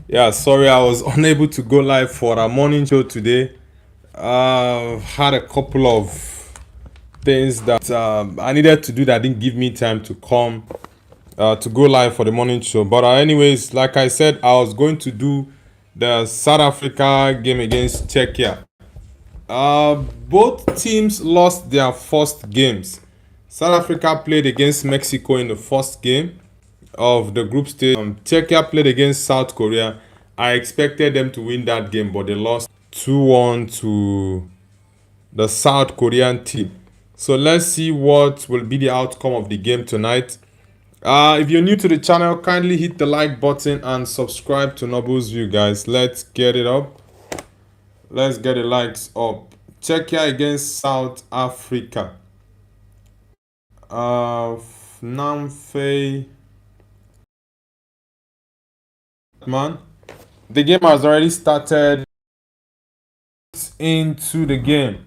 Yeah, sorry I was unable to go live for our morning show today. Had a couple of things that I needed to do that didn't give me time to come to go live for the morning show. But anyways, like I said, I was going to do the South Africa game against Czechia. Both teams lost their first games. South Africa played against Mexico in the first game of the group stage. Czechia played against South Korea. I expected them to win that game, but they lost 2-1 to the South Korean team. So let's see what will be the outcome of the game tonight. If you're new to the channel, kindly hit the like button and subscribe to Noble's View, guys. Let's get it up. Let's get the likes up. Czechia against South Africa. Namfe. Man, the game has already started into the game.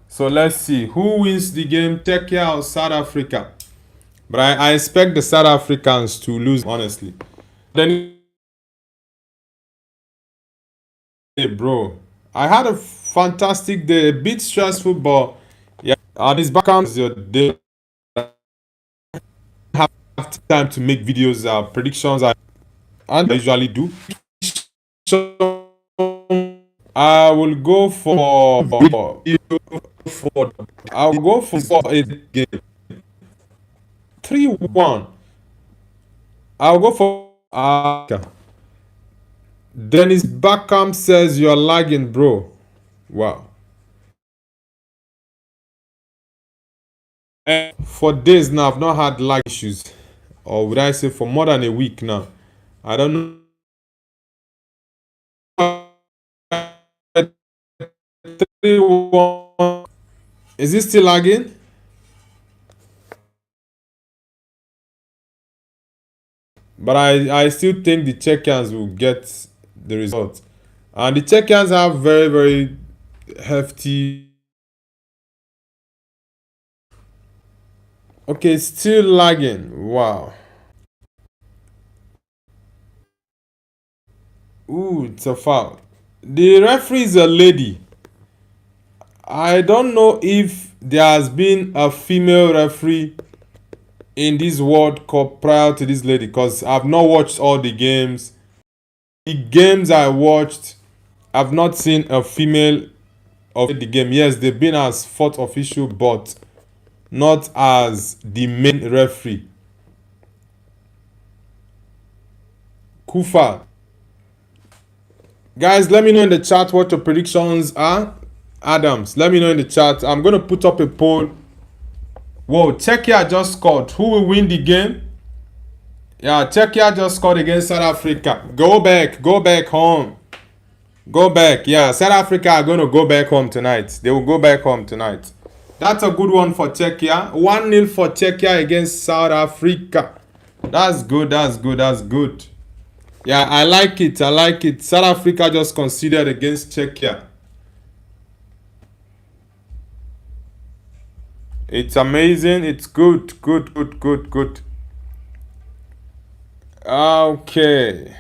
So let's see who wins the game, Czechia or South Africa. But I expect the South Africans to lose, honestly. Then, hey, bro, I had a fantastic day, a bit stressful, but yeah, this back comes your day. I have time to make videos, predictions, and I usually do. I will go for I'll go for a game 3-1. I'll go for Dennis Beckham says you're lagging, bro. Wow. And for days now, I've not had lag issues, or would I say for more than a week now. I don't know. 3-1. Is it still lagging? But I still think the Czechians will get the result. And the Czechians have very, very hefty. Okay, still lagging. Wow. Ooh, it's a foul. The referee is a lady. I don't know if there has been a female referee in this World Cup prior to this lady, because I've not watched all the games. The games I watched, I've not seen a female of the game. Yes, they've been as fourth official, but not as the main referee. Kufa. Guys, let me know in the chat what your predictions are. Adams, let me know in the chat. I'm going to put up a poll. Whoa, Czechia just scored. Who will win the game? Yeah, Czechia just scored against South Africa. Go back home. Go back. Yeah, South Africa are going to go back home tonight. They will go back home tonight. That's a good one for Czechia. 1-0 for Czechia against South Africa. That's good. Yeah, I like it. South Africa just conceded against Czechia. It's amazing. It's good. Okay.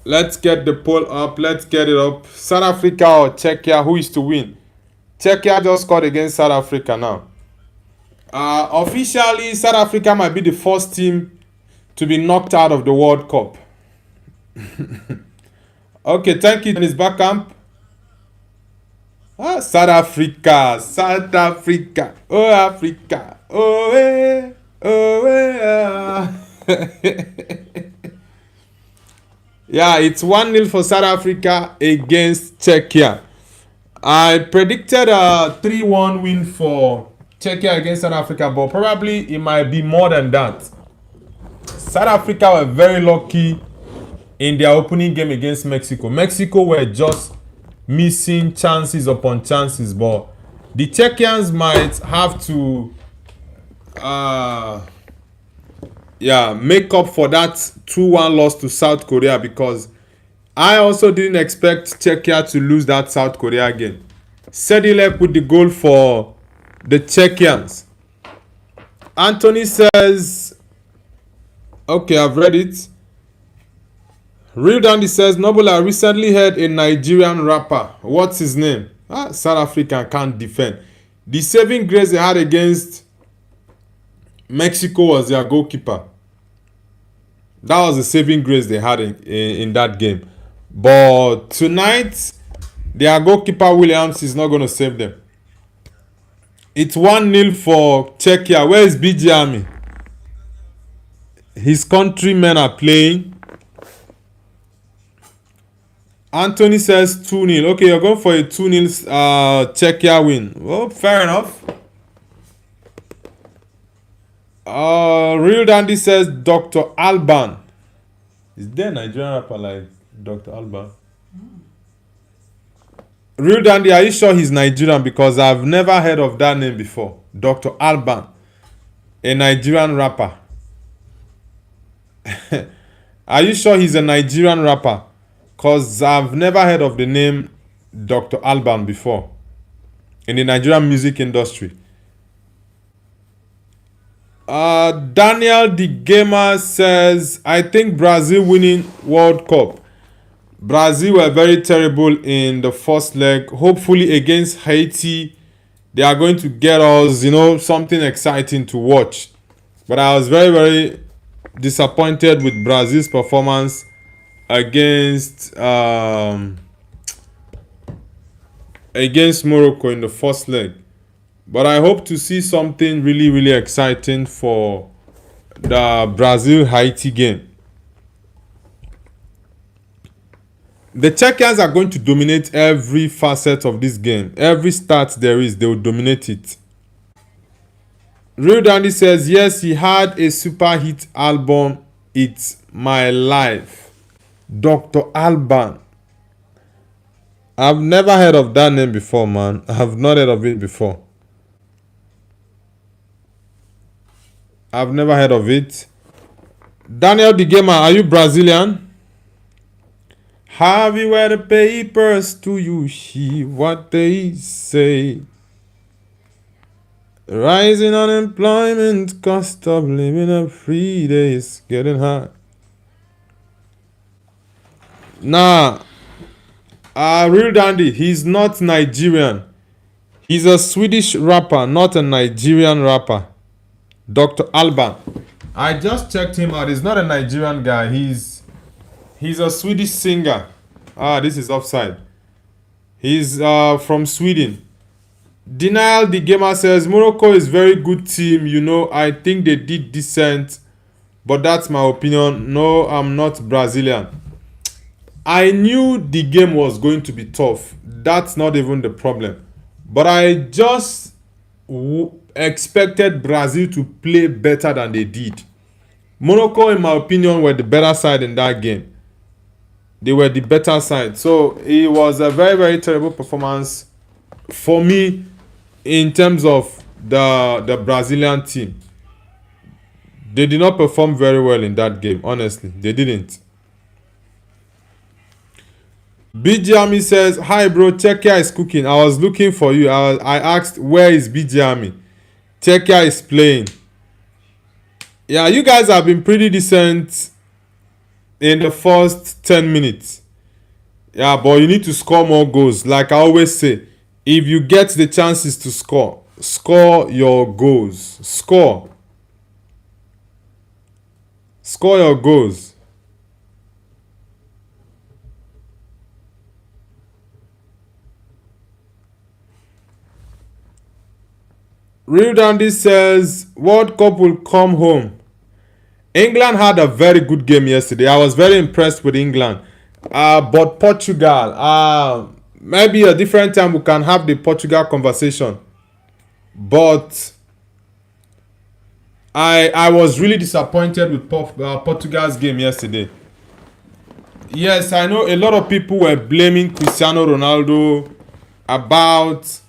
Let's get the poll up. Let's get it up. South Africa or Czechia, who is to win? Czechia just scored against South Africa now. Officially, South Africa might be the first team to be knocked out of the World Cup. Okay, thank you, Dennis Beckham. South Africa. Oh, Africa. Oh, eh. Yeah, it's 1-0 for South Africa against Czechia. I predicted a 3-1 win for Czechia against South Africa, but probably it might be more than that. South Africa were very lucky in their opening game against Mexico. Mexico were just missing chances upon chances, but the Czechians might have to make up for that 2-1 loss to South Korea, because I also didn't expect Czechia to lose that South Korea game. Sedilek with the goal for the Czechians. Anthony says Okay, I've read it. Real Dandy says, Noble, I recently heard a Nigerian rapper. What's his name? South African can't defend. The saving grace they had against Mexico was their goalkeeper. That was the saving grace they had in that game. But tonight, their goalkeeper Williams is not going to save them. It's 1-0 for Czechia. Where is BG Army? His countrymen are playing. Anthony says 2-0. Okay, you're going for a 2-0 Czechia win. Well, fair enough. Real Dandy says Dr. Alban. Is there a Nigerian rapper like Dr. Alban? Real Dandy, are you sure he's Nigerian? Because I've never heard of that name before. Dr. Alban. A Nigerian rapper. Are you sure he's a Nigerian rapper? Because I've never heard of the name Dr. Alban before in the Nigerian music industry. Daniel the Gamer says, I think Brazil winning World Cup. Brazil were very terrible in the first leg. Hopefully against Haiti, they are going to get us, something exciting to watch. But I was very, very disappointed with Brazil's performance against Morocco in the first leg. But I hope to see something really, really exciting for the Brazil-Haiti game. The Czechians are going to dominate every facet of this game. Every start there is, they will dominate it. Real Dandy says, yes, he had a super hit album, It's My Life. Dr. Alban. I've never heard of that name before, man. I have not heard of it before. I've never heard of it. Daniel the Gamer, are you Brazilian? Have you read the papers? Do you hear what they say? Rising unemployment, cost of living every day is getting high. Nah, Real Dandy, he's not Nigerian. He's a Swedish rapper, not a Nigerian rapper. Dr. Alban. I just checked him out. He's not a Nigerian guy. He's a Swedish singer. This is offside. He's from Sweden. Denial the Gamer says, Morocco is very good team. I think they did decent. But that's my opinion. No, I'm not Brazilian. I knew the game was going to be tough. That's not even the problem. But I just expected Brazil to play better than they did. Morocco, in my opinion, were the better side in that game. They were the better side. So it was a very, very terrible performance for me in terms of the Brazilian team. They did not perform very well in that game, honestly. They didn't. BG Army says, hi bro, Czechia is cooking. I was looking for you. I asked, where is BG Army? Czechia is playing. Yeah, you guys have been pretty decent in the first 10 minutes. Yeah, but you need to score more goals. Like I always say, if you get the chances to score, score your goals. Score your goals. Real Dandy says, World Cup will come home. England had a very good game yesterday. I was very impressed with England. But Portugal, maybe a different time we can have the Portugal conversation. But I was really disappointed with Portugal's game yesterday. Yes, I know a lot of people were blaming Cristiano Ronaldo about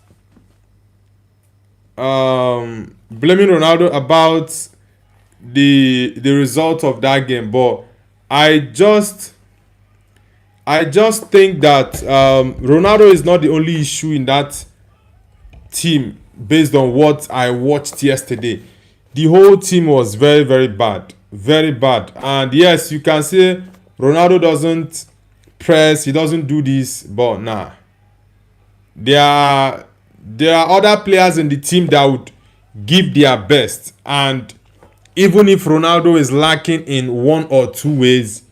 the result of that game, but I just think that Ronaldo is not the only issue in that team based on what I watched yesterday. The whole team was very, very bad. Very bad. And yes, you can say Ronaldo doesn't press, he doesn't do this, but nah. There are other players in the team that would give their best, and even if Ronaldo is lacking in one or two ways,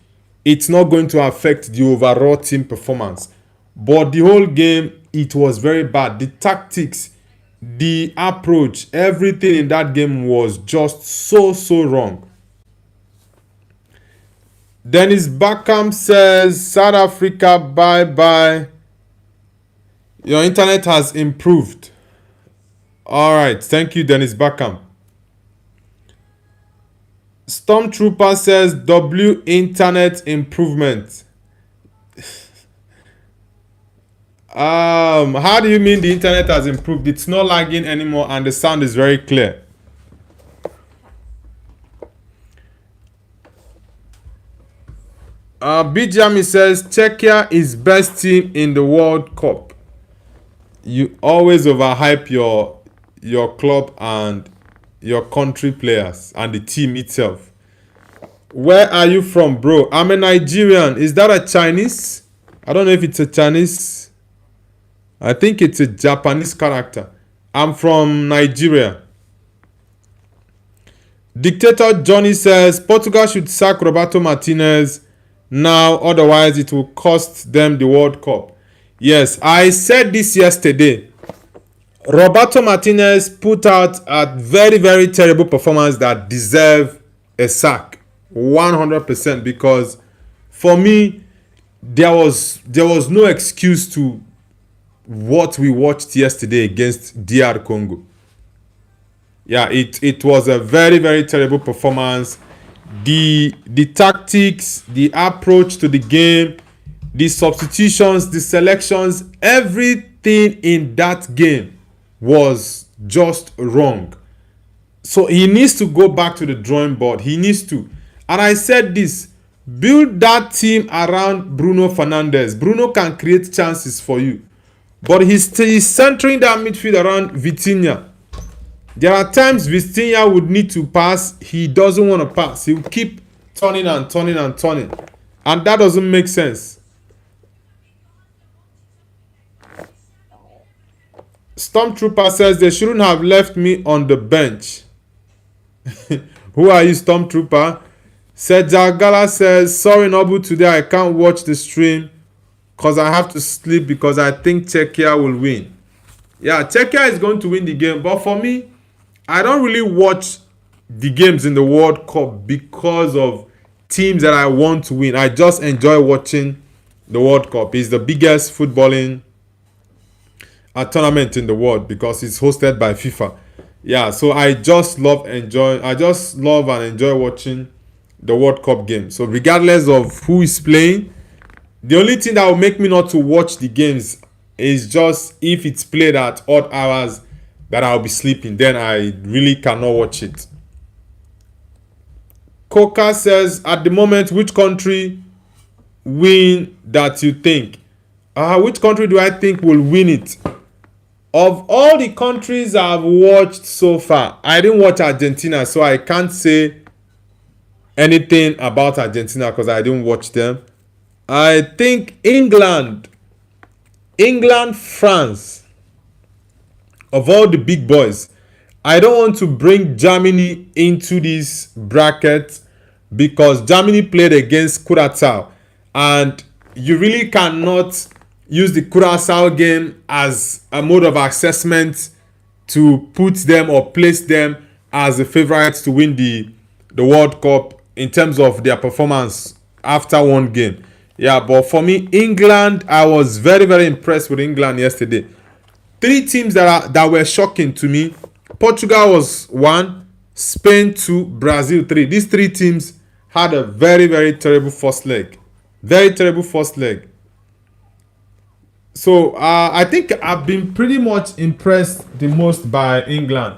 it's not going to affect the overall team performance. But the whole game, it was very bad. The tactics, the approach, everything in that game was just so wrong. Dennis Beckham says, South Africa, bye bye. Your internet has improved. Alright, thank you, Dennis Beckham. Stormtrooper says, W internet improvement. How do you mean the internet has improved? It's not lagging anymore and the sound is very clear. Bijami says, Czechia is best team in the World Cup. You always overhype your club and your country players and the team itself. Where are you from, bro? I'm a Nigerian. Is that a Chinese? I don't know if it's a Chinese. I think it's a Japanese character. I'm from Nigeria. Dictator Johnny says Portugal should sack Roberto Martinez now, otherwise it will cost them the World Cup. Yes, I said this yesterday. Roberto Martinez put out a very terrible performance that deserve a sack 100%, because for me there was no excuse to what we watched yesterday against DR Congo. Yeah, it was a very terrible performance. The tactics, the approach to the game, the substitutions, the selections, everything in that game was just wrong. So he needs to go back to the drawing board. He needs to. And I said this, build that team around Bruno Fernandes. Bruno can create chances for you. But he's centering that midfield around Vitinha. There are times Vitinha would need to pass. He doesn't want to pass. He'll keep turning. And that doesn't make sense. Stormtrooper says they shouldn't have left me on the bench. Who are you, Stormtrooper? Sejagala says, sorry Nobu, today I can't watch the stream because I have to sleep because I think Czechia will win. Yeah, Czechia is going to win the game. But for me, I don't really watch the games in the World Cup because of teams that I want to win. I just enjoy watching the World Cup. It's the biggest footballing tournament in the world because it's hosted by FIFA. Yeah, so I just love and enjoy watching the World Cup game. So regardless of who is playing, the only thing that will make me not to watch the games is just if it's played at odd hours that I'll be sleeping. Then I really cannot watch it. Coca says, at the moment, which country win that you think? Which country do I think will win it? Of all the countries I've watched so far, I didn't watch Argentina, so I can't say anything about Argentina because I didn't watch them. I think England, France. Of all the big boys, I don't want to bring Germany into this bracket because Germany played against Curaçao, and you really cannot use the Curaçao game as a mode of assessment to put them or place them as the favorites to win the World Cup in terms of their performance after one game. Yeah, but for me, England, I was very impressed with England yesterday. 3 teams that were shocking to me. Portugal was 1, Spain 2, Brazil 3. These 3 teams had a very terrible first leg. Very terrible first leg. So I think I've been pretty much impressed the most by England.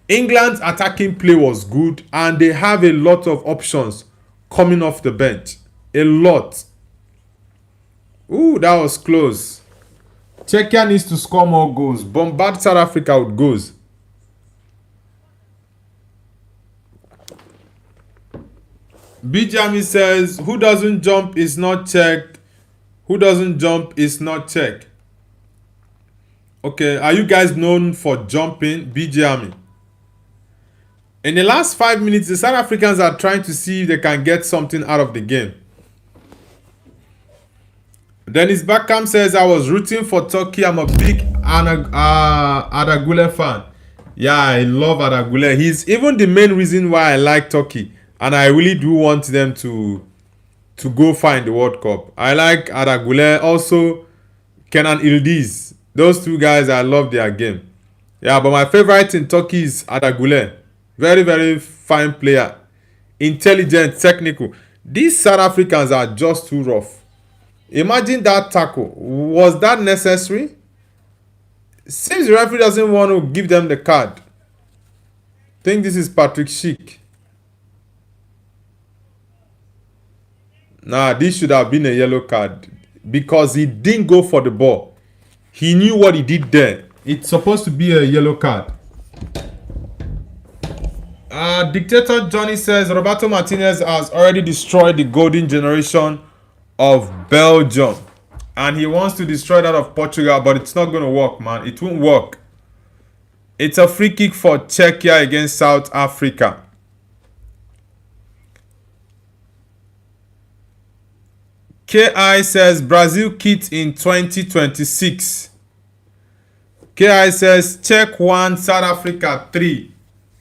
England's attacking play was good and they have a lot of options coming off the bench. A lot. Ooh, that was close. Czechia needs to score more goals. Bombard South Africa with goals. Bijami says, who doesn't jump is not checked. Who doesn't jump is not checked. Okay, are you guys known for jumping? Bijami. In the last 5 minutes, the South Africans are trying to see if they can get something out of the game. Dennis Beckham says, I was rooting for Turkey. I'm a big Adagule fan. Yeah, I love Adagule. He's even the main reason why I like Turkey. And I really do want them to go far in the World Cup. I like Adagule. Also, Kenan Ildiz. Those two guys, I love their game. Yeah, but my favorite in Turkey is Adagule. Very, very fine player. Intelligent, technical. These South Africans are just too rough. Imagine that tackle. Was that necessary? Seems the referee doesn't want to give them the card. I think this is Patrick Schick. Nah, this should have been a yellow card. Because he didn't go for the ball. He knew what he did there. It's supposed to be a yellow card. Dictator Johnny says Roberto Martinez has already destroyed the golden generation of Belgium. And he wants to destroy that of Portugal, but it's not going to work, man. It won't work. It's a free kick for Czechia against South Africa. KI says Brazil kit in 2026. KI says Czech 1, South Africa 3.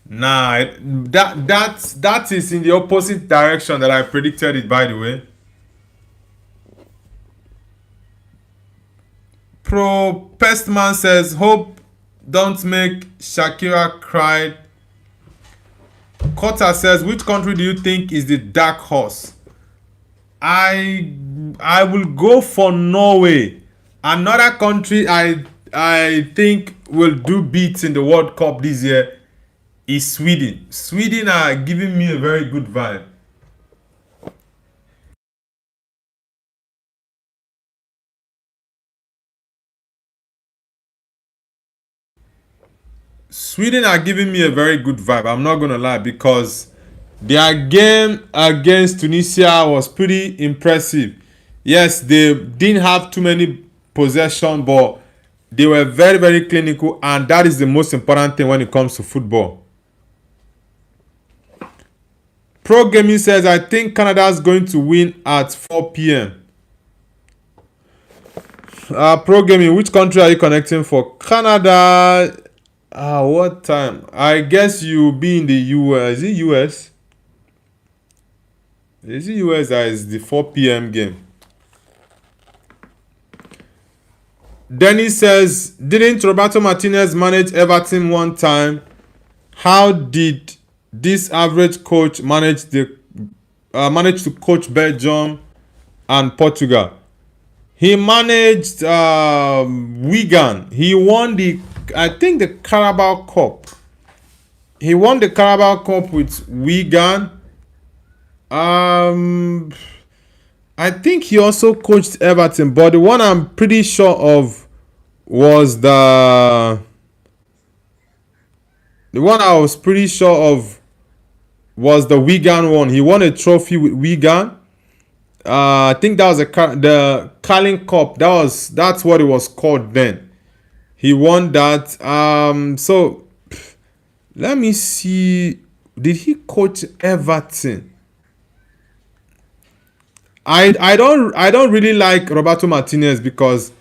Nah, that is in the opposite direction that I predicted it, by the way. Pro Pestman says, hope don't make Shakira cry. Kota says, which country do you think is the dark horse? I will go for Norway. Another country I think will do beats in the World Cup this year is Sweden. Sweden are giving me a very good vibe. Sweden are giving me a very good vibe. I'm not going to lie, because their game against Tunisia was pretty impressive. Yes, they didn't have too many possession, but they were very, very clinical, and that is the most important thing when it comes to football. Pro Gaming says, I think Canada is going to win at 4 p.m. Pro Gaming, which country are you connecting for? Canada. What time? I guess you'll be in the US. Is it US? Is it US that is the 4 p.m. game? Dennis says, didn't Roberto Martinez manage Everton one time? How did this average coach manage to coach Belgium and Portugal? He managed Wigan. He won the Carabao Cup. He won the Carabao Cup with Wigan. I think he also coached Everton, but the one I'm pretty sure of was the one I was pretty sure of was the Wigan one. He won a trophy with Wigan. I think that was the Carling Cup. That's what it was called then. He won that. So let me see. Did he coach Everton? I don't really like Roberto Martinez because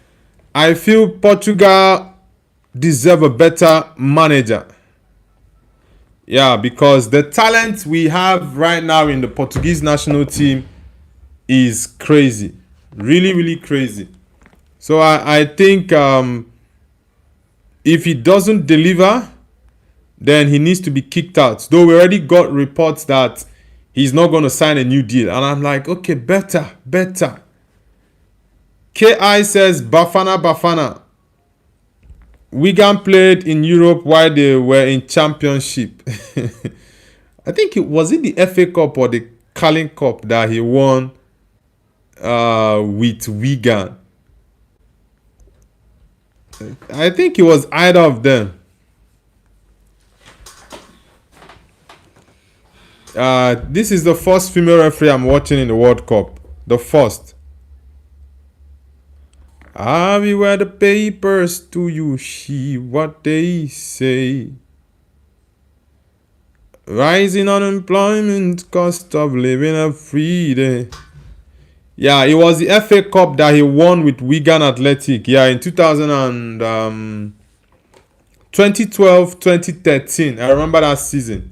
I feel Portugal deserve a better manager. Yeah, because the talent we have right now in the Portuguese national team is crazy. Really, really crazy. So I think if he doesn't deliver, then he needs to be kicked out. Though we already got reports that he's not going to sign a new deal. And I'm like, okay, better. KI says, Bafana. Wigan played in Europe while they were in championship. I think it was the FA Cup or the Carling Cup that he won with Wigan. I think it was either of them. This is the first female referee I'm watching in the World Cup. The first. I will wear the papers to you, see what they say. Rising unemployment, cost of living every day. Yeah, it was the FA Cup that he won with Wigan Athletic. Yeah, in 2012, 2013. I remember that season.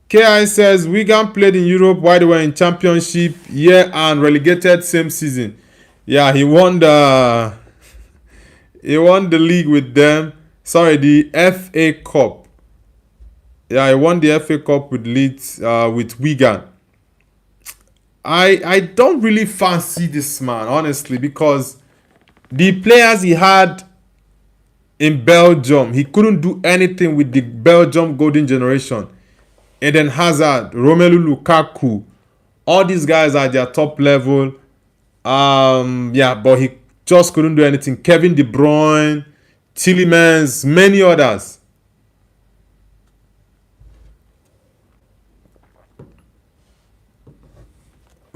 KI says Wigan played in Europe while they were in Championship year and relegated same season. Yeah, he won the league with them. Sorry, the FA Cup. Yeah, he won the FA Cup with Leeds, with Wigan. I don't really fancy this man, honestly, because the players he had in Belgium, he couldn't do anything with the Belgium golden generation. Eden Hazard, Romelu Lukaku, all these guys are at their top level. Yeah, but he just couldn't do anything. Kevin De Bruyne, Tielemans, many others.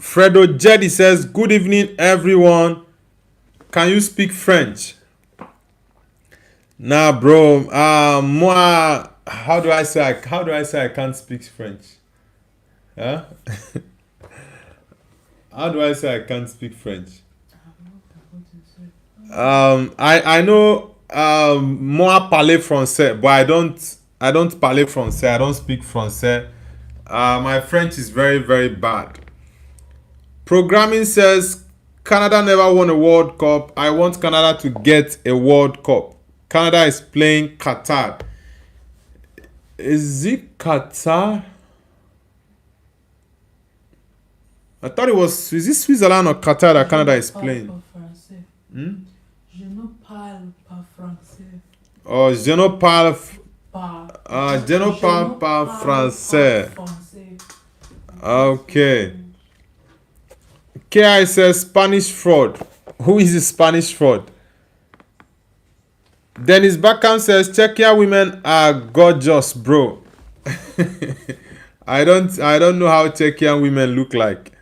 Fredo Jedi says, good evening, everyone. Can you speak French? Nah, bro. Moi, how do I say I can't speak French? Huh? How do I say I can't speak French? I know moi parler français, but I don't parler français. I don't speak français. My French is very, very bad. Programming says Canada never won a World Cup. I want Canada to get a World Cup. Canada is playing Qatar. Is it Qatar? I thought it was. Is it Switzerland or Qatar that Canada is playing? Je ne parle pas français. Oh, je ne parle pas français. Okay. KI says Spanish fraud. Who is the Spanish fraud? Dennis Beckham says Czechia women are gorgeous, bro. I don't know how Czechian women look like.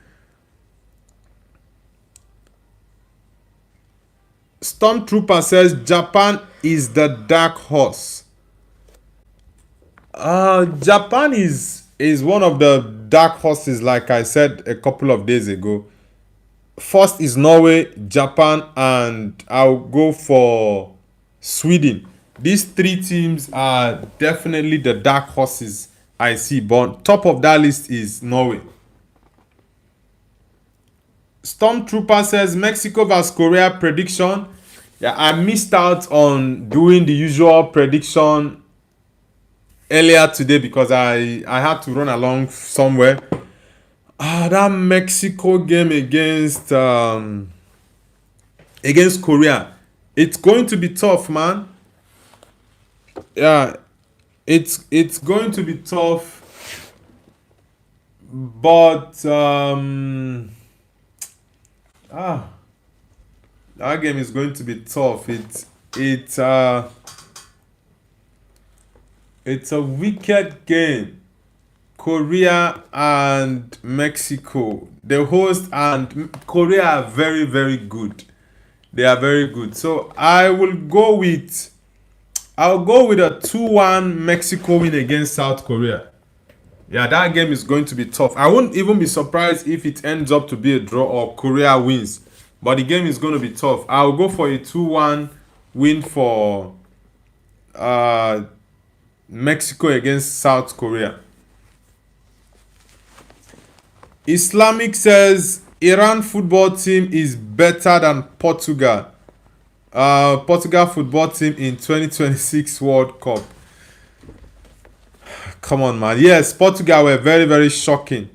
Stormtrooper says Japan is the dark horse. Japan is one of the dark horses, like I said a couple of days ago. First is Norway, Japan, and I'll go for Sweden. These three teams are definitely the dark horses I see. But top of that list is Norway. Stormtrooper says Mexico vs Korea prediction. Yeah, I missed out on doing the usual prediction earlier today because I had to run along somewhere. That Mexico game against Korea, it's going to be tough, man. Yeah, it's going to be tough, but that game is going to be tough. It's a wicked game. Korea and Mexico, the host, and Korea are very, very good. They are very good. So I'll go with a 2-1 Mexico win against South Korea. Yeah, that game is going to be tough. I won't even be surprised if it ends up to be a draw or Korea wins. But the game is going to be tough. I'll go for a 2-1 win for Mexico against South Korea. Islamic says Iran football team is better than Portugal. Portugal football team in 2026 World Cup. Come on, man. Yes, Portugal were very, very shocking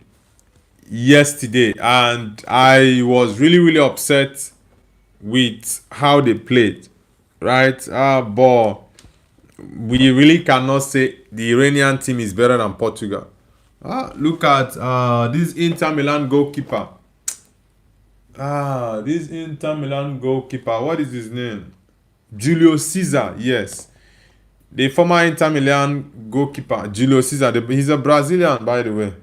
yesterday, and I was really, really upset with how they played. Right? But we really cannot say the Iranian team is better than Portugal. Look at this Inter Milan goalkeeper. This Inter Milan goalkeeper. What is his name? Julio Cesar. Yes. The former Inter Milan goalkeeper, Julio Cesar. He's a Brazilian, by the way.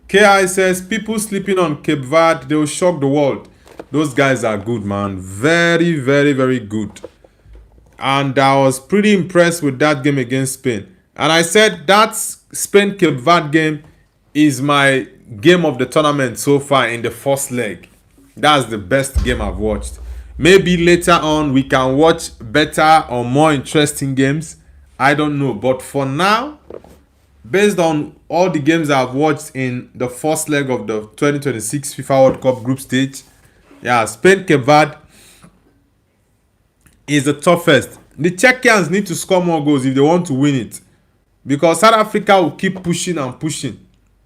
KI says, people sleeping on Cape Verde, they will shock the world. Those guys are good, man. Very, very, very good. And I was pretty impressed with that game against Spain. And I said that Spain-Cape Verde game is my game of the tournament so far in the first leg. That's the best game I've watched. Maybe later on we can watch better or more interesting games. I don't know. But for now, based on all the games I've watched in the first leg of the 2026 FIFA World Cup group stage, yeah, Spain-Cape Verde is the toughest. The Czechians need to score more goals if they want to win it. Because South Africa will keep pushing and pushing.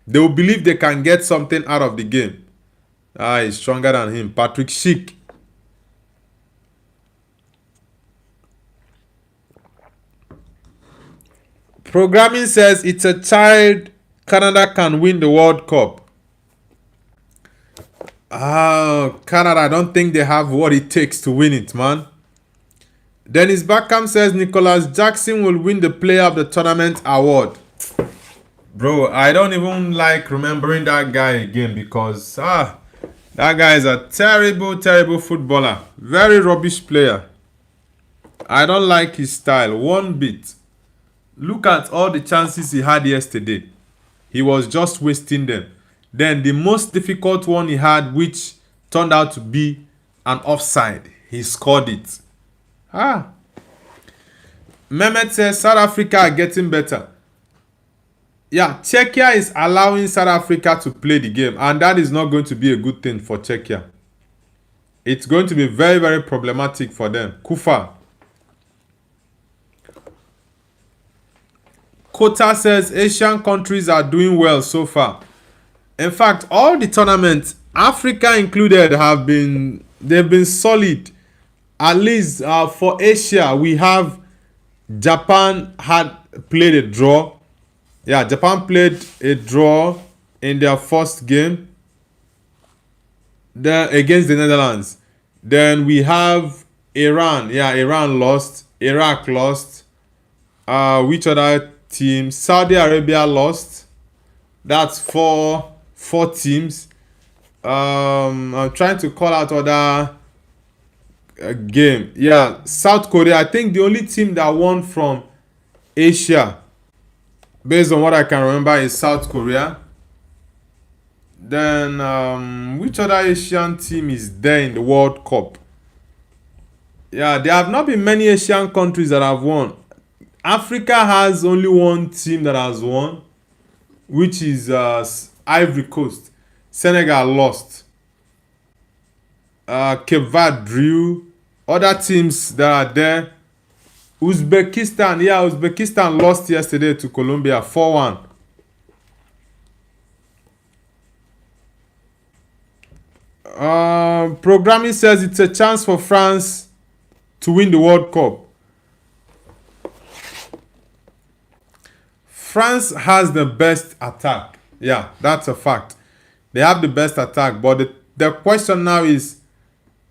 They will believe they can get something out of the game. He's stronger than him. Patrick Schick. Programming says it's a child. Canada can win the World Cup. Canada, I don't think they have what it takes to win it, man. Dennis Beckham says Nicholas Jackson will win the Player of the Tournament award. Bro, I don't even like remembering that guy again because that guy is a terrible, terrible footballer. Very rubbish player. I don't like his style one bit. Look at all the chances he had yesterday. He was just wasting them. Then the most difficult one he had, which turned out to be an offside, he scored it. Mehmet says South Africa are getting better. Yeah, Czechia is allowing South Africa to play the game, and that is not going to be a good thing for Czechia. It's going to be very, very problematic for them. Kufa. Kota says Asian countries are doing well so far. In fact, all the tournaments, Africa included, they've been solid. At least for Asia, we have Japan had played a draw. Yeah, Japan played a draw in their first game against the Netherlands. Then we have Iran. Yeah, Iran lost. Iraq lost. Which other team? Saudi Arabia lost. That's four teams. I'm trying to call out other game. Yeah, South Korea. I think the only team that won from Asia, based on what I can remember, is South Korea. Then which other Asian team is there in the World Cup? Yeah, there have not been many Asian countries that have won. Africa has only one team that has won, which is Ivory Coast. Senegal lost. Cape Verde drew. Other teams that are there, Uzbekistan. Yeah, Uzbekistan lost yesterday to Colombia 4-1. Programming says it's a chance for France to win the World Cup. France has the best attack. Yeah, that's a fact. They have the best attack. But the question now is,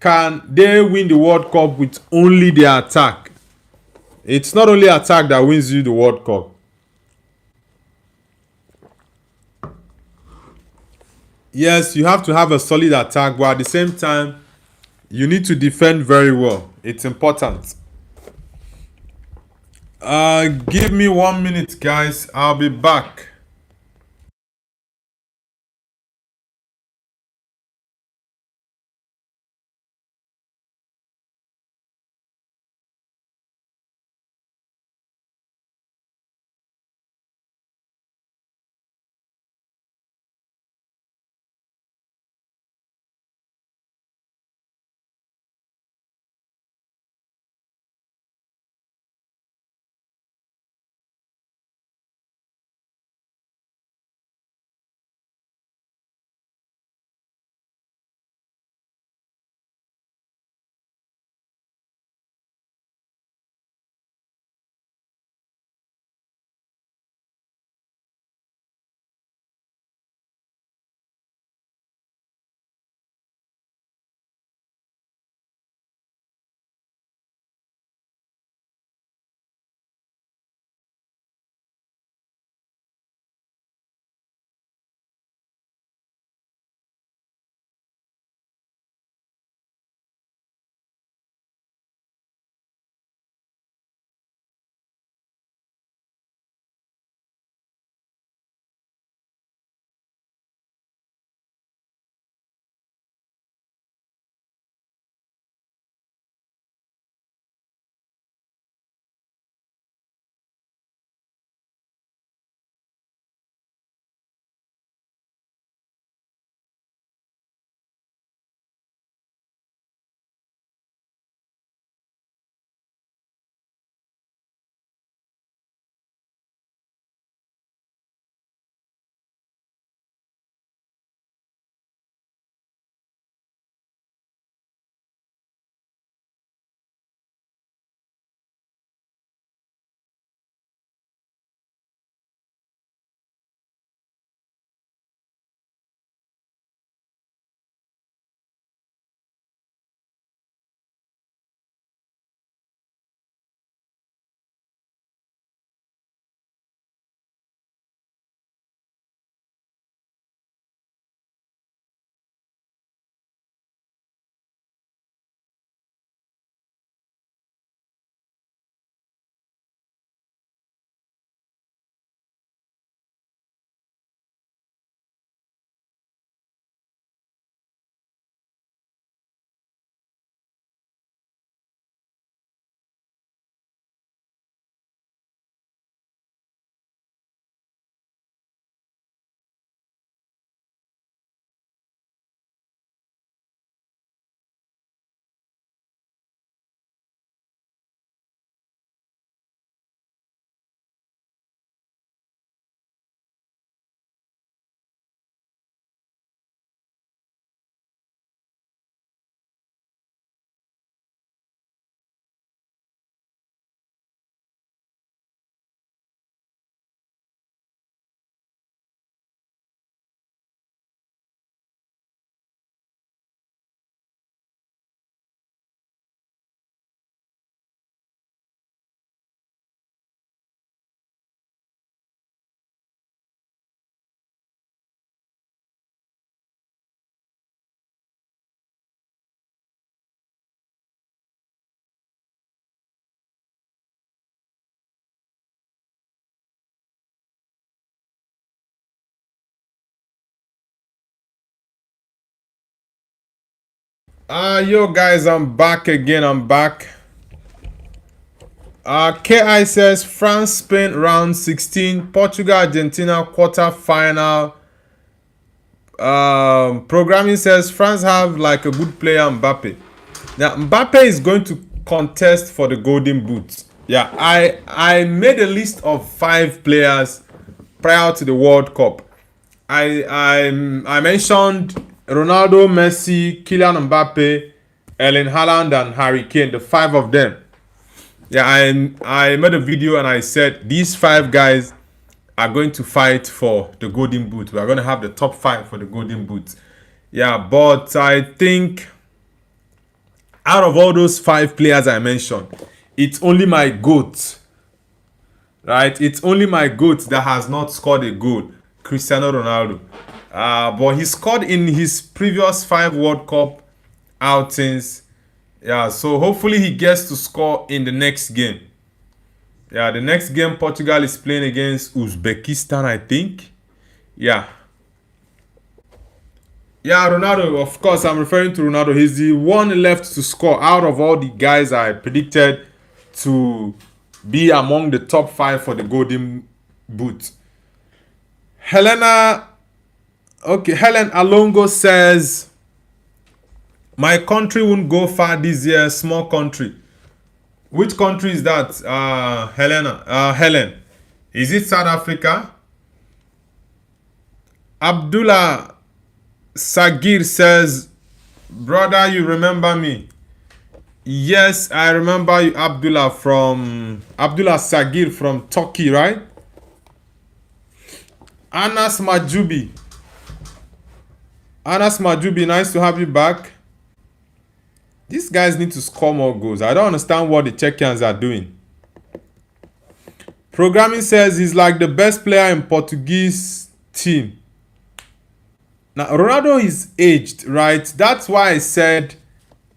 can they win the World Cup with only their attack? It's not only attack that wins you the World Cup. Yes, you have to have a solid attack, but at the same time, you need to defend very well. It's important. Give me 1 minute, guys. I'll be back. Yo guys, I'm back again. I'm back. KI says France, Spain round 16, Portugal, Argentina quarter final. Programming says France have like a good player, Mbappe. Now Mbappe is going to contest for the golden boot. Yeah, I made a list of 5 players prior to the World Cup. I mentioned Ronaldo, Messi, Kylian Mbappe, Erling Haaland, and Harry Kane, the 5 of them. Yeah, I made a video and I said these 5 guys are going to fight for the golden boot. We are going to have the top 5 for the golden boot. Yeah, but I think out of all those 5 players I mentioned, it's only my GOAT, right? It's only my GOAT that has not scored a goal, Cristiano Ronaldo. But he scored in his previous 5 World Cup outings. Yeah, so hopefully he gets to score in the next game. Yeah, the next game Portugal is playing against Uzbekistan, I think. Yeah. Yeah, Ronaldo, of course, I'm referring to Ronaldo. He's the one left to score out of all the guys I predicted to be among the top 5 for the golden boot. Helen Alongo says, my country won't go far this year, small country. Which country is that, Helen? Is it South Africa? Abdullah Sagir says, brother, you remember me? Yes, I remember you, Abdullah Sagir from Turkey, right? Anas Majubi, nice to have you back. These guys need to score more goals. I don't understand what the Czechians are doing. Programming says he's like the best player in Portuguese team. Now, Ronaldo is aged, right? That's why I said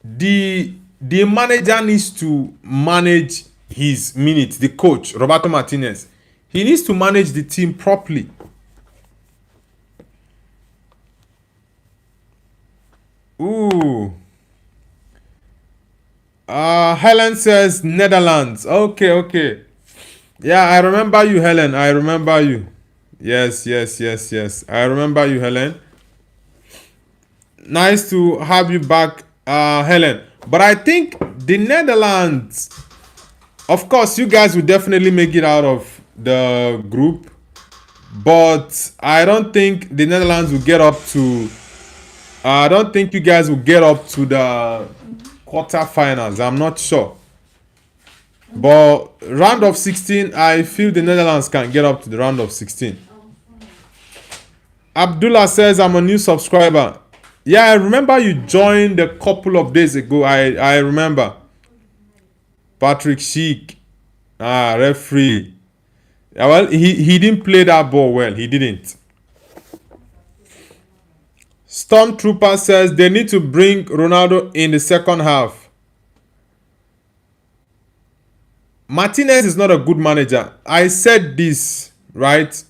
the manager needs to manage his minutes. The coach, Roberto Martinez, he needs to manage the team properly. Ooh. Helen says Netherlands. Okay. Yeah, I remember you, Helen. I remember you. Yes. I remember you, Helen. Nice to have you back, Helen. But I think the Netherlands, of course, you guys will definitely make it out of the group. But I don't think the Netherlands will get up to... I don't think you guys will get up to the quarterfinals. I'm not sure. But round of 16, I feel the Netherlands can get up to the round of 16. Abdullah says, I'm a new subscriber. Yeah, I remember you joined a couple of days ago. I remember. Patrick Schick. Referee. Yeah, well, he didn't play that ball well. He didn't. Stormtrooper says they need to bring Ronaldo in the second half. Martinez is not a good manager. I said this, right?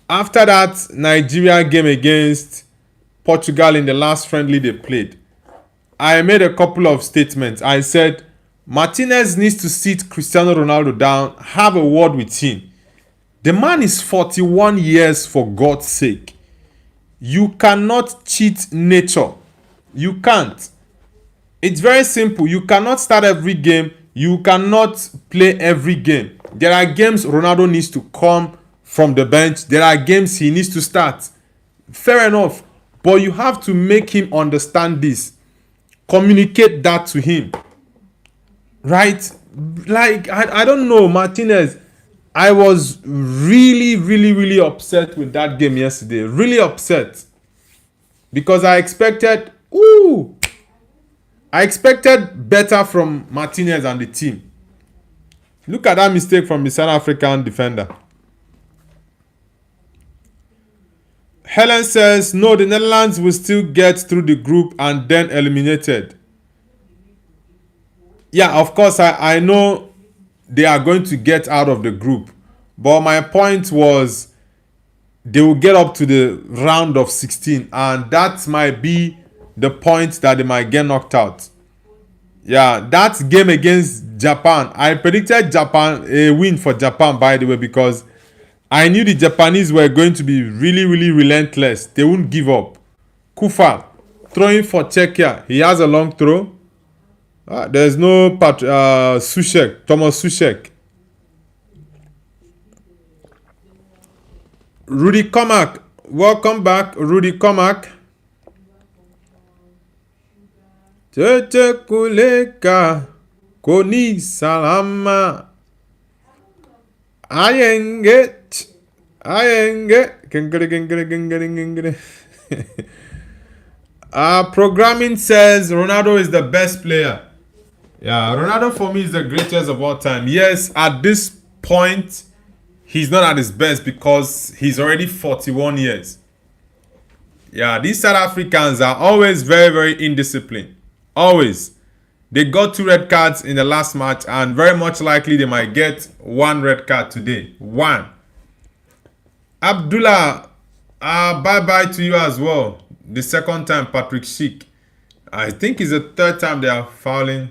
After that Nigeria game against Portugal in the last friendly they played, I made a couple of statements. I said Martinez needs to sit Cristiano Ronaldo down, have a word with him. The man is 41 years, for God's sake. You cannot cheat nature. You can't. It's very simple. You cannot start every game. You cannot play every game. There are games Ronaldo needs to come from the bench. There are games he needs to start. Fair enough. But you have to make him understand this. Communicate that to him. Right? Like, I don't know, Martinez. I was really upset with that game yesterday. Really upset. Because I expected better from Martinez and the team. Look at that mistake from the South African defender. Helen says, no, the Netherlands will still get through the group and then eliminated. Yeah, of course, I know they are going to get out of the group. But my point was they will get up to the round of 16. And that might be the point that they might get knocked out. Yeah, that game against Japan, I predicted Japan a win for Japan, by the way, because I knew the Japanese were going to be really, really relentless. They wouldn't give up. Kufa throwing for Czechia. He has a long throw. There's no Sushek, Thomas Sushek. Rudy Komak. Welcome back, Rudy Komak. Cheche kuleka koni salama ayenge gengere. Programming says Ronaldo is the best player. Yeah, Ronaldo for me is the greatest of all time. Yes, at this point he's not at his best because he's already 41 years. Yeah, these South Africans are always very, very indisciplined. Always. They got 2 red cards in the last match, and very much likely they might get 1 red card today. 1. Abdullah, bye-bye to you as well. The second time, Patrick Schick. I think it's the 3rd time they are fouling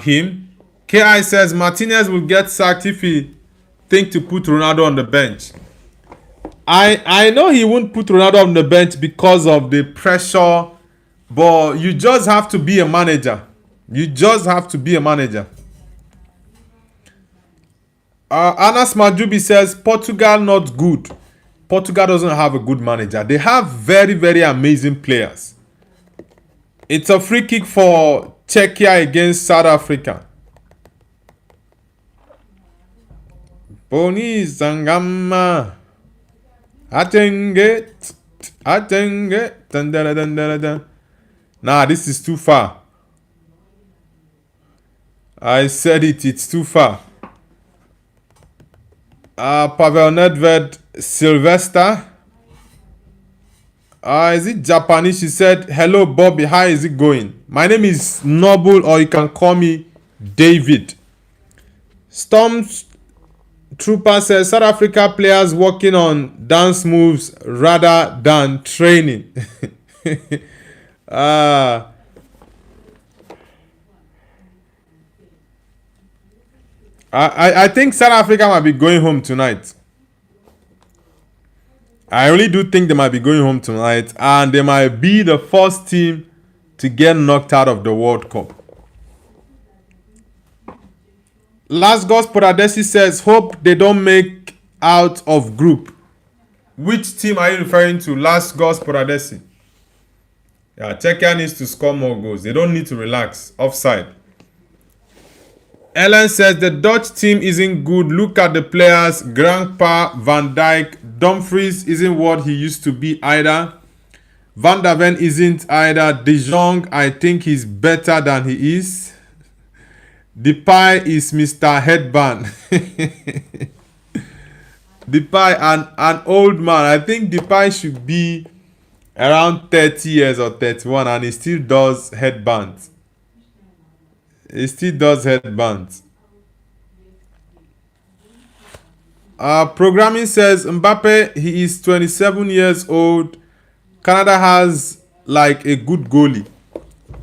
him. KI says Martinez will get sacked if he think to put Ronaldo on the bench. I know he won't put Ronaldo on the bench because of the pressure, but you just have to be a manager. You just have to be a manager. Anas Majubi says Portugal not good. Portugal doesn't have a good manager. They have very, very amazing players. It's a free kick for Czechia against South Africa. Boni Zangama. Atenge. Nah, this is too far. I said it's too far. Pavel Nedved, Sylvester. Is it Japanese? She said, hello Bobby, how is it going? My name is Noble, or you can call me David. Storm Trooper says, South Africa players working on dance moves rather than training. I think South Africa might be going home tonight. I really do think they might be going home tonight, and they might be the first team to get knocked out of the World Cup. Last Gos Poradesi says, hope they don't make out of group. Which team are you referring to? Last Gos Poradesi. Yeah, Czechia needs to score more goals. They don't need to relax. Offside. Ellen says the Dutch team isn't good. Look at the players. Grandpa, Van Dijk. Dumfries isn't what he used to be either. Van der Ven isn't either. De Jong, I think he's better than he is. Depay is Mr. Headband. Depay, an old man. I think Depay should be around 30 years or 31, and he still does headbands. He still does headbands. Programming says Mbappe, he is 27 years old. Canada has like a good goalie.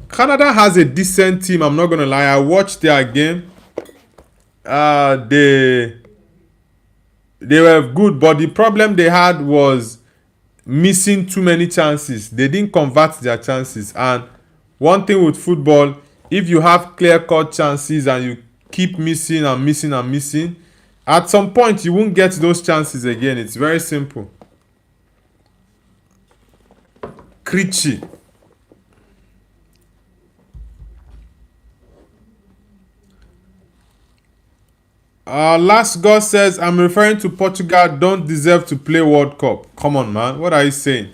Canada has a decent team, I'm not gonna lie. I watched their game. They were good, but the problem they had was missing too many chances. They didn't convert their chances. And one thing with football, if you have clear-cut chances and you keep missing and missing and missing, at some point you won't get those chances again. It's very simple. Krejci. Last God says, I'm referring to Portugal don't deserve to play World Cup. Come on, man. What are you saying?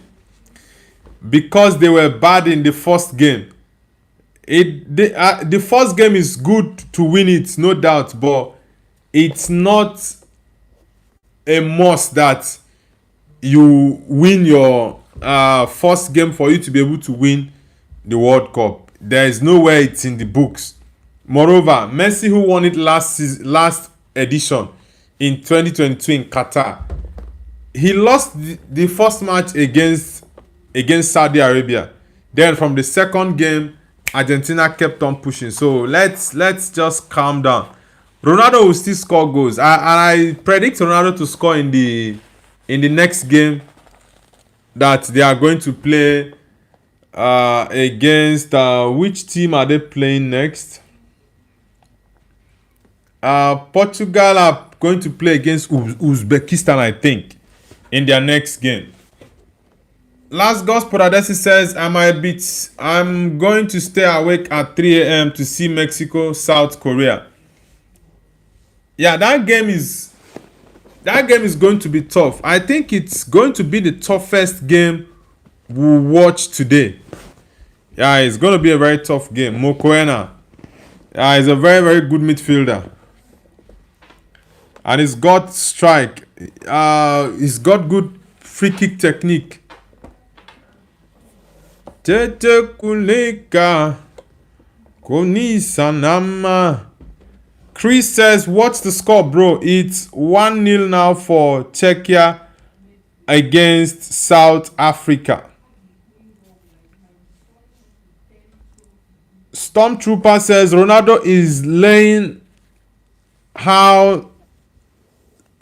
Because they were bad in the first game. The first game is good to win it, no doubt. But it's not a must that you win your first game for you to be able to win the World Cup. There is nowhere it's in the books. Moreover, Messi, who won it last edition in 2022 in Qatar, he lost the first match against against Saudi Arabia. Then from the second game, Argentina kept on pushing. So let's just calm down. Ronaldo will still score goals. I predict Ronaldo to score in the next game that they are going to play against which team are they playing next? Portugal are going to play against Uzbekistan, I think, in their next game. Last Gospel Adesi says, I'm going to stay awake at 3 a.m. to see Mexico, South Korea. Yeah, that game is going to be tough. I think it's going to be the toughest game we'll watch today. Yeah, it's going to be a very tough game. Mokoena, yeah, he's a very, very good midfielder. And he's got strike. He's got good free kick technique. Tete kuleka koni sanama. Chris says, what's the score, bro? It's 1-0 now for Czechia against South Africa. Stormtrooper says, Ronaldo is laying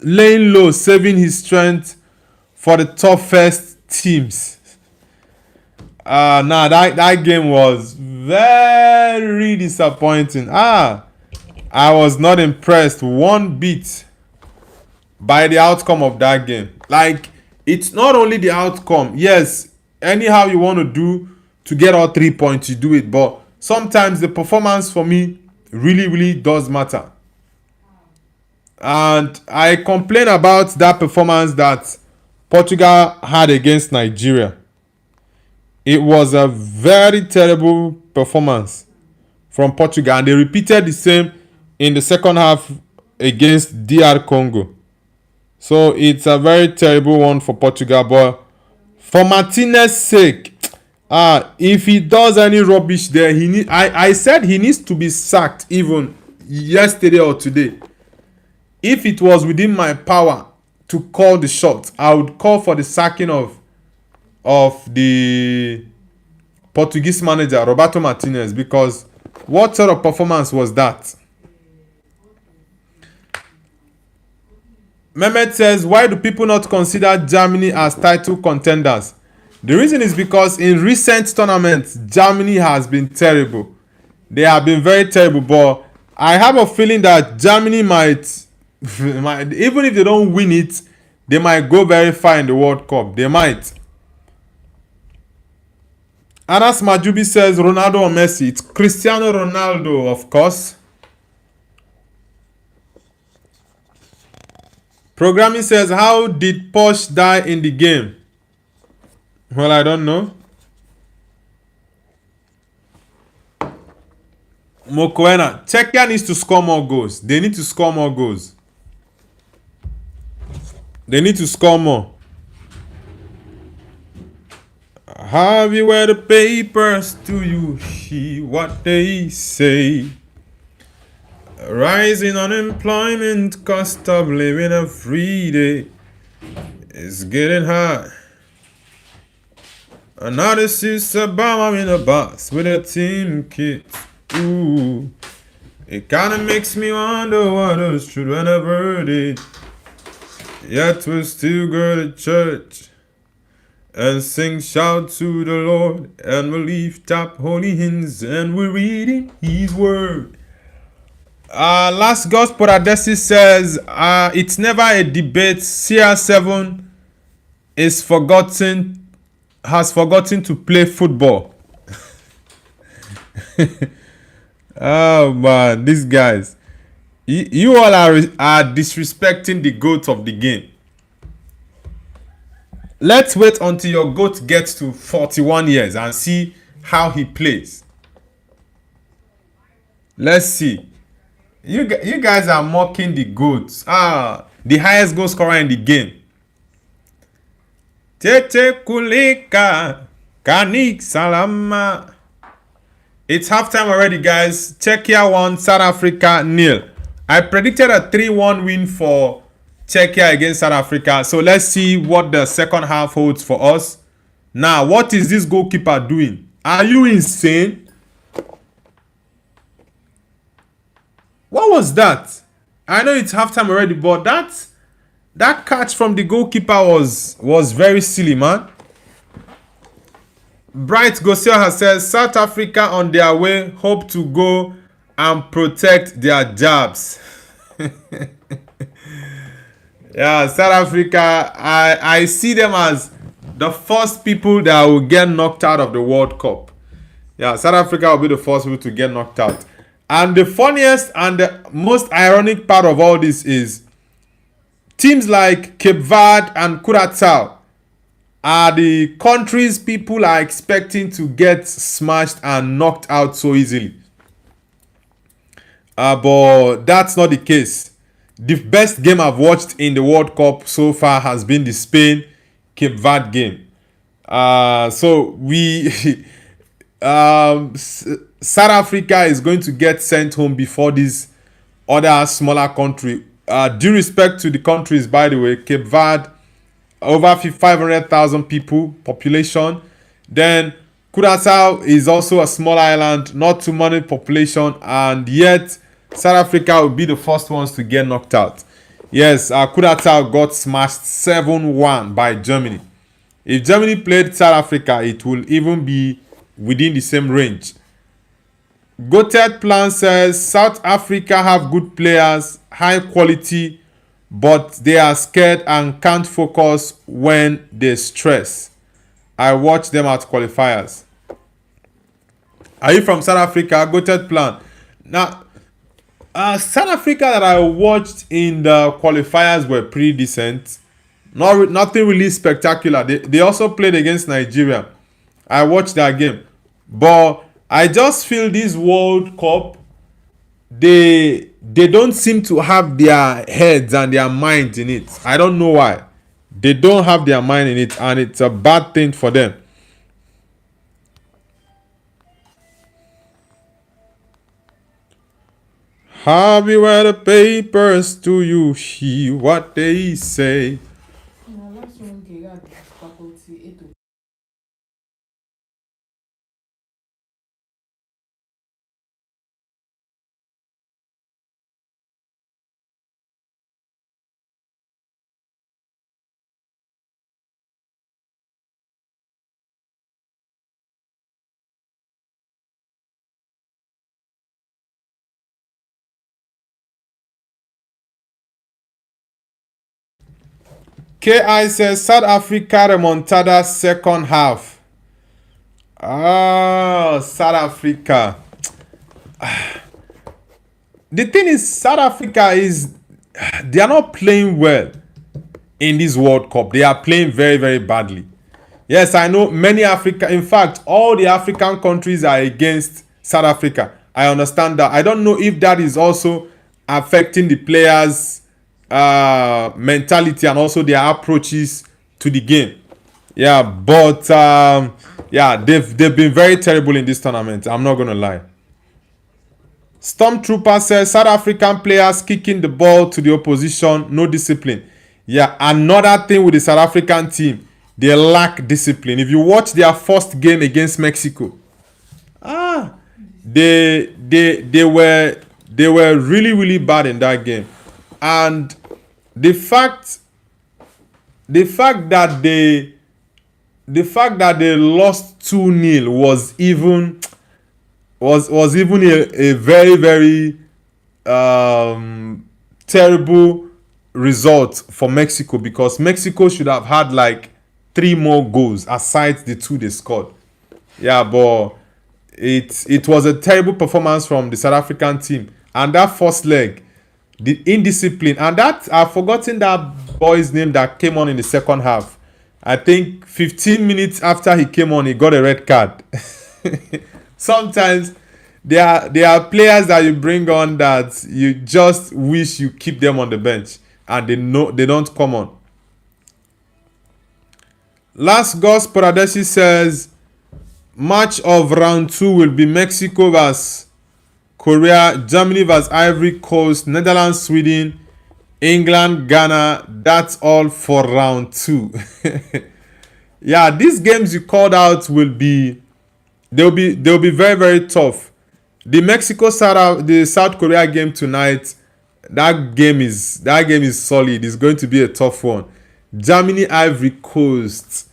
low, saving his strength for the toughest teams. That game was very disappointing. I was not impressed one bit by the outcome of that game. Like, it's not only the outcome. Yes, anyhow you want to do to get all 3 points, you do it. But sometimes the performance for me really, really does matter. And I complain about that performance that Portugal had against Nigeria. It was a very terrible performance from Portugal. And they repeated the same in the second half against DR Congo. So it's a very terrible one for Portugal. But for Martinez's sake, if he does any rubbish there, I said he needs to be sacked even yesterday or today. If it was within my power to call the shot, I would call for the sacking of the Portuguese manager, Roberto Martinez, because what sort of performance was that? Mehmet says, why do people not consider Germany as title contenders? The reason is because in recent tournaments, Germany has been terrible. They have been very terrible, but I have a feeling that Germany might even if they don't win it, they might go very far in the World Cup. They might. Anas Majubi says, Ronaldo or Messi? It's Cristiano Ronaldo, of course. Programming says, how did Posh die in the game? Well, I don't know. Mokoena, Czechia needs to score more goals. They need to score more goals. They need to score more. Have you read the papers? Do you see what they say? Rising unemployment, cost of living every day is getting high. Another sister bomb in a bus with a team kit. Ooh, it kinda makes me wonder what else should I never did. Yet we still go to church and sing shout to the Lord, and we lift up holy hymns and we're reading His word. Last Gospel Adesi says, it's never a debate. CR7 has forgotten to play football. Oh man, these guys. You all are disrespecting the GOAT of the game. Let's wait until your GOAT gets to 41 years and see how he plays. Let's see. You guys are mocking the GOAT. The highest goal scorer in the game. Tete kulika kanik salama. It's halftime already, guys. Czechia 1, South Africa 0. I predicted a 3-1 win for Czechia against South Africa. So let's see what the second half holds for us. Now, what is this goalkeeper doing? Are you insane? What was that? I know it's halftime already, but that catch from the goalkeeper was very silly, man. Bright Gosia has said South Africa on their way hope to go and protect their jabs. Yeah, South Africa, I see them as the first people that will get knocked out of the World Cup. Yeah, South Africa will be the first people to get knocked out. And the funniest and the most ironic part of all this is teams like Cape Verde and Curaçao are the countries people are expecting to get smashed and knocked out so easily. But that's not the case. The best game I've watched in the World Cup so far has been the Spain Cape Verde game. So we South Africa is going to get sent home before this other smaller country. Due respect to the countries, by the way, Cape Verde, over 500,000 people population. Then Curaçao is also a small island, not too many population, and yet South Africa will be the first ones to get knocked out. Yes, Curaçao got smashed 7-1 by Germany. If Germany played South Africa, it will even be within the same range. Goated Plan says South Africa have good players, high quality, but they are scared and can't focus when they stress. I watch them at qualifiers. Are you from South Africa? Goated Plan. Now, South Africa that I watched in the qualifiers were pretty decent. Nothing really spectacular. They also played against Nigeria. I watched that game. But I just feel this World Cup, they don't seem to have their heads and their minds in it. I don't know why. They don't have their mind in it, and it's a bad thing for them. Happy where the papers to you see what they say. KI says South Africa remontada second half. South Africa. The thing is, South Africa they are not playing well in this World Cup. They are playing very, very badly. Yes, I know many in fact, all the African countries are against South Africa. I understand that. I don't know if that is also affecting the players' mentality and also their approaches to the game. Yeah, but yeah, they've been very terrible in this tournament. I'm not gonna lie. Stormtrooper says South African players kicking the ball to the opposition, no discipline. Yeah, another thing with the South African team, they lack discipline. If you watch their first game against Mexico, they were really, really bad in that game. And the fact that they lost 2-0 was even a very, very terrible result for Mexico, because Mexico should have had like 3 more goals aside the 2 they scored. Yeah, but it was a terrible performance from the South African team. And that first leg, the indiscipline, and that I've forgotten that boy's name that came on in the second half. I think 15 minutes after he came on, he got a red card. Sometimes there are players that you bring on that you just wish you keep them on the bench, and they don't come on. Last Gos Paradeshi says match of round 2 will be Mexico vs Korea, Germany vs Ivory Coast, Netherlands, Sweden, England, Ghana. That's all for round 2. Yeah, these games you called out they'll be very very tough. The South Korea game tonight, that game is solid. It's going to be a tough one. Germany Ivory Coast.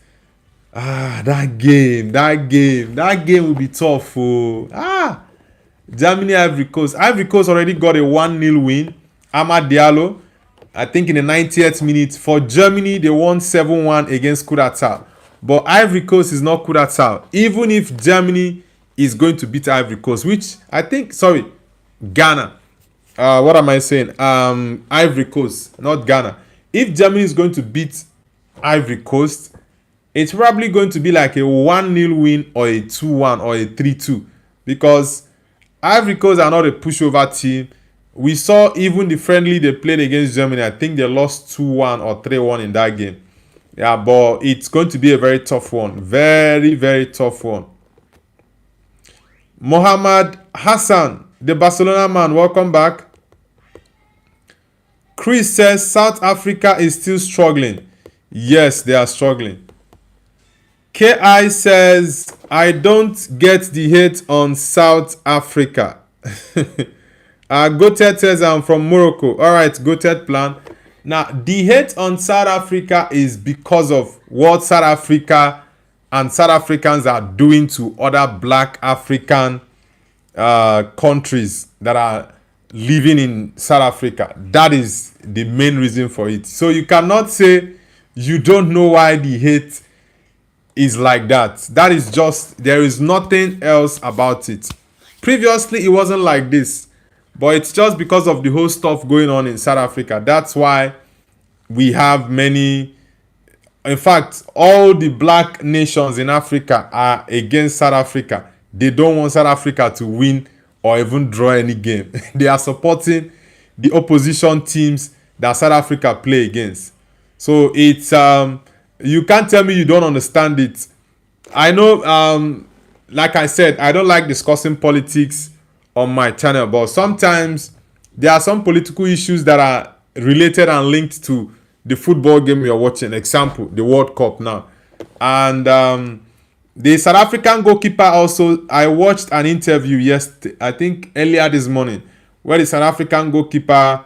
That game will be tough. Oh. Germany Ivory Coast. Ivory Coast already got a 1-0 win. Amad Diallo, I think in the 90th minute. For Germany, they won 7-1 against Curaçao. But Ivory Coast is not Curaçao. Even if Germany is going to beat Ivory Coast, which I think, sorry, Ghana. What am I saying? Ivory Coast, not Ghana. If Germany is going to beat Ivory Coast, it's probably going to be like a 1-0 win or a 2-1 or a 3-2, because Ivory Coast are not a pushover team. We saw even the friendly they played against Germany. I think they lost 2-1 or 3-1 in that game. Yeah, but it's going to be a very tough one. Very, very tough one. Mohamed Hassan, the Barcelona man, welcome back. Chris says South Africa is still struggling. Yes, they are struggling. KI says, I don't get the hate on South Africa. Gotet says, I'm from Morocco. All right, Gotet plan. Now, the hate on South Africa is because of what South Africa and South Africans are doing to other black African countries that are living in South Africa. That is the main reason for it. So you cannot say you don't know why the hate is like that. That is just, there is nothing else about it. Previously, it wasn't like this. But it's just because of the whole stuff going on in South Africa. That's why we have many. In fact, all the black nations in Africa are against South Africa. They don't want South Africa to win or even draw any game. They are supporting the opposition teams that South Africa play against. So it's you can't tell me you don't understand it. I know, like I said, I don't like discussing politics on my channel, but sometimes there are some political issues that are related and linked to the football game you're watching. Example, the World Cup now. And the South African goalkeeper also, I watched an interview yesterday, I think earlier this morning, where the South African goalkeeper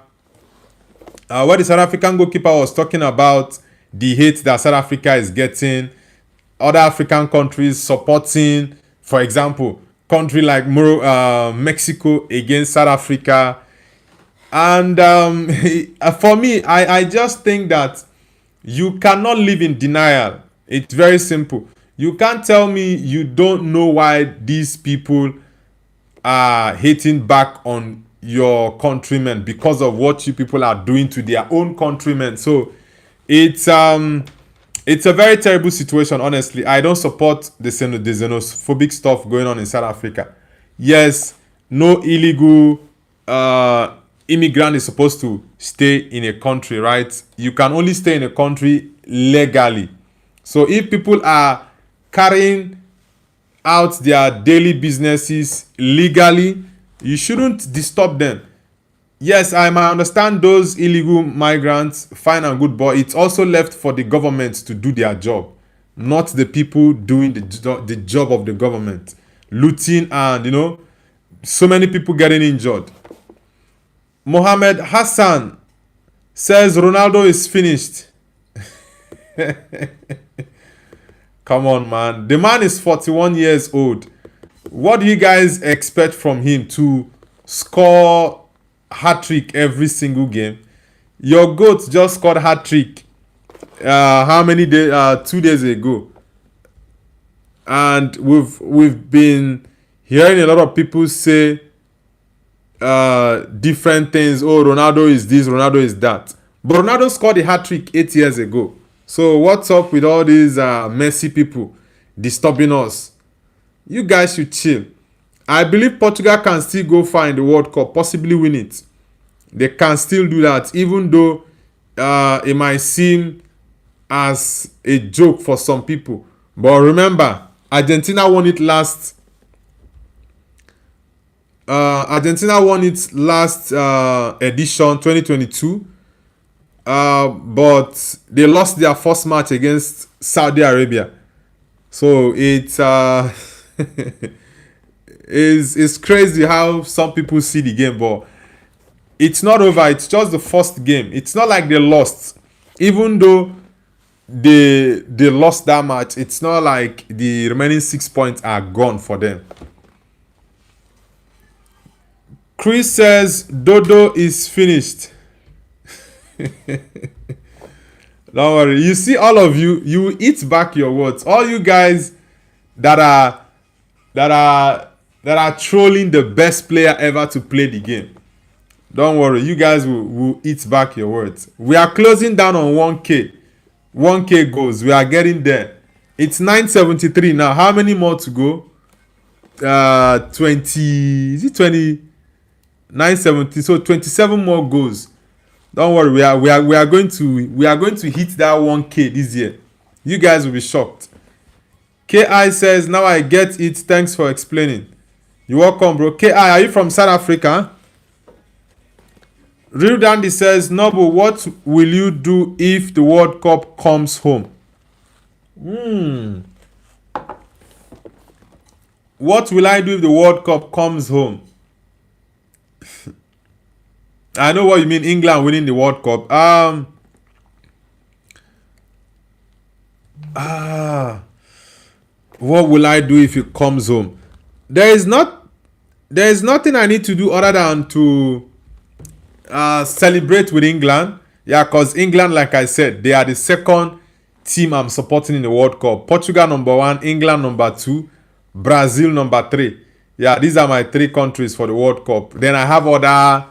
was talking about the hate that South Africa is getting, other African countries supporting, for example, country like Mexico against South Africa. And for me, I just think that you cannot live in denial. It's very simple. You can't tell me you don't know why these people are hating back on your countrymen because of what you people are doing to their own countrymen. So it's a very terrible situation, honestly. I don't support the xenophobic stuff going on in South Africa. Yes, no illegal immigrant is supposed to stay in a country, right? You can only stay in a country legally. So if people are carrying out their daily businesses legally, you shouldn't disturb them. Yes, I might understand those illegal migrants, fine and good, but it's also left for the government to do their job, not the people doing the job of the government, looting and, so many people getting injured. Mohamed Hassan says Ronaldo is finished. Come on, man. The man is 41 years old. What do you guys expect from him to score hat-trick every single game? Your GOAT just scored hat-trick how many days? 2 days ago. And we've been hearing a lot of people say different things. Oh, Ronaldo is this, Ronaldo is that. But Ronaldo scored a hat-trick 8 years ago. So what's up with all these Messi people disturbing us? You guys should chill. I believe Portugal can still go far in the World Cup, possibly win it. They can still do that, even though it might seem as a joke for some people. But remember, Argentina won it last. Argentina won its last edition, 2022. but they lost their first match against Saudi Arabia. So it's it's crazy how some people see the game, but it's not over. It's just the first game. It's not like they lost, even though they lost that match. It's not like the remaining 6 points are gone for them. Chris says Dodo is finished. Don't worry. You see, all of you, you eat back your words. All you guys that are trolling the best player ever to play the game. Don't worry, you guys will eat back your words. We are closing down on 1K. 1K goals. We are getting there. It's 973 now. How many more to go? 20. Is it 20? 970. So 27 more goals. Don't worry, we are going to hit that 1K this year. You guys will be shocked. KI says, now I get it. Thanks for explaining. You're welcome, bro. KI, are you from South Africa? Real Dandy says, Nobu, what will you do if the World Cup comes home? What will I do if the World Cup comes home? I know what you mean, England winning the World Cup. What will I do if it comes home? There is nothing I need to do other than to celebrate with England. Yeah, because England, like I said, they are the second team I'm supporting in the World Cup. Portugal number 1, England number 2, Brazil number 3. Yeah, these are my 3 countries for the World Cup. Then I have other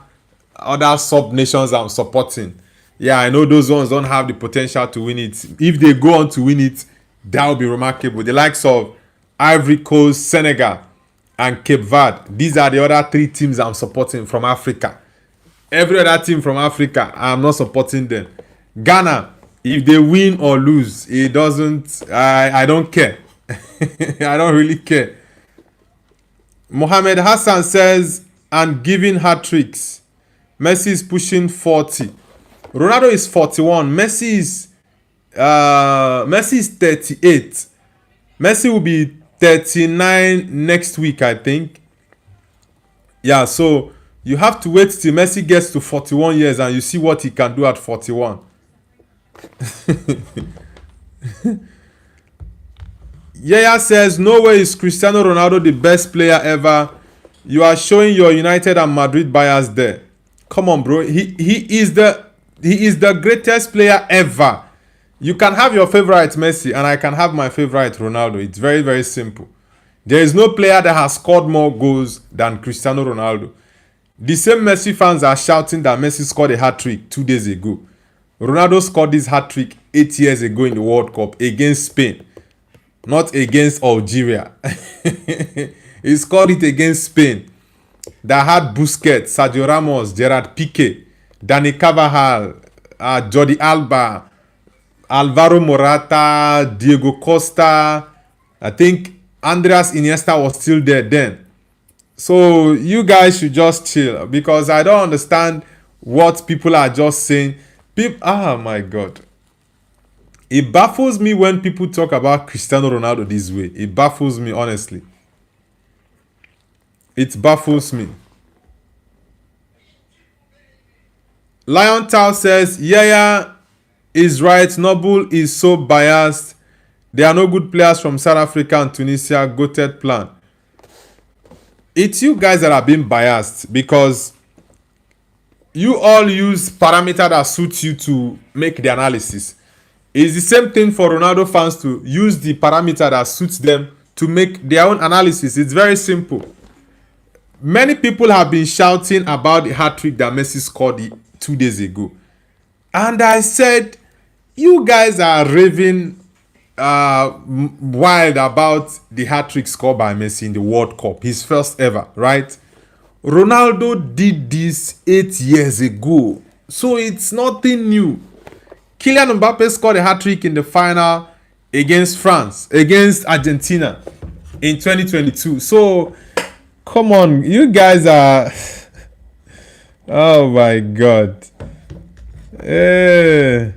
sub nations I'm supporting. Yeah, I know those ones don't have the potential to win it. If they go on to win it, that will be remarkable. The likes of Ivory Coast, Senegal, and Cape Verde. These are the other 3 teams I'm supporting from Africa. Every other team from Africa, I'm not supporting them. Ghana, if they win or lose, it doesn't. I don't care. I don't really care. Mohamed Hassan says, and giving hat tricks. Messi is pushing 40. Ronaldo is 41. Messi is 38. Messi will be 39 next week, I think. Yeah, so you have to wait till Messi gets to 41 years and you see what he can do at 41. Yaya says, no way is Cristiano Ronaldo the best player ever. You are showing your United and Madrid bias there. Come on, bro. He is the greatest player ever. You can have your favorite Messi and I can have my favorite Ronaldo. It's very, very simple. There is no player that has scored more goals than Cristiano Ronaldo. The same Messi fans are shouting that Messi scored a hat-trick 2 days ago. Ronaldo scored this hat-trick 8 years ago in the World Cup against Spain. Not against Algeria. He scored it against Spain. That had Busquets, Sergio Ramos, Gerard Piqué, Dani Carvajal, Jordi Alba, Alvaro Morata, Diego Costa. I think Andreas Iniesta was still there then. So you guys should just chill because I don't understand what people are just saying. Oh my God. It baffles me when people talk about Cristiano Ronaldo this way. It baffles me, honestly. It baffles me. Lion Tao says, yeah, is right. Noble is so biased. There are no good players from South Africa and Tunisia. Goated plan. It's you guys that are being biased because you all use parameter that suits you to make the analysis. It's the same thing for Ronaldo fans to use the parameter that suits them to make their own analysis. It's very simple. Many people have been shouting about the hat-trick that Messi scored 2 days ago. And I said, you guys are raving wild about the hat-trick scored by Messi in the World Cup. His first ever, right? Ronaldo did this 8 years ago. So it's nothing new. Kylian Mbappe scored a hat-trick in the final against France, against Argentina in 2022. So, come on, you guys are... Oh my God. Eh,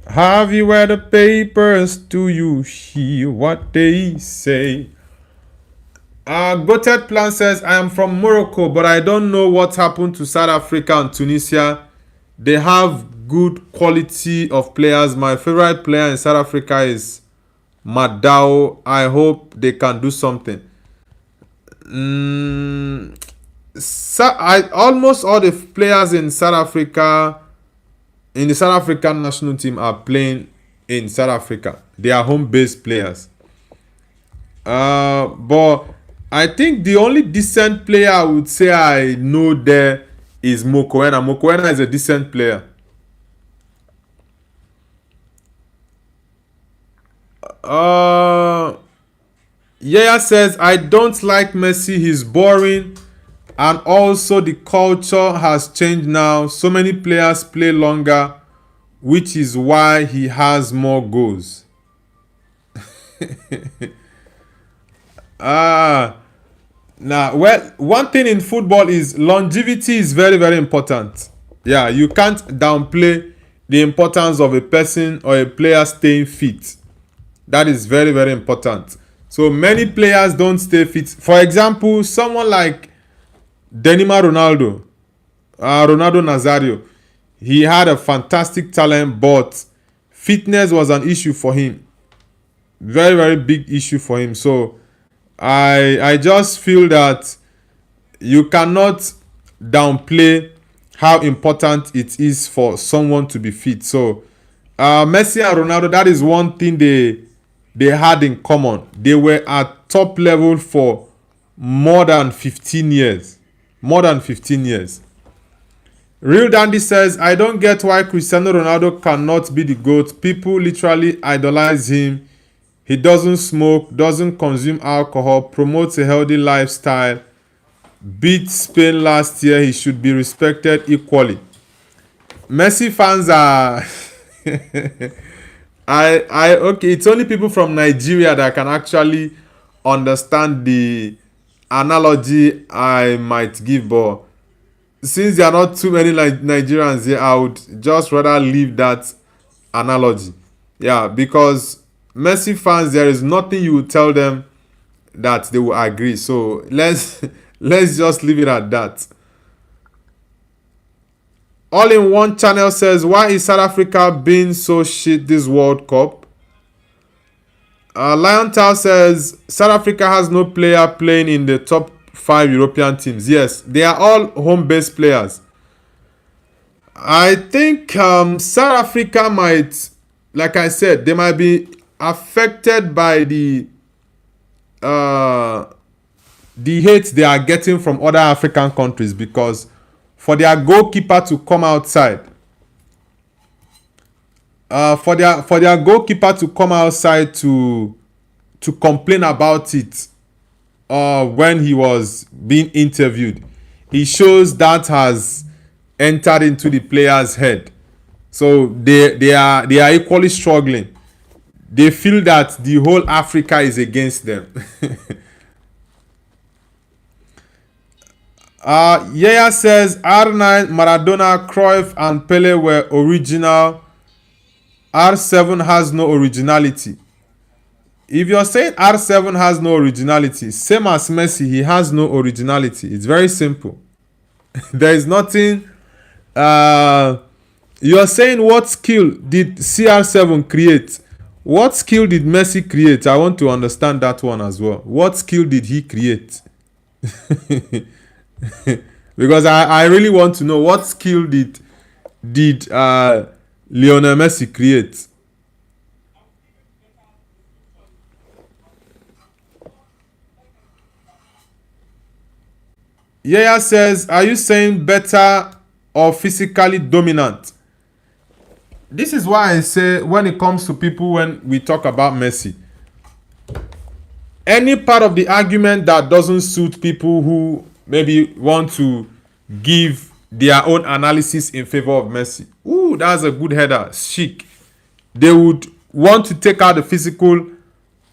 have you read the papers? Do you hear what they say? Goated Plan says, I am from Morocco, but I don't know what happened to South Africa and Tunisia. They have good quality of players. My favorite player in South Africa is Madao. I hope they can do something. Almost all the players in South Africa, in the South African national team, are playing in South Africa. They are home-based players. But I think the only decent player I would say I know there is Mokoena. Mokoena is a decent player. Yaya says, I don't like Messi. He's boring. And also the culture has changed now. So many players play longer, which is why he has more goals. Now, well, one thing in football is longevity is very, very important. Yeah, you can't downplay the importance of a person or a player staying fit. That is very, very important. So many players don't stay fit. For example, someone like Denima Ronaldo, Ronaldo Nazario, he had a fantastic talent, but fitness was an issue for him. Very, very big issue for him. So I just feel that you cannot downplay how important it is for someone to be fit. So Messi and Ronaldo, that is one thing they had in common. They were at top level for more than 15 years. More than 15 years. Real Dandy says, I don't get why Cristiano Ronaldo cannot be the GOAT. People literally idolize him. He doesn't smoke, doesn't consume alcohol, promotes a healthy lifestyle, beat Spain last year. He should be respected equally. Messi fans are okay, it's only people from Nigeria that can actually understand the analogy I might give, but since there are not too many Nigerians here, I would just rather leave that analogy. Yeah, because Messi fans, there is nothing you will tell them that they will agree. So let's just leave it at that. All in One Channel says, why is South Africa being so shit this World Cup? Liontal says, South Africa has no player playing in the top 5 European teams. Yes, they are all home-based players. I think South Africa might, like I said, they might be affected by the hate they are getting from other African countries, because for their goalkeeper to come outside, for their goalkeeper to come outside to complain about it when he was being interviewed, it shows that has entered into the player's head. So they are equally struggling. They feel that the whole Africa is against them. Yaya says R9, Maradona, Cruyff and Pele were original. R7 has no originality. If you're saying R7 has no originality, same as Messi, he has no originality. It's very simple. There is nothing. You're saying what skill did CR7 create? What skill did Messi create? I want to understand that one as well. What skill did he create? Because I really want to know what skill did Lionel Messi create. Yaya says, are you saying better or physically dominant? This is why I say when it comes to people, when we talk about Messi, any part of the argument that doesn't suit people who maybe want to give their own analysis in favor of Messi. Ooh, that's a good header. Chic. They would want to take out the physical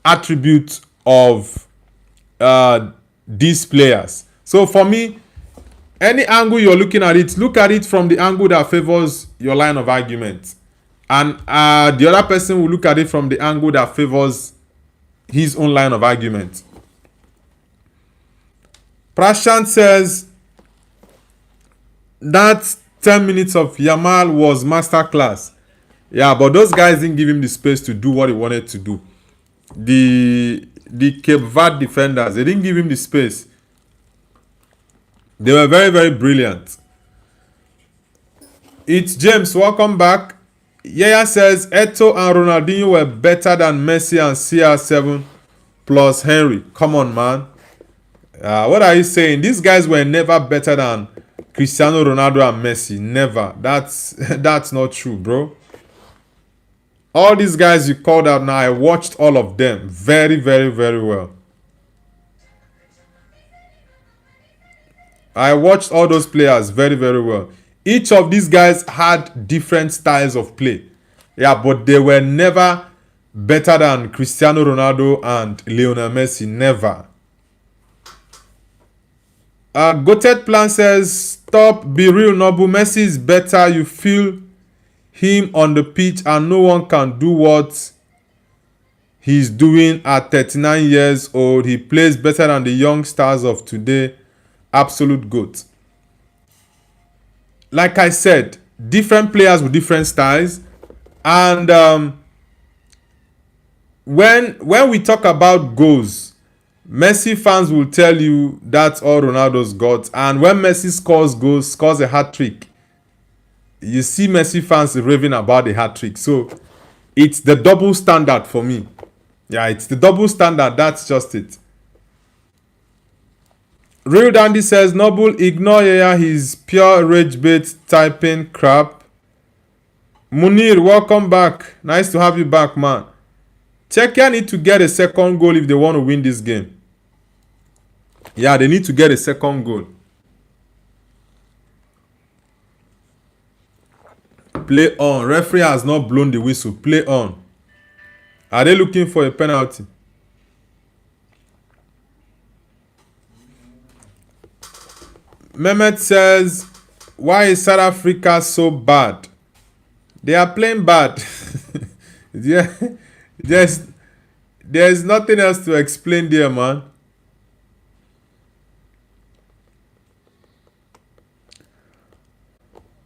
attributes of these players. So for me, any angle you're looking at it, look at it from the angle that favors your line of argument. And the other person will look at it from the angle that favors his own line of argument. Prashant says that 10 minutes of Yamal was masterclass. Yeah, but those guys didn't give him the space to do what he wanted to do. The Cape Verde defenders, they didn't give him the space. They were very, very brilliant. It's James, welcome back. Yaya says Eto'o and Ronaldinho were better than Messi and CR7 plus Henry. Come on, man. What are you saying? These guys were never better than Cristiano Ronaldo and Messi. Never. That's not true, bro. All these guys you called out now, I watched all of them very, very, very well. I watched all those players very, very well. Each of these guys had different styles of play. Yeah, but they were never better than Cristiano Ronaldo and Lionel Messi. Never. Goated Plan says, stop, be real, Nobu. Messi is better. You feel him on the pitch and no one can do what he's doing at 39 years old. He plays better than the young stars of today. Absolute GOAT. Like I said, different players with different styles. And when we talk about goals, Messi fans will tell you that's all Ronaldo's got. And when Messi scores goals, scores a hat-trick, you see Messi fans raving about the hat-trick. So it's the double standard for me. Yeah, it's the double standard. That's just it. Real Dandy says, Noble, ignore Yaya. He's pure rage bait typing crap. Munir, welcome back. Nice to have you back, man. Czechia need to get a second goal if they want to win this game. Yeah, they need to get a second goal. Play on. Referee has not blown the whistle. Play on. Are they looking for a penalty? Mehmet says, why is South Africa so bad? They are playing bad. Yeah, there's nothing else to explain there, man.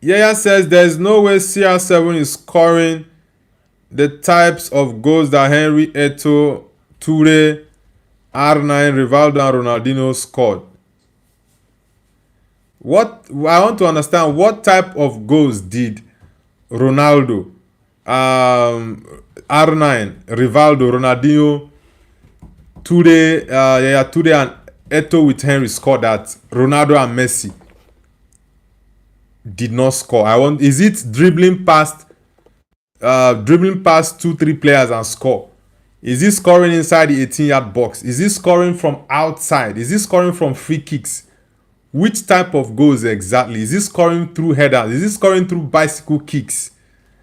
Yaya says there's no way CR7 is scoring the types of goals that Henry, Eto'o, Toure, R9, Rivaldo and Ronaldinho scored. What I want to understand, what type of goals did Ronaldo, R9, Rivaldo, Ronaldinho, Toure, Toure and Eto'o with Henry scored that Ronaldo and Messi did not score? Is it dribbling past 2-3 players and score? Is he scoring inside the 18-yard box? Is he scoring from outside? Is he scoring from free kicks? Which type of goals exactly? Is he scoring through headers? Is he scoring through bicycle kicks?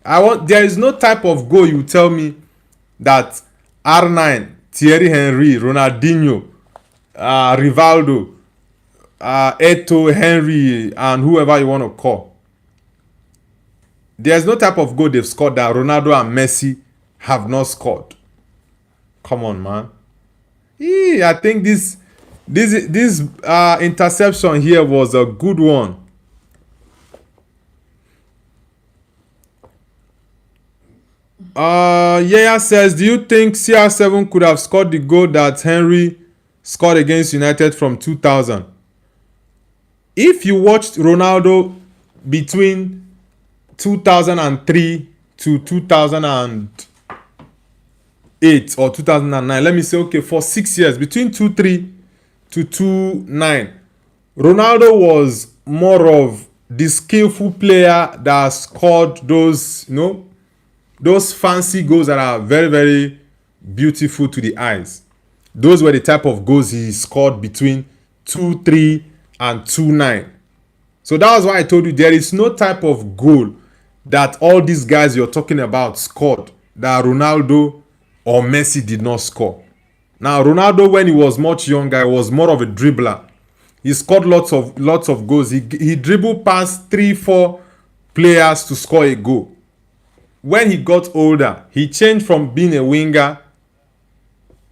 There is no type of goal you tell me that R9, Thierry Henry, Ronaldinho, Rivaldo, Eto'o, Henry, and whoever you want to call. There's no type of goal they've scored that Ronaldo and Messi have not scored. Come on, man. I think this interception here was a good one. Yaya says, do you think CR7 could have scored the goal that Henry scored against United from 2000? If you watched Ronaldo between 2003 to 2008 or 2009, let me say, okay, for 6 years, between 2003 to 2009, Ronaldo was more of the skillful player that scored those, those fancy goals that are very, very beautiful to the eyes. Those were the type of goals he scored between 2003 and 2009. So that was why I told you there is no type of goal that all these guys you're talking about scored that Ronaldo or Messi did not score. Now, Ronaldo, when he was much younger, was more of a dribbler. He scored lots of goals. He dribbled past 3-4 players to score a goal. When he got older, he changed from being a winger.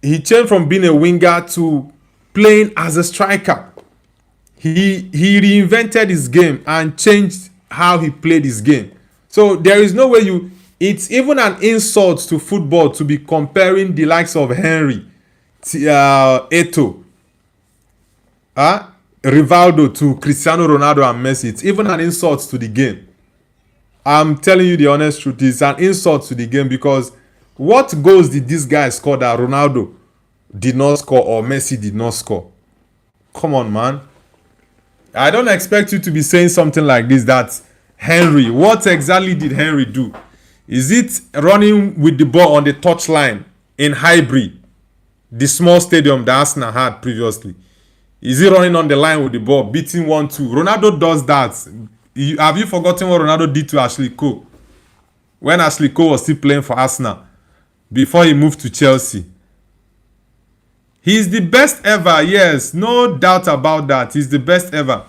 He changed from being a winger to playing as a striker. He reinvented his game and changed how he played his game. So there is no way it's even an insult to football to be comparing the likes of Henry, Eto'o, Rivaldo to Cristiano Ronaldo and Messi. It's even an insult to the game. I'm telling you the honest truth. It's an insult to the game because what goals did this guy score that Ronaldo did not score or Messi did not score? Come on, man. I don't expect you to be saying something like this, that Henry, what exactly did Henry do? Is it running with the ball on the touchline in Highbury, the small stadium that Arsenal had previously? Is he running on the line with the ball, beating 1-2? Ronaldo does that. Have you forgotten what Ronaldo did to Ashley Cole? When Ashley Cole was still playing for Arsenal, before he moved to Chelsea. He's the best ever, yes, no doubt about that. He's the best ever.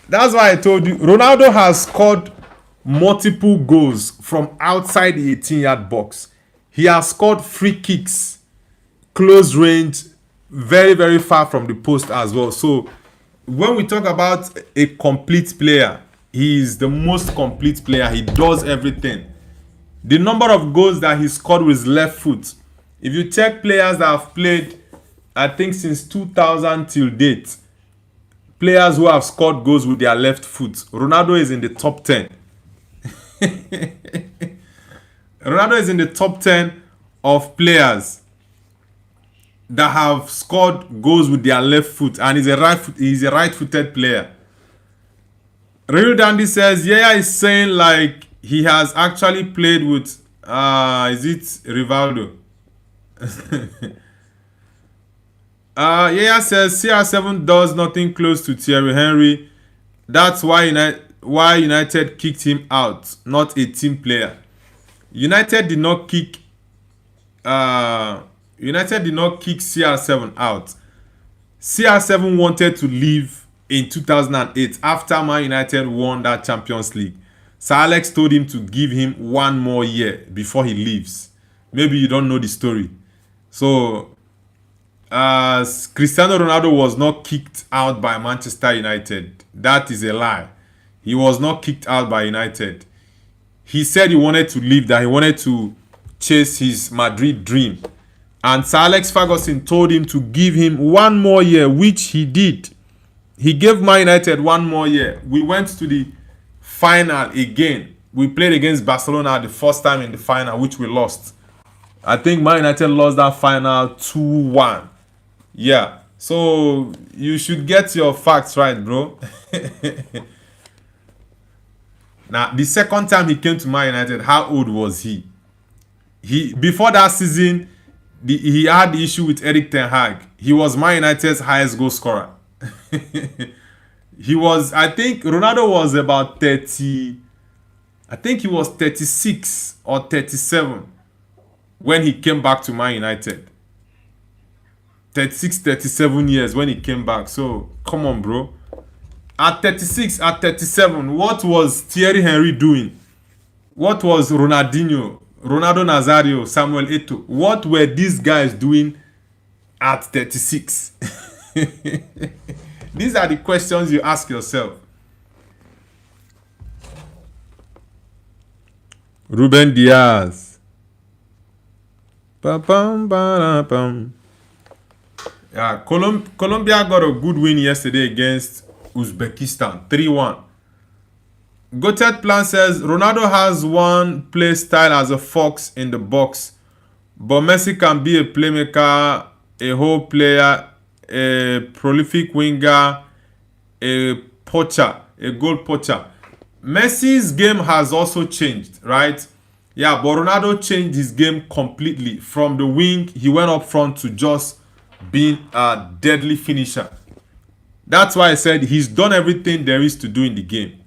That's why I told you, Ronaldo has scored multiple goals from outside the 18-yard box. He has scored free kicks, close range, very, very far from the post as well. So when we talk about a complete player, he is the most complete player. He does everything. The number of goals that he scored with his left foot, if you check players that have played, I think since 2000 till date, players who have scored goals with their left foot, Ronaldo is in the top 10. Ronaldo is in the top 10 of players that have scored goals with their left foot, and he's a right-footed player. Real Dandy says, yeah, is saying like he has actually played with, is it Rivaldo? Yeah, says CR7 does nothing close to Thierry Henry. That's why United kicked him out, not a team player. United did not kick CR7 out. CR7 wanted to leave in 2008 after Man United won that Champions League. Sir Alex told him to give him 1 more year before he leaves. Maybe you don't know the story. So, Cristiano Ronaldo was not kicked out by Manchester United. That is a lie. He was not kicked out by United. He said he wanted to leave, that he wanted to chase his Madrid dream. And Sir Alex Ferguson told him to give him 1 more year, which he did. He gave Man United 1 more year. We went to the final again. We played against Barcelona the first time in the final, which we lost. I think Man United lost that final 2-1. Yeah. So you should get your facts right, bro. Now, the second time he came to Man United, how old was he? Before that season, he had the issue with Erik ten Hag. He was Man United's highest goal scorer. I think Ronaldo was about 30. I think he was 36 or 37 when he came back to Man United. 36, 37 years when he came back. So, come on, bro. At 36, at 37, what was Thierry Henry doing? What was Ronaldinho, Ronaldo Nazario, Samuel Eto'o? What were these guys doing at 36? These are the questions you ask yourself. Ruben Diaz. Yeah, Colombia got a good win yesterday against Uzbekistan, 3-1. Gotet Plan says Ronaldo has one play style as a fox in the box, but Messi can be a playmaker, a whole player, a prolific winger, a poacher, a goal poacher. Messi's game has also changed, right? Yeah, but Ronaldo changed his game completely. From the wing, he went up front to just being a deadly finisher. That's why I said he's done everything there is to do in the game.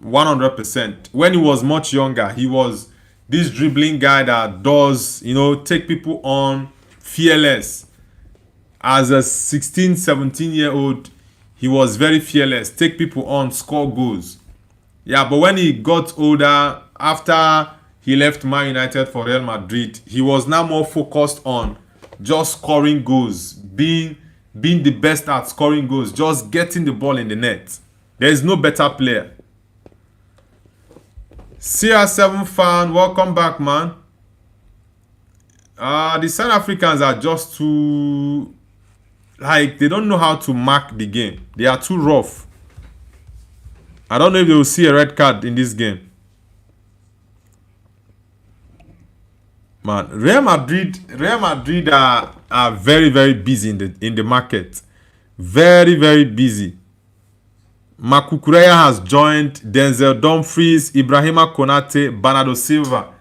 100%. When he was much younger, he was this dribbling guy that does, take people on, fearless. As a 16, 17-year-old, he was very fearless. Take people on, score goals. Yeah, but when he got older, after he left Man United for Real Madrid, he was now more focused on just scoring goals, being the best at scoring goals, just getting the ball in the net. There is no better player. CR7 fan, welcome back, man. The South Africans are just too, like, they don't know how to mark the game. They are too rough. I don't know if they will see a red card in this game. Man, Real Madrid are very, very busy in the market. Very, very busy. Makukureya has joined, Denzel Dumfries, Ibrahima Konate, Bernardo Silva.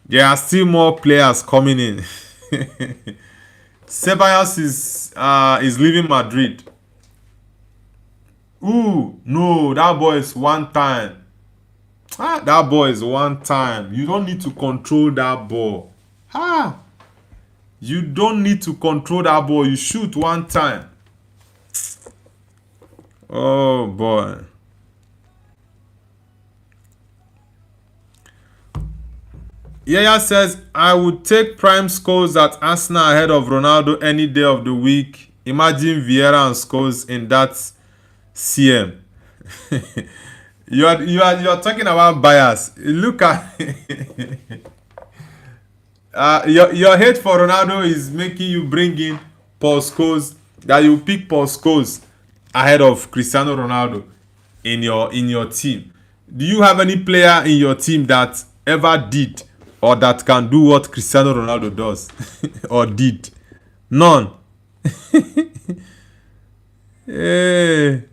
There are still more players coming in. Ceballos is leaving Madrid. Ooh, no, that boy is one time. That boy is one time. You don't need to control that ball. You don't need to control that ball. You shoot one time. Oh boy. Yaya says, I would take prime scores at Arsenal ahead of Ronaldo any day of the week. Imagine Vieira and Scholes in that CM. you are talking about bias. Look at your hate for Ronaldo is making you bring in Paul Scholes, that you pick Paul Scholes ahead of Cristiano Ronaldo in your team. Do you have any player in your team that ever did or that can do what Cristiano Ronaldo does or did? None. Hey.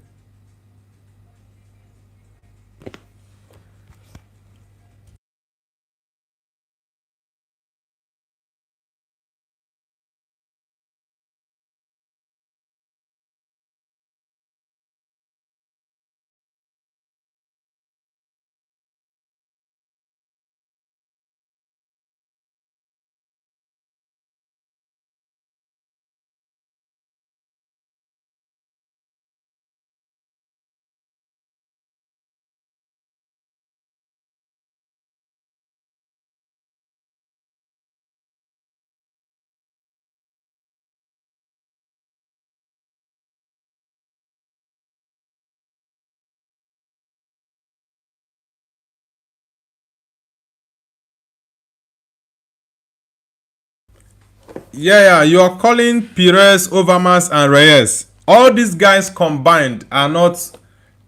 Yeah, you are calling Pires, Overmars, and Reyes. All these guys combined are not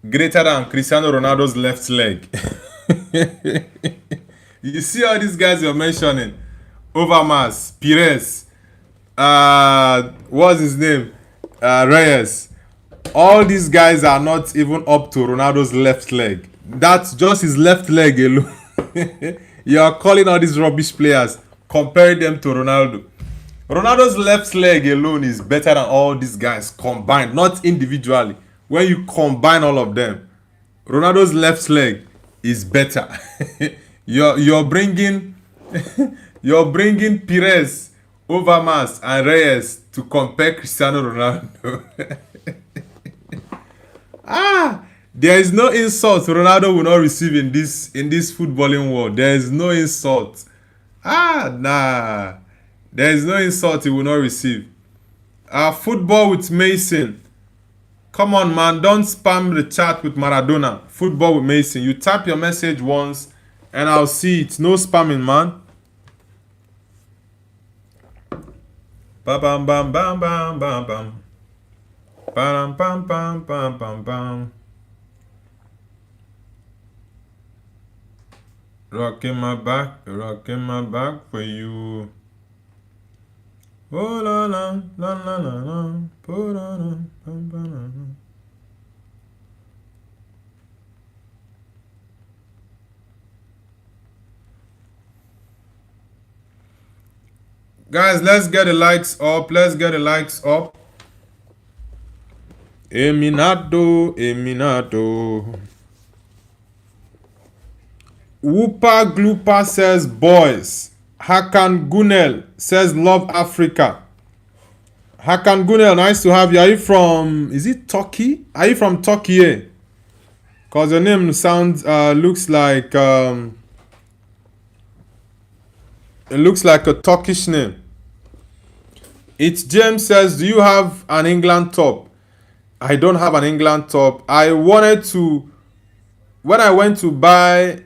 greater than Cristiano Ronaldo's left leg. You see all these guys you're mentioning? Overmars, Pires, what's his name? Reyes. All these guys are not even up to Ronaldo's left leg. That's just his left leg alone. You are calling all these rubbish players, comparing them to Ronaldo. Ronaldo's left leg alone is better than all these guys combined, not individually. When you combine all of them, Ronaldo's left leg is better. you're bringing Pires, Overmars, and Reyes to compare Cristiano Ronaldo. There is no insult Ronaldo will not receive in this footballing world. There is no insult. Nah. There is no insult he will not receive. Football with Mason. Come on, man. Don't spam the chat with Maradona. Football with Mason. You type your message once and I'll see it. No spamming, man. Bam bam bam bam bam bam bam. Bam bam bam bam bam bam. Rocking my back for you. Oh la la la la la la, oh, la, la, la, la, la. Guys, let's get the likes up. Eminato. Whooper Glooper says boys. Hakan Gunel says love Africa. Hakan Gunel, nice to have you. Are you from, is it Turkey? Are you from Turkey? Because your name sounds, looks like a Turkish name. It's James says, do you have an England top? I don't have an England top. I wanted to, when I went to buy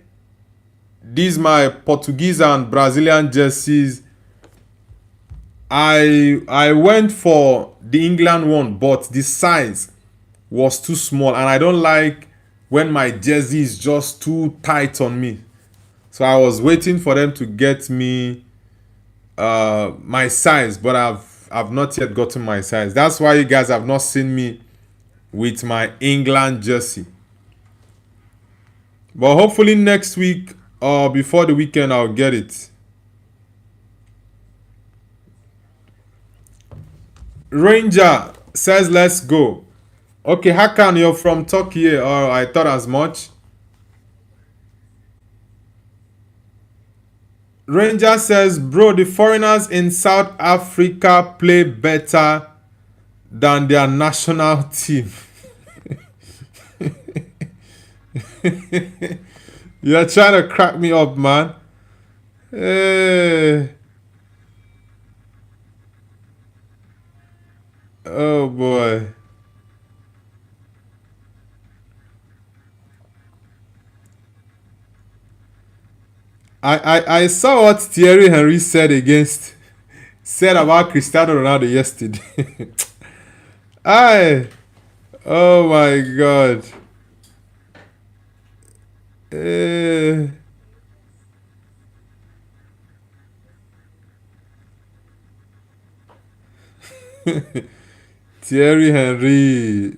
these my Portuguese and Brazilian jerseys, I went for the England one, but the size was too small, and I don't like when my jersey is just too tight on me. So I was waiting for them to get me my size, but I've not yet gotten my size. That's why you guys have not seen me with my England jersey. But hopefully next week or before the weekend I'll get it. Ranger says let's go. Okay, Hakan, you're from Turkey. Or I thought as much. Ranger says, bro, the foreigners in South Africa play better than their national team. You're trying to crack me up, man. Oh boy. I saw what Thierry Henry said about Cristiano Ronaldo yesterday. Oh my God. Thierry Henry.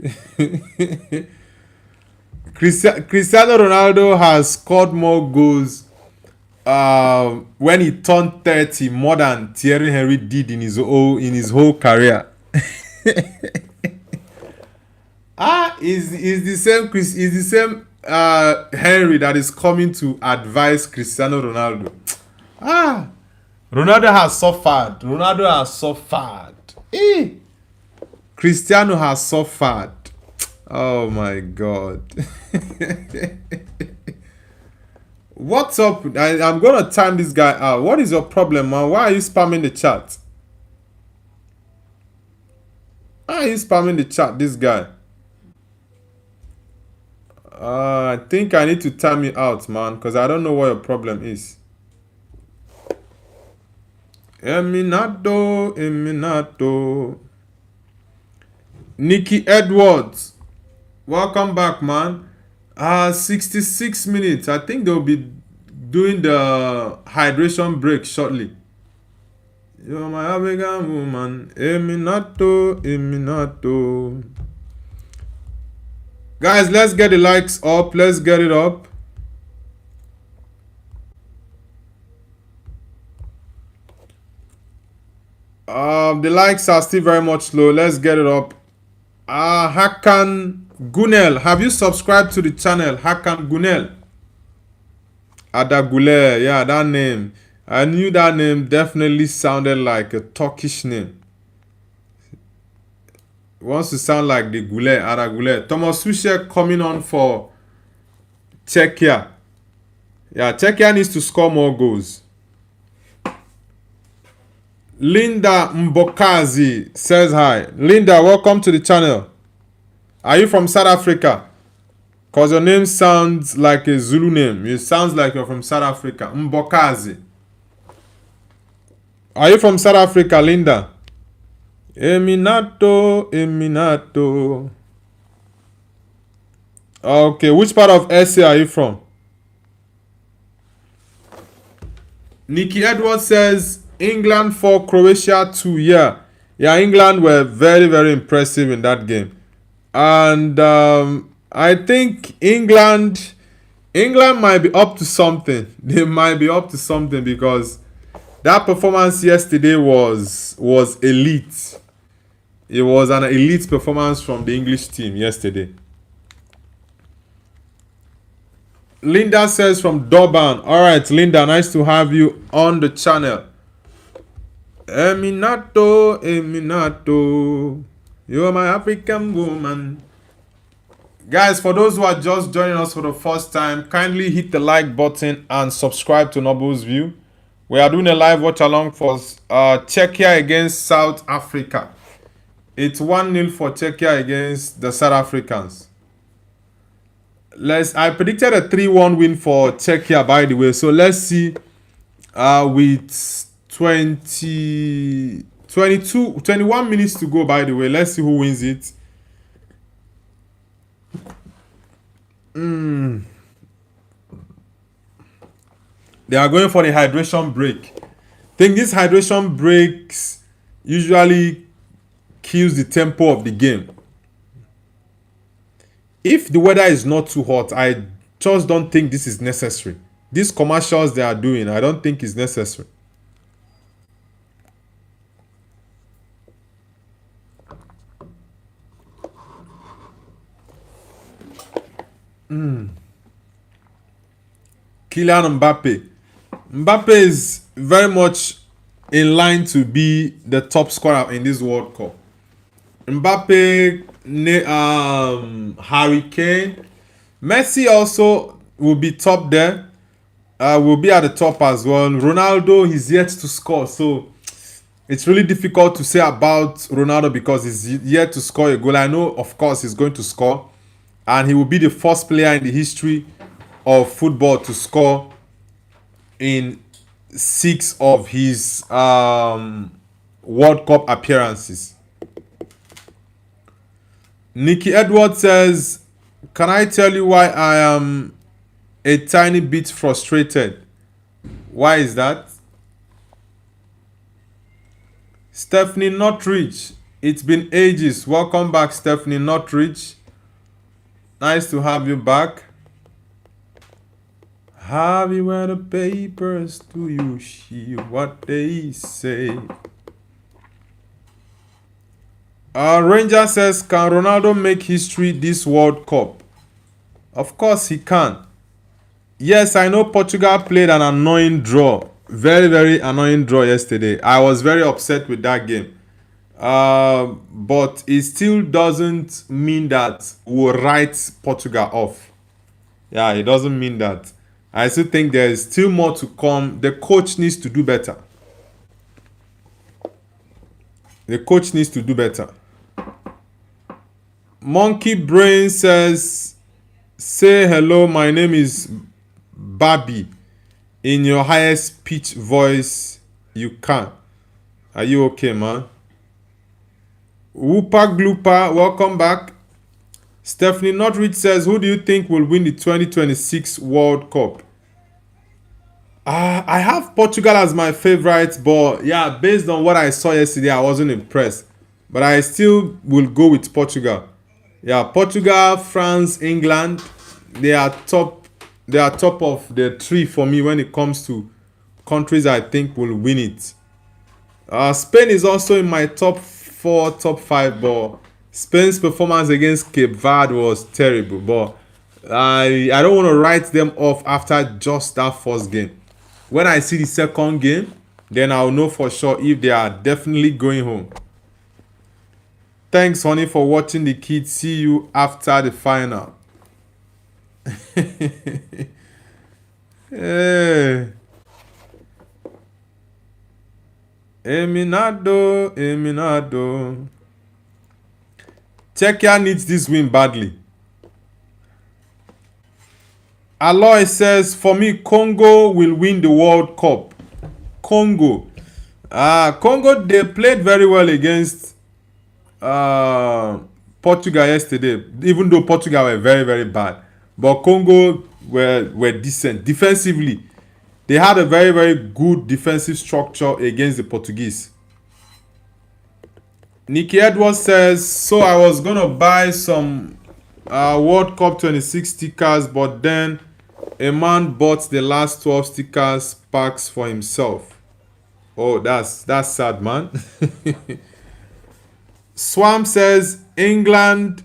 Cristiano Ronaldo has scored more goals when he turned 30 more than Thierry Henry did in his whole career. Is the same Henry that is coming to advise Cristiano Ronaldo. Ronaldo has suffered. Cristiano has suffered. Oh my God. What's up? I'm gonna time this guy out. What is your problem, man? Why are you spamming the chat? Why are you spamming the chat, this guy? I think I need to time you out, man, because I don't know what your problem is. Eminato. Nikki Edwards, welcome back, man. 66 minutes. I think they'll be doing the hydration break shortly. You're my African woman. Eminato. Guys, let's get the likes up. Let's get it up. The likes are still very much low. Let's get it up. Hakan Gunel, have you subscribed to the channel? Hakan Gunel. Adagule, yeah, that name. I knew that name definitely sounded like a Turkish name. It wants to sound like the Gule, Adagule. Thomas Suchet coming on for Czechia. Yeah, Czechia needs to score more goals. Linda Mbokazi says hi. Linda, welcome to the channel. Are you from South Africa? Because your name sounds like a Zulu name. It sounds like you're from South Africa. Mbokazi. Are you from South Africa, Linda? Eminato. Okay, which part of SA are you from? Nikki Edwards says England 4, Croatia 2. Yeah, England were very, very impressive in that game. And I think England might be up to something. They might be up to something because that performance yesterday was elite. It was an elite performance from the English team yesterday. Linda says from Durban. All right, Linda, nice to have you on the channel. Eminato, Eminato, you're my African woman. Guys, for those who are just joining us for the first time, kindly hit the like button and subscribe to Noble's View. We are doing a live watch along for Czechia against South Africa. It's 1-0 for Czechia against the South Africans. I predicted a 3-1 win for Czechia, by the way. So let's see with 21 minutes to go, by the way. Let's see who wins it. They are going for the hydration break. I think these hydration breaks usually kills the tempo of the game. If the weather is not too hot, I just don't think this is necessary. These commercials they are doing, I don't think is necessary. Kylian Mbappe. Mbappe is very much in line to be the top scorer in this World Cup. Mbappe, Harry Kane, Messi also will be top there. Will be at the top as well. Ronaldo, he's yet to score, so it's really difficult to say about Ronaldo because he's yet to score a goal. I know, of course, he's going to score, and he will be the first player in the history of football to score in 6 of his World Cup appearances. Nikki Edwards says, can I tell you why I am a tiny bit frustrated? Why is that? Stephanie Notridge, it's been ages. Welcome back, Stephanie Notridge. Nice to have you back. Have you read the papers? Do you see what they say? Ranger says, can Ronaldo make history this World Cup? Of course he can. Yes, I know Portugal played an annoying draw. Very, very annoying draw yesterday. I was very upset with that game. But it still doesn't mean that we'll write Portugal off. Yeah, it doesn't mean that. I still think there is still more to come. The coach needs to do better. The coach needs to do better. Monkey Brain says, say hello, my name is Bobby. In your highest pitch voice you can. Are you okay, man? Whoopa Gloopa, welcome back. Stephanie Notridge says, who do you think will win the 2026 World Cup? I have Portugal as my favorite, but yeah, based on what I saw yesterday, I wasn't impressed. But I still will go with Portugal. Yeah, Portugal, France, England, they are top of the 3 for me when it comes to countries I think will win it. Spain is also in my top 4, top 5, but Spain's performance against Cape Verde was terrible. But I don't want to write them off after just that first game. When I see the second game, then I'll know for sure if they are definitely going home. Thanks, honey, for watching the kids. See you after the final. Hey. Eminado, Eminado. Czechia needs this win badly. Aloy says, for me, Congo will win the World Cup. Congo. Congo, they played very well against Portugal yesterday, even though Portugal were very, very bad. But Congo were decent. Defensively, they had a very, very good defensive structure against the Portuguese. Nikki Edwards says, so I was going to buy some World Cup 26 stickers, but then a man bought the last 12 stickers packs for himself. Oh, that's sad, man. Swamp says, England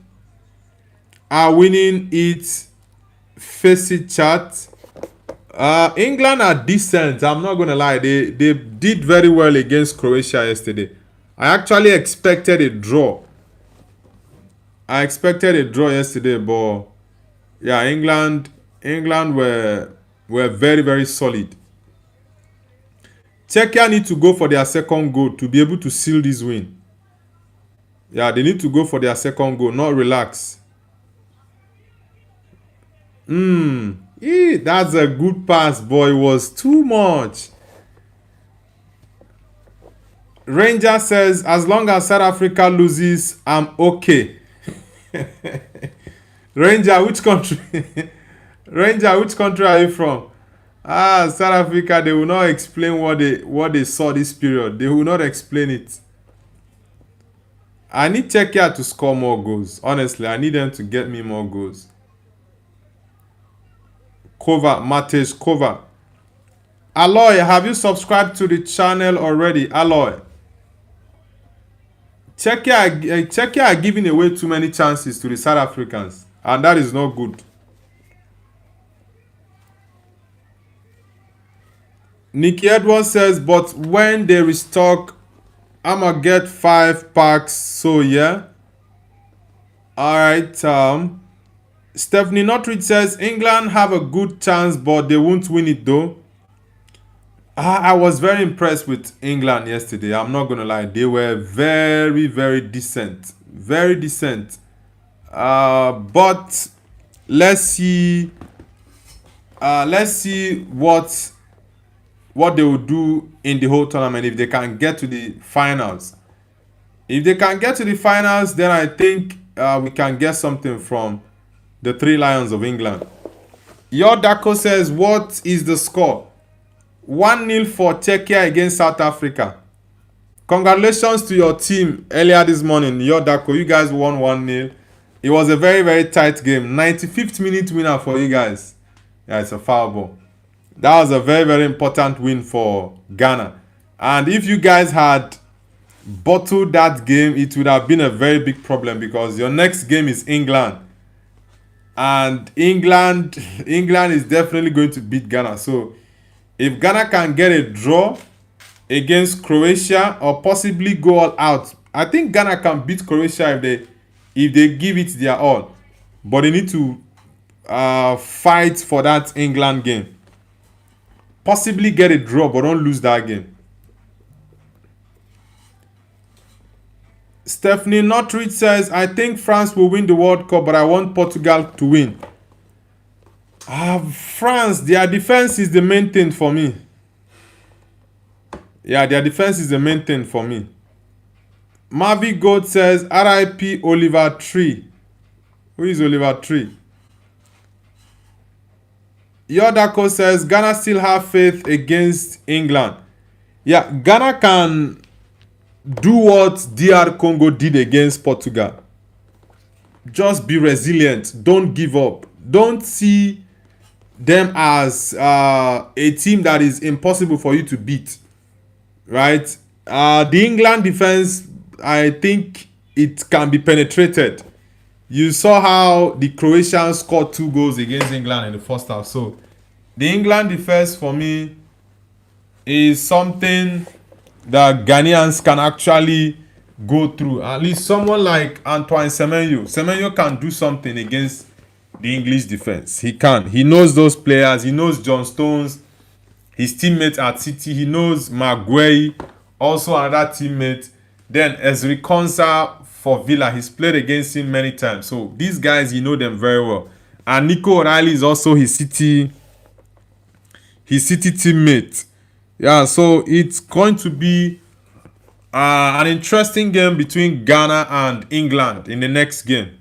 are winning it. Face it, chat. England are decent. I'm not gonna lie. They did very well against Croatia yesterday. I actually expected a draw. I expected a draw yesterday, but yeah, England were very, very solid. Czechia need to go for their second goal to be able to seal this win. Yeah, they need to go for their second goal, not relax. That's a good pass, boy. It was too much. Ranger says, as long as South Africa loses, I'm okay. Ranger, which country? Ranger, which country are you from? South Africa, they will not explain what they saw this period. They will not explain it. I need Czechia to score more goals. Honestly, I need them to get me more goals. Matej Kova. Aloy, have you subscribed to the channel already? Aloy. Czechia are giving away too many chances to the South Africans. And that is not good. Nicky Edwards says, but when they restock, I'ma get 5 packs. So yeah. Alright. Stephanie Notridge says, England have a good chance, but they won't win it though. I was very impressed with England yesterday. I'm not gonna lie. They were very, very decent. Very decent. But let's see. Let's see what they will do in the whole tournament if they can get to the finals. If they can get to the finals, then I think we can get something from the Three Lions of England. Your Dako says, what is the score? 1-0 for Czechia against South Africa. Congratulations to your team earlier this morning. Your Dako, you guys won 1-0. It was a very, very tight game. 95th minute winner for you guys. Yeah, it's a foul ball. That was a very, very important win for Ghana. And if you guys had bottled that game, it would have been a very big problem because your next game is England. And England is definitely going to beat Ghana. So if Ghana can get a draw against Croatia or possibly go all out, I think Ghana can beat Croatia if they give it their all. But they need to fight for that England game. Possibly get a draw, but don't lose that game. Stephanie Notridge says, I think France will win the World Cup, but I want Portugal to win. France, their defense is the main thing for me. Yeah, their defense is the main thing for me. Mavi Goat says, RIP Oliver Tree. Who is Oliver Tree? Yodako says, Ghana still have faith against England. Yeah, Ghana can do what DR Congo did against Portugal. Just be resilient. Don't give up. Don't see them as a team that is impossible for you to beat. Right? The England defense, I think it can be penetrated. You saw how the Croatians scored 2 goals against England in the first half. So, the England defense for me is something that Ghanaians can actually go through. At least someone like Antoine Semenyo. Semenyo can do something against the English defense. He can. He knows those players. He knows John Stones, his teammate at City. He knows Maguire, also another teammate. Then Ezri Konsa for Villa. He's played against him many times. So these guys, you know them very well. And Nico O'Reilly is also his City teammate. Yeah, so it's going to be an interesting game between Ghana and England in the next game.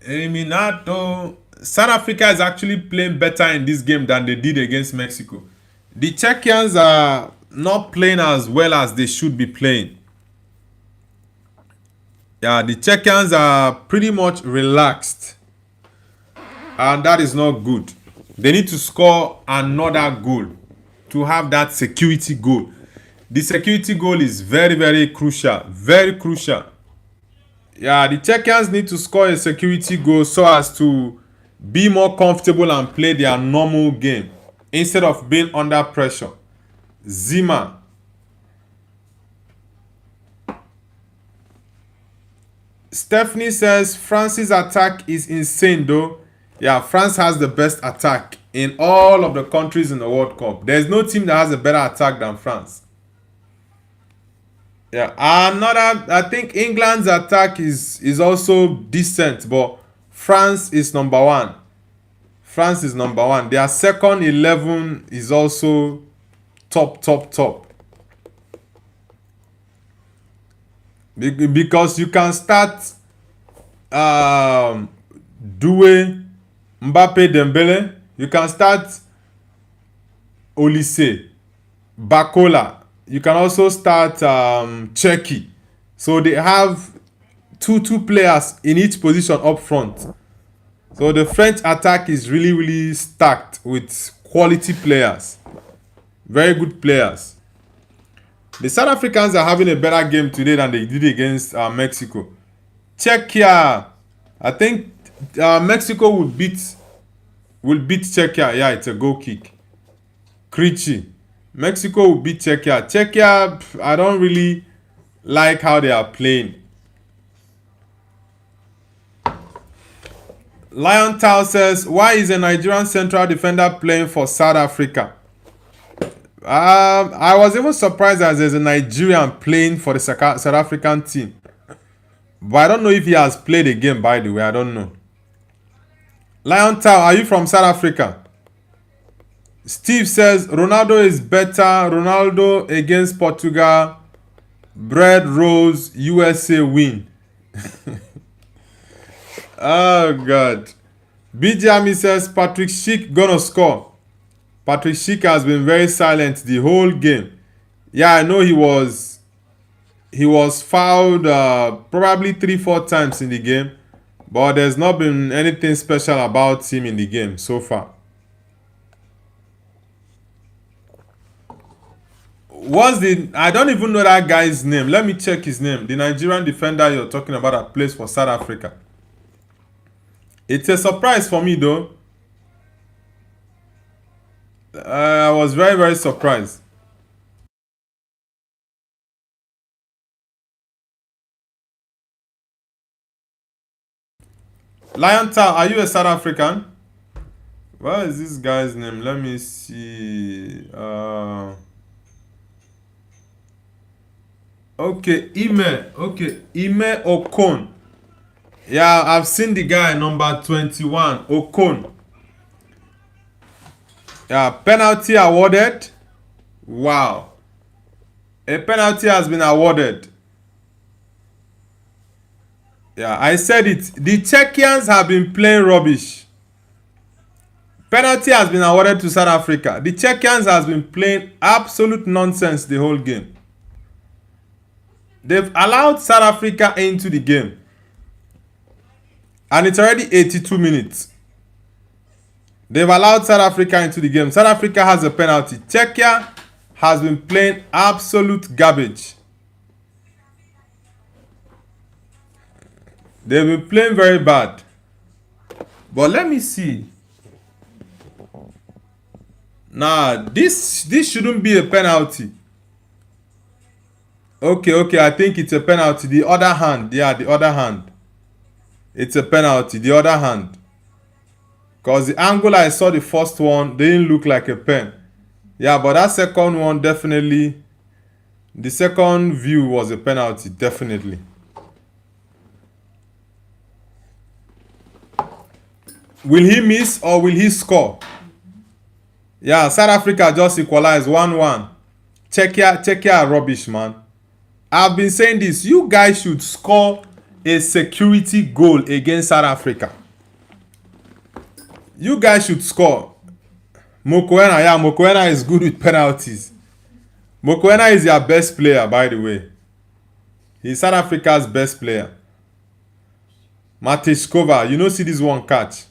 Eliminato. South Africa is actually playing better in this game than they did against Mexico. The Czechians are not playing as well as they should be playing. Yeah, the Czechians are pretty much relaxed. And that is not good. They need to score another goal to have that security goal. The security goal is very, very crucial. Very crucial. Yeah, the Czechians need to score a security goal so as to be more comfortable and play their normal game instead of being under pressure. Zima. Stephanie says France's attack is insane though. Yeah, France has the best attack in all of the countries in the World Cup. There's no team that has a better attack than France. Yeah, I think England's attack is also decent, but France is number one. France is number one. Their second 11 is also top. Because you can start Doué, Mbappe, Dembele. You can start Olise, Bakola. You can also start Czechia. So they have two players in each position up front. So the French attack is really stacked with quality players. Very good players. The South Africans are having a better game today than they did against Mexico. Czechia, I think Mexico will beat Czechia. Yeah, it's a goal kick. Krejci. Mexico will beat Czechia. Czechia, I don't really like how they are playing. Lion Tao says, why is a Nigerian central defender playing for South Africa? I was even surprised as there's a Nigerian playing for the South African team. But I don't know if he has played a game, by the way. I don't know. Lion Tao, are you from South Africa? Steve says, Ronaldo is better. Ronaldo against Portugal. Bread rolls. USA win. Oh, God. Bijami says, Patrick Schick gonna score. Patrick Schick has been very silent the whole game. Yeah, I know he was fouled probably 3-4 times in the game, but there's not been anything special about him in the game so far. I don't even know that guy's name. Let me check his name. The Nigerian defender you're talking about that plays for South Africa. It's a surprise for me though. I was very surprised. Lion Tao, are you a South African? What is this guy's name? Let me see. Okay, Ime Okon. Yeah, I've seen the guy number 21, Okon. Yeah, penalty awarded. Wow. A penalty has been awarded. Yeah, I said it. The Czechians have been playing rubbish. Penalty has been awarded to South Africa. The Czechians has been playing absolute nonsense the whole game. They've allowed South Africa into the game. And it's already 82 minutes. They've allowed South Africa into the game. South Africa has a penalty. Czechia has been playing absolute garbage. They've been playing very bad. But let me see. Nah, this shouldn't be a penalty. Okay, I think it's a penalty. The other hand. Yeah, the other hand. It's a penalty. The other hand. Because the angle I saw the first one didn't look like a pen. Yeah, but that second one definitely. The second view was a penalty, definitely. Will he miss or will he score? Yeah, South Africa just equalized 1-1. Czechia rubbish, man. I've been saying this. You guys should score a security goal against South Africa. You guys should score. Mokoena is good with penalties. Mokoena is your best player, by the way. He's South Africa's best player. Matejkova, you know, see this one catch.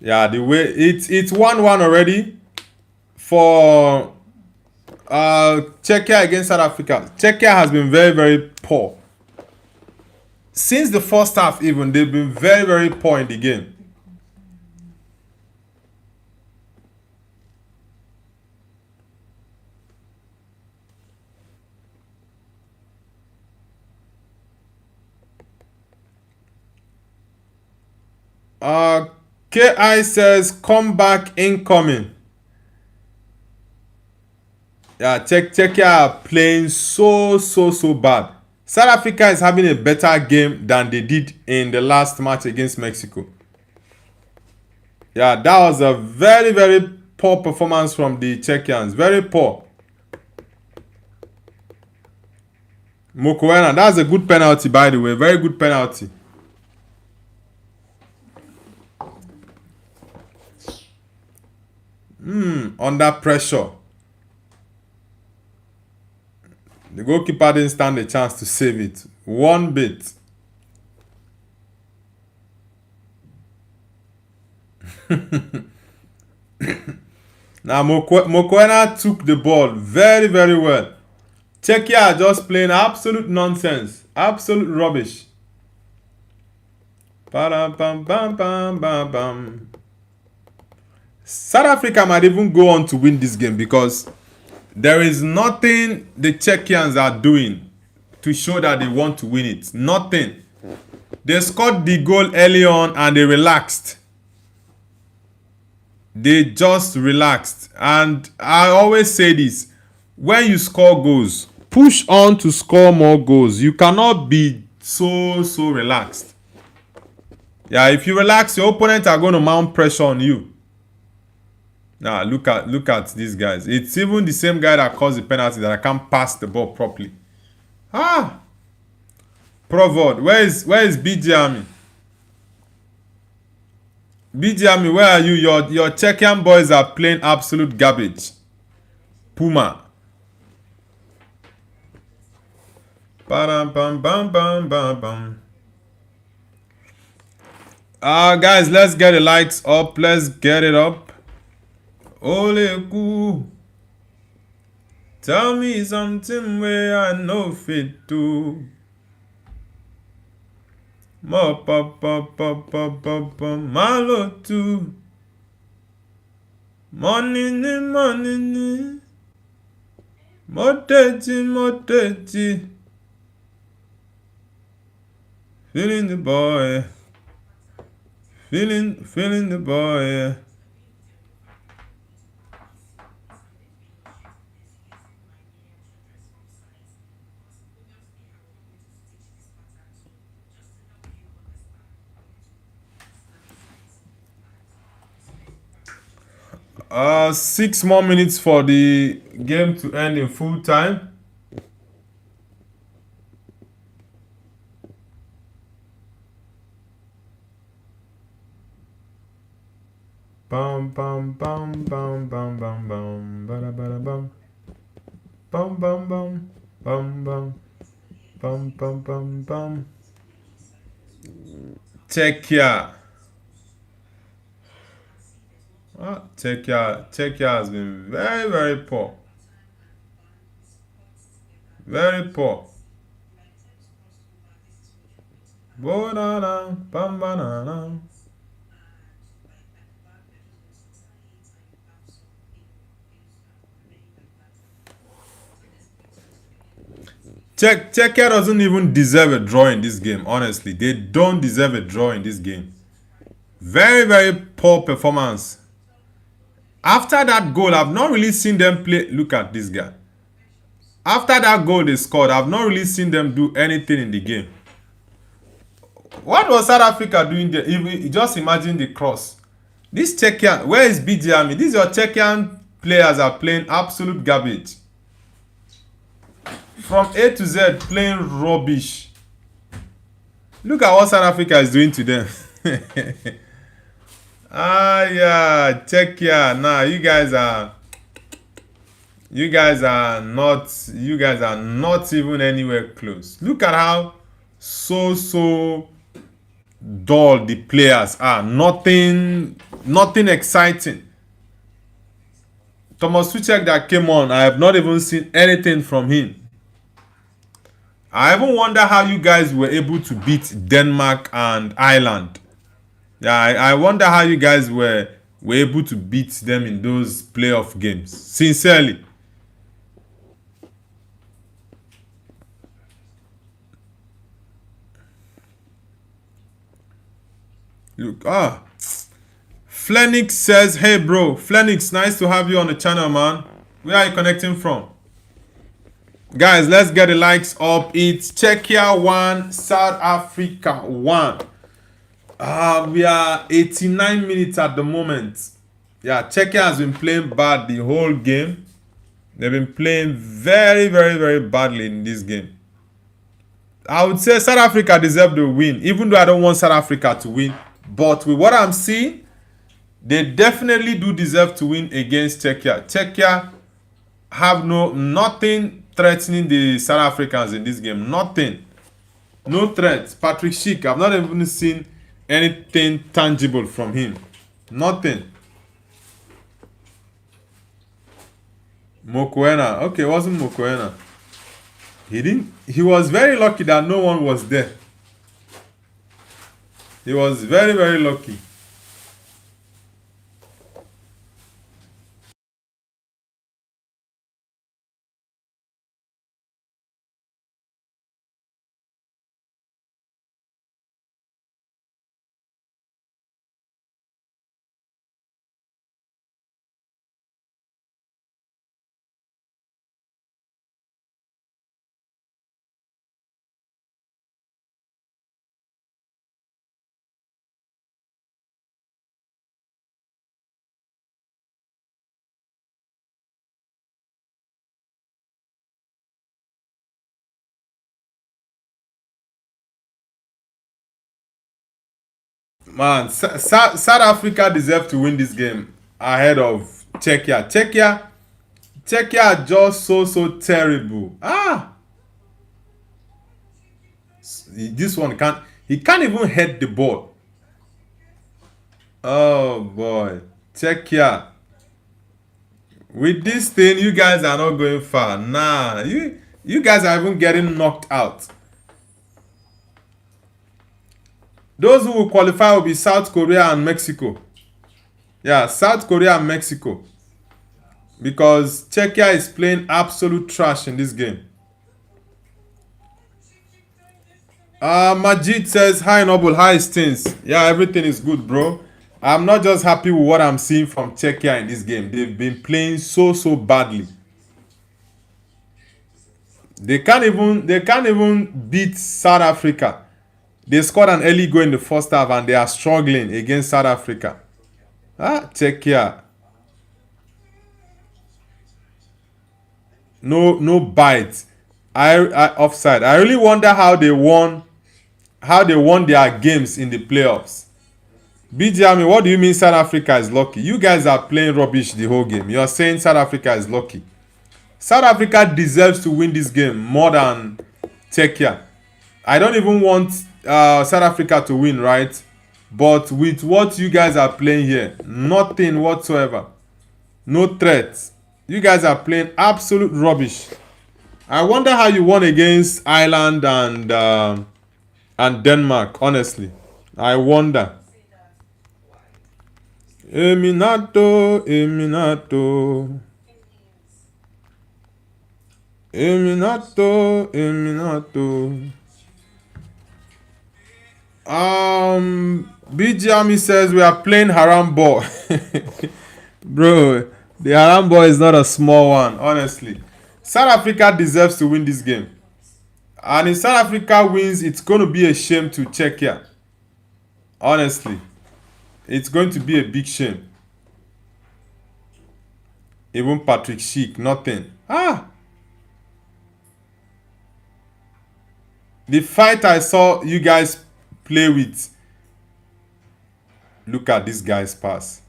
Yeah, the way it's 1-1 already for Czechia against South Africa. Czechia has been very, very poor. Since the first half even, they've been very, very poor in the game. KI says comeback incoming. Yeah, Czechia are playing so bad. South Africa is having a better game than they did in the last match against Mexico. Yeah, that was a very, very poor performance from the Czechians. Very poor. Mokoena, that's a good penalty, by the way. Very good penalty. Under pressure. The goalkeeper didn't stand a chance to save it. One bit. Now Mokoena took the ball very, very well. Czechia are just playing absolute nonsense. Absolute rubbish. South Africa might even go on to win this game because there is nothing the Czechians are doing to show that they want to win it. Nothing. They scored the goal early on and they relaxed. They just relaxed. And I always say this. When you score goals, push on to score more goals. You cannot be so relaxed. Yeah, if you relax, your opponents are going to mount pressure on you. Now look at these guys. It's even the same guy that caused the penalty that I can't pass the ball properly. Provod, where is BG Army? BG Army, where are you? Your Czechian boys are playing absolute garbage. Puma. Guys, let's get the lights up. Let's get it up. Ole ku. Tell me something where I know fit to. Mo malo too. Money. Moteti. Feeling the boy. Feeling the boy. Six more minutes for the game to end in full time. Bam bam bam bam bam bam bam bada bada bam bam bam bam bam bam bam bam bam bam. Czechia. Czechia has been very, very poor. Very poor. Banana, bam banana. Czechia doesn't even deserve a draw in this game, honestly. They don't deserve a draw in this game. Very, very poor performance. After that goal, I've not really seen them play. Look at this guy. After that goal they scored, I've not really seen them do anything in the game. What was South Africa doing there? Just imagine the cross. This Czechian, where is BG Army? These your Czechian players are playing absolute garbage. From A to Z, playing rubbish. Look at what South Africa is doing to them. Yeah, Czechia. Nah, you guys are not even anywhere close. Look at how so dull the players are. Nothing exciting. Thomas Tuchel that came on, I have not even seen anything from him. I even wonder how you guys were able to beat Denmark and Ireland. Yeah, I wonder how you guys were able to beat them in those playoff games. Sincerely. Look, Flenix says, hey bro, Flenix, nice to have you on the channel, man. Where are you connecting from? Guys, let's get the likes up. It's Czechia 1, South Africa 1. We are 89 minutes at the moment. Yeah, Czechia has been playing bad the whole game. They've been playing very, very, very badly in this game. I would say South Africa deserved the win, even though I don't want South Africa to win. But with what I'm seeing, they definitely do deserve to win against Czechia. Czechia have nothing threatening the South Africans in this game. Nothing. No threats. Patrick Schick, I've not even seen anything tangible from him. Nothing. Mokoena. Okay, it wasn't Mokoena. He was very lucky that no one was there. He was very, very lucky. Man, South Africa deserve to win this game ahead of Czechia. Czechia are just so terrible. This one he can't even head the ball. Oh boy, Czechia. With this thing, you guys are not going far. Nah, you guys are even getting knocked out. Those who will qualify will be South Korea and Mexico. Yeah, South Korea and Mexico. Because Czechia is playing absolute trash in this game. Majid says, hi Noble, hi Stins. Yeah, everything is good, bro. I'm not just happy with what I'm seeing from Czechia in this game. They've been playing so badly. They can't even beat South Africa. They scored an early goal in the first half and they are struggling against South Africa. Czechia. No bite. I offside. I really wonder how they won their games in the playoffs. BJ, what do you mean South Africa is lucky? You guys are playing rubbish the whole game. You're saying South Africa is lucky. South Africa deserves to win this game more than Czechia. I don't even want South Africa to win, right? But with what you guys are playing here, nothing whatsoever. No threats. You guys are playing absolute rubbish. I wonder how you won against Ireland and Denmark, honestly. I wonder. Eminato. BGME says we are playing haram ball. Bro, the haram ball is not a small one, honestly. South Africa deserves to win this game. And if South Africa wins, it's going to be a shame to Czechia. Honestly. It's going to be a big shame. Even Patrick Schick, nothing. The fight I saw you guys play with. Look at this guy's pass.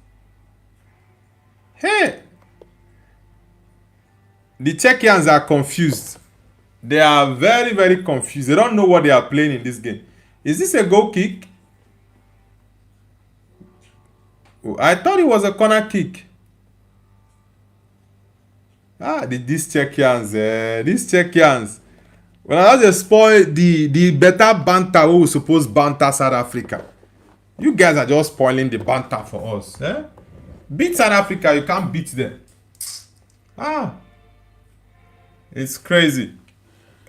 Hey! The Czechians are confused. They are very, very confused. They don't know what they are playing in this game. Is this a goal kick? I thought it was a corner kick. These Czechians, these Czechians. Well, I just spoil the better banter we supposed banter South Africa. You guys are just spoiling the banter for us. Beat South Africa, you can't beat them. It's crazy.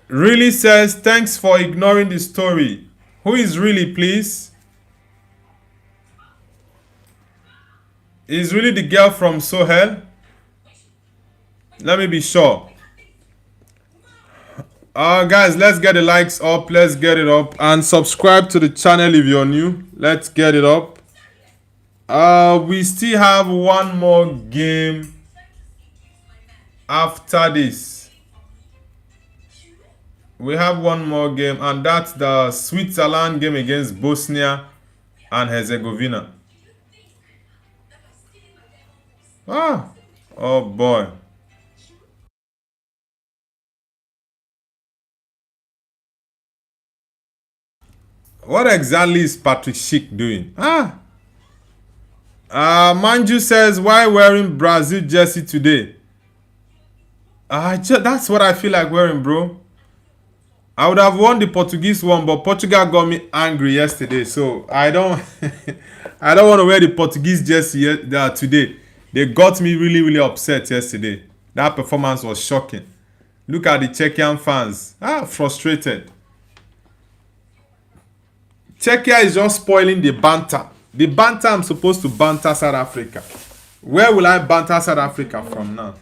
Really says, thanks for ignoring the story. Who is really, please? Is really the girl from Sohel? Let me be sure. Guys, let's get the likes up. Let's get it up. And subscribe to the channel if you're new. Let's get it up. We still have one more game after this. We have one more game, and that's the Switzerland game against Bosnia and Herzegovina. Oh boy. What exactly is Patrick Schick doing? Manju says, why wearing Brazil jersey today? That's what I feel like wearing, bro. I would have worn the Portuguese one, but Portugal got me angry yesterday, so I don't I don't want to wear the Portuguese jersey today. They got me really, really upset yesterday. That performance was shocking. Look at the Czechian fans. Frustrated. Czechia is just spoiling the banter. The banter I'm supposed to banter South Africa. Where will I banter South Africa from now?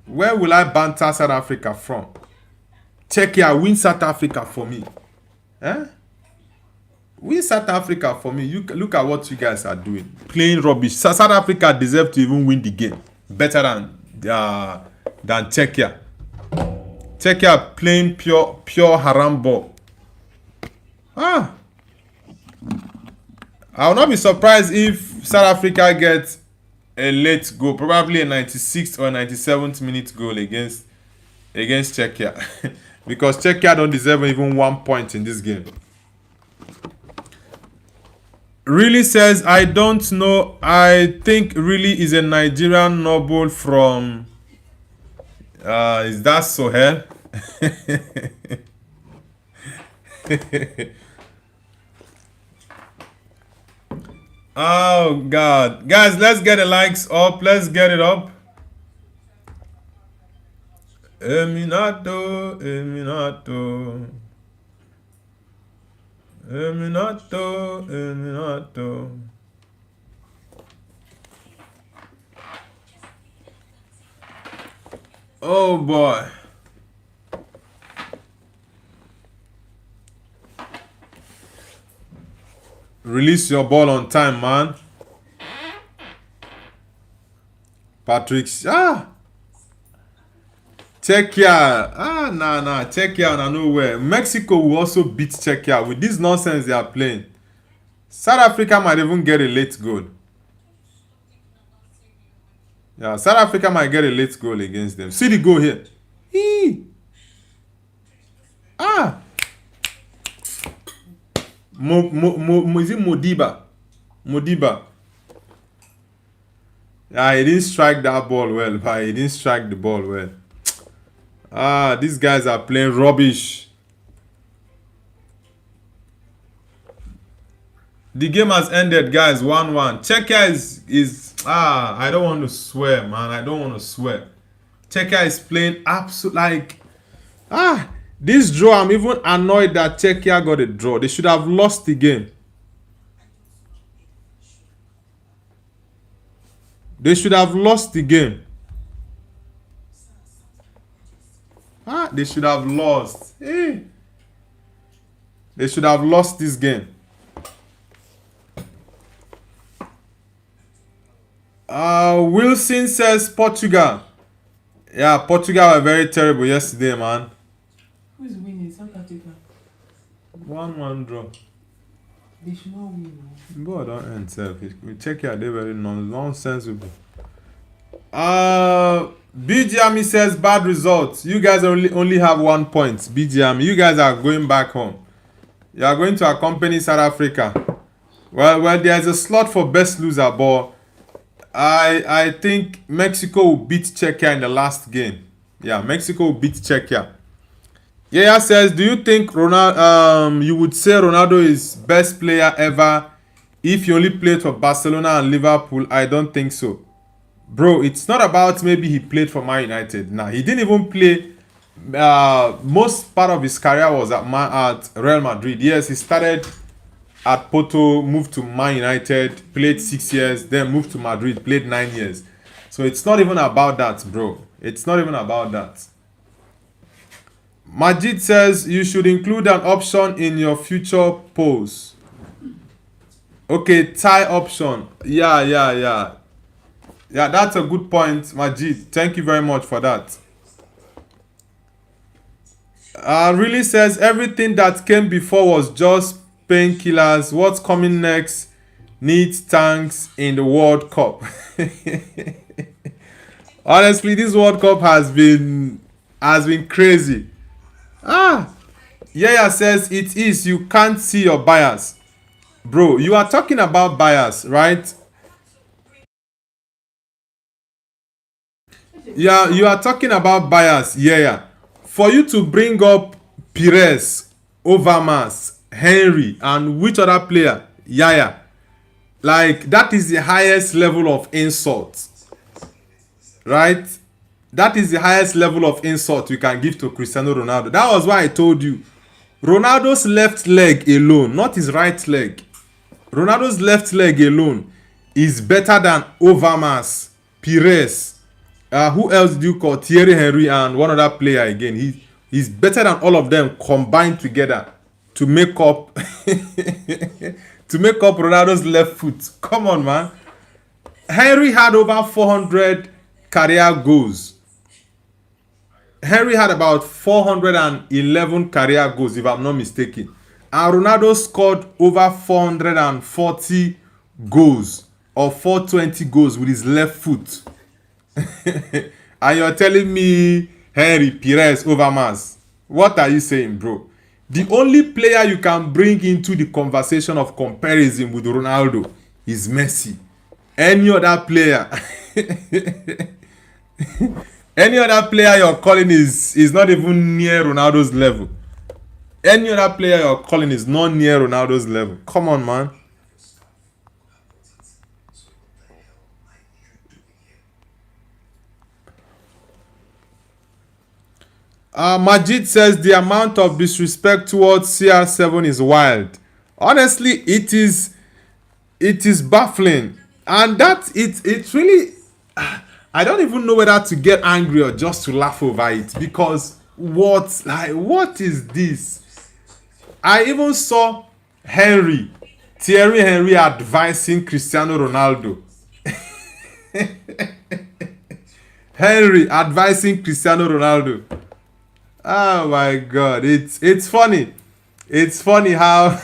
Where will I banter South Africa from? Czechia, win South Africa for me. Win South Africa for me. You look at what you guys are doing. Playing rubbish. South Africa deserve to even win the game. Better than Czechia. Czechia playing pure haram ball. I will not be surprised if South Africa gets a late goal, probably a 96th or 97th minute goal against Czechia. Because Czechia don't deserve even 1 point in this game. Really says, I don't know. I think really is a Nigerian noble from is that Sohel? Oh God, guys, let's get the likes up. Let's get it up. Eminato. Oh boy. Release your ball on time, man. Patrick. Czechia. Nah. Czechia are nowhere. Mexico will also beat Czechia with this nonsense they are playing. South Africa might even get a late goal. Yeah, South Africa might get a late goal against them. See the goal here. Is it Modiba? Yeah, he didn't strike that ball well, but he didn't strike the ball well. These guys are playing rubbish. The game has ended, guys. 1-1. Czechia is I don't want to swear, man. I don't want to swear. Czechia is playing absolute this draw. I'm even annoyed that Czechia got a draw. They should have lost the game. They should have lost the game. They should have lost. They should have lost this game. Wilson says Portugal. Yeah, Portugal were very terrible yesterday, man. Who is winning? South Africa. 1-1 draw. They should not win. Boy, don't end self. We check here, they very nonsensible. BGME says bad results. You guys only have 1 point. BGME, you guys are going back home. You are going to accompany South Africa. Well, there's a slot for best loser, but I think Mexico will beat Czechia in the last game. Yeah, Mexico will beat Czechia. Yeah, says, do you think Ronaldo? You would say Ronaldo is best player ever if he only played for Barcelona and Liverpool? I don't think so, bro. It's not about maybe he played for Man United. Nah, he didn't even play. Most part of his career was at Real Madrid. Yes, he started at Porto, moved to Man United, played 6 years, then moved to Madrid, played 9 years. So it's not even about that, bro. It's not even about that. Majid says you should include an option in your future polls. Okay, tie option. Yeah. Yeah, that's a good point, Majid. Thank you very much for that. Really says everything that came before was just painkillers. What's coming next needs tanks in the World Cup. Honestly, this World Cup has been crazy. Yaya says it is. You can't see your bias, bro. You are talking about bias, right? Yeah, you are talking about bias. Yeah. For you to bring up Pires, Overmars, Henry, and which other player? Yaya. Like, that is the highest level of insult, right? That is the highest level of insult we can give to Cristiano Ronaldo. That was why I told you. Ronaldo's left leg alone, not his right leg. Ronaldo's left leg alone is better than Overmars, Pires. Who else do you call? Thierry Henry and one other player again. He's better than all of them combined together to make up to make up Ronaldo's left foot. Come on, man. Henry had over 400 career goals. Henry had about 411 career goals, if I'm not mistaken. And Ronaldo scored over 440 goals or 420 goals with his left foot. And you're telling me Henry, Pires, Overmars. What are you saying, bro? The only player you can bring into the conversation of comparison with Ronaldo is Messi. Any other player any other player you're calling is not even near Ronaldo's level. Any other player you're calling is not near Ronaldo's level. Come on, man. Majid says the amount of disrespect towards CR7 is wild. Honestly, it is baffling, and that it's really. I don't even know whether to get angry or just to laugh over it, because what is this? I even saw Thierry Henry advising Cristiano Ronaldo. Henry advising Cristiano Ronaldo. Oh my God, it's funny. It's funny how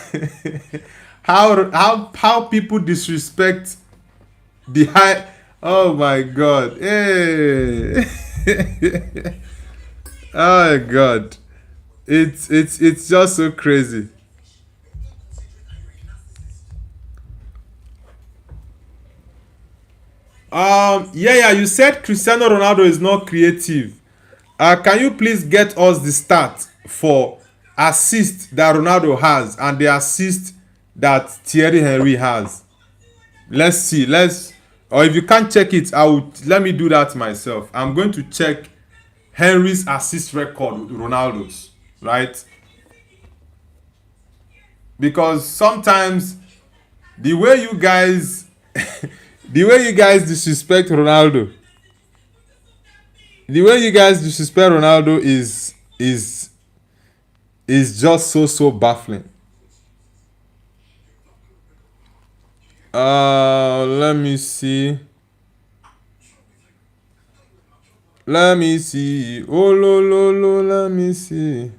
how people disrespect the high. Oh my God. Hey. Oh God. It's just so crazy. Yeah, you said Cristiano Ronaldo is not creative. Can you please get us the stat for assist that Ronaldo has and the assist that Thierry Henry has? Let's see. Or if you can't check it, let me do that myself. I'm going to check Henry's assist record with Ronaldo's, right? Because sometimes the way you guys disrespect Ronaldo, is just so baffling. Let me see. Oh lo, let me see.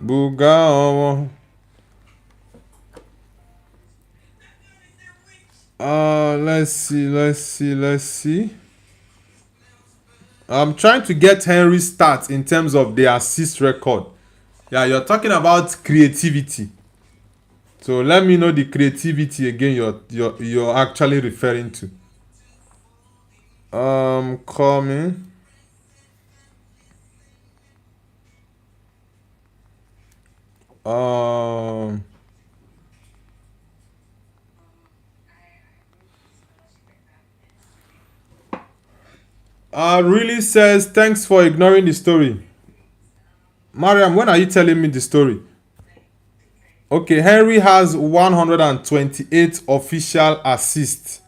Buga. Let's see. I'm trying to get Henry's stats in terms of the assist record. Yeah, you're talking about creativity. So let me know the creativity again you're actually referring to. Coming. Really says thanks for ignoring the story. Mariam, when are you telling me the story? Okay, Henry has 128 official assists.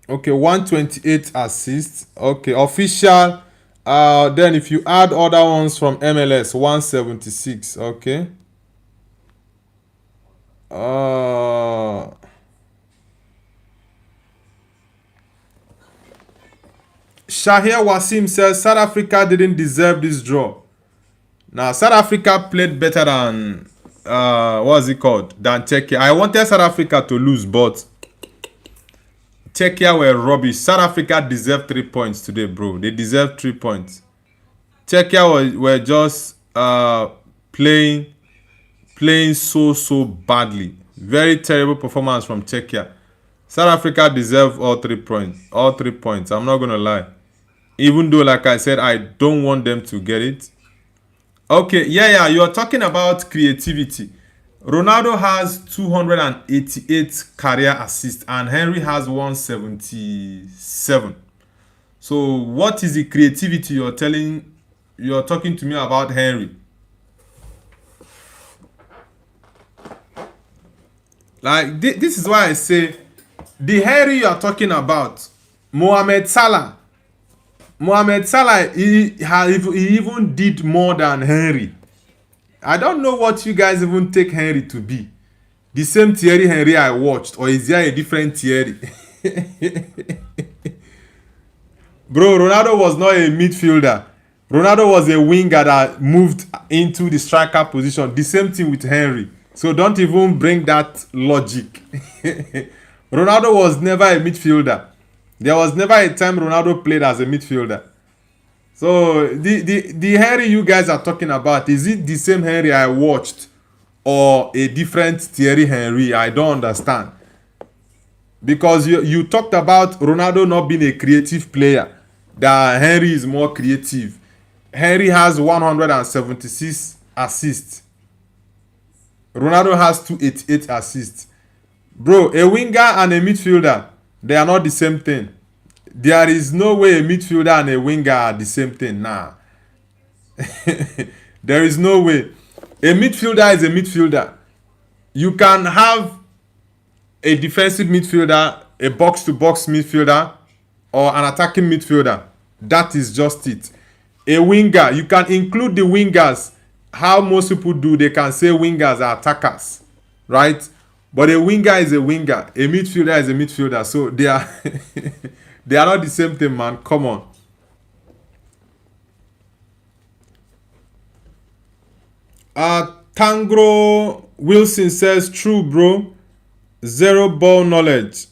Okay, 128 assists. Okay, official. Then if you add other ones from MLS, 176. Okay. Shahir Wasim says South Africa didn't deserve this draw. Now South Africa played better than what's it called? Than Czechia. I wanted South Africa to lose, but Czechia were rubbish. South Africa deserved 3 points today, bro. They deserved 3 points. Czechia were just playing so badly. Very terrible performance from Czechia. South Africa deserve all 3 points. All 3 points. I'm not gonna lie. Even though, like I said, I don't want them to get it. Okay, yeah, you're talking about creativity. Ronaldo has 288 career assists and Henry has 177. So what is the creativity you're talking to me about Henry? Like this is why I say the Henry you are talking about, Mohamed Salah, he even did more than Henry. I don't know what you guys even take Henry to be. The same Thierry Henry I watched, or is there a different Thierry? Bro, Ronaldo was not a midfielder. Ronaldo was a winger that moved into the striker position. The same thing with Henry. So don't even bring that logic. Ronaldo was never a midfielder. There was never a time Ronaldo played as a midfielder. So the Henry you guys are talking about, is it the same Henry I watched or a different Thierry Henry? I don't understand. Because you talked about Ronaldo not being a creative player. That Henry is more creative. Henry has 176 assists. Ronaldo has 288 assists. Bro, a winger and a midfielder, they are not the same thing. There is no way a midfielder and a winger are the same thing. Nah. There is no way. A midfielder is a midfielder. You can have a defensive midfielder, a box-to-box midfielder, or an attacking midfielder. That is just it. A winger, you can include the wingers. How most people do, they can say wingers are attackers, right? But a winger is a winger. A midfielder is a midfielder. So they are they are not the same thing, man. Come on. Tangro Wilson says, true, bro. Zero ball knowledge.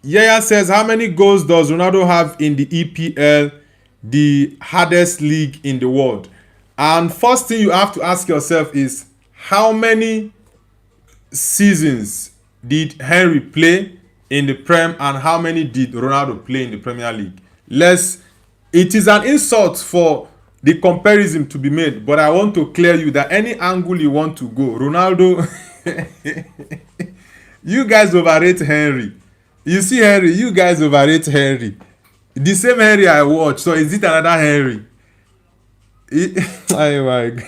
Yaya says, how many goals does Ronaldo have in the EPL, the hardest league in the world? And first thing you have to ask yourself is, how many seasons did Henry play in the Prem and how many did Ronaldo play in the Premier League? It is an insult for the comparison to be made, but I want to clear you that any angle you want to go, Ronaldo, you guys overrate Henry. You see Henry, you guys overrate Henry. The same Henry I watch, so is it another Henry? Oh my God.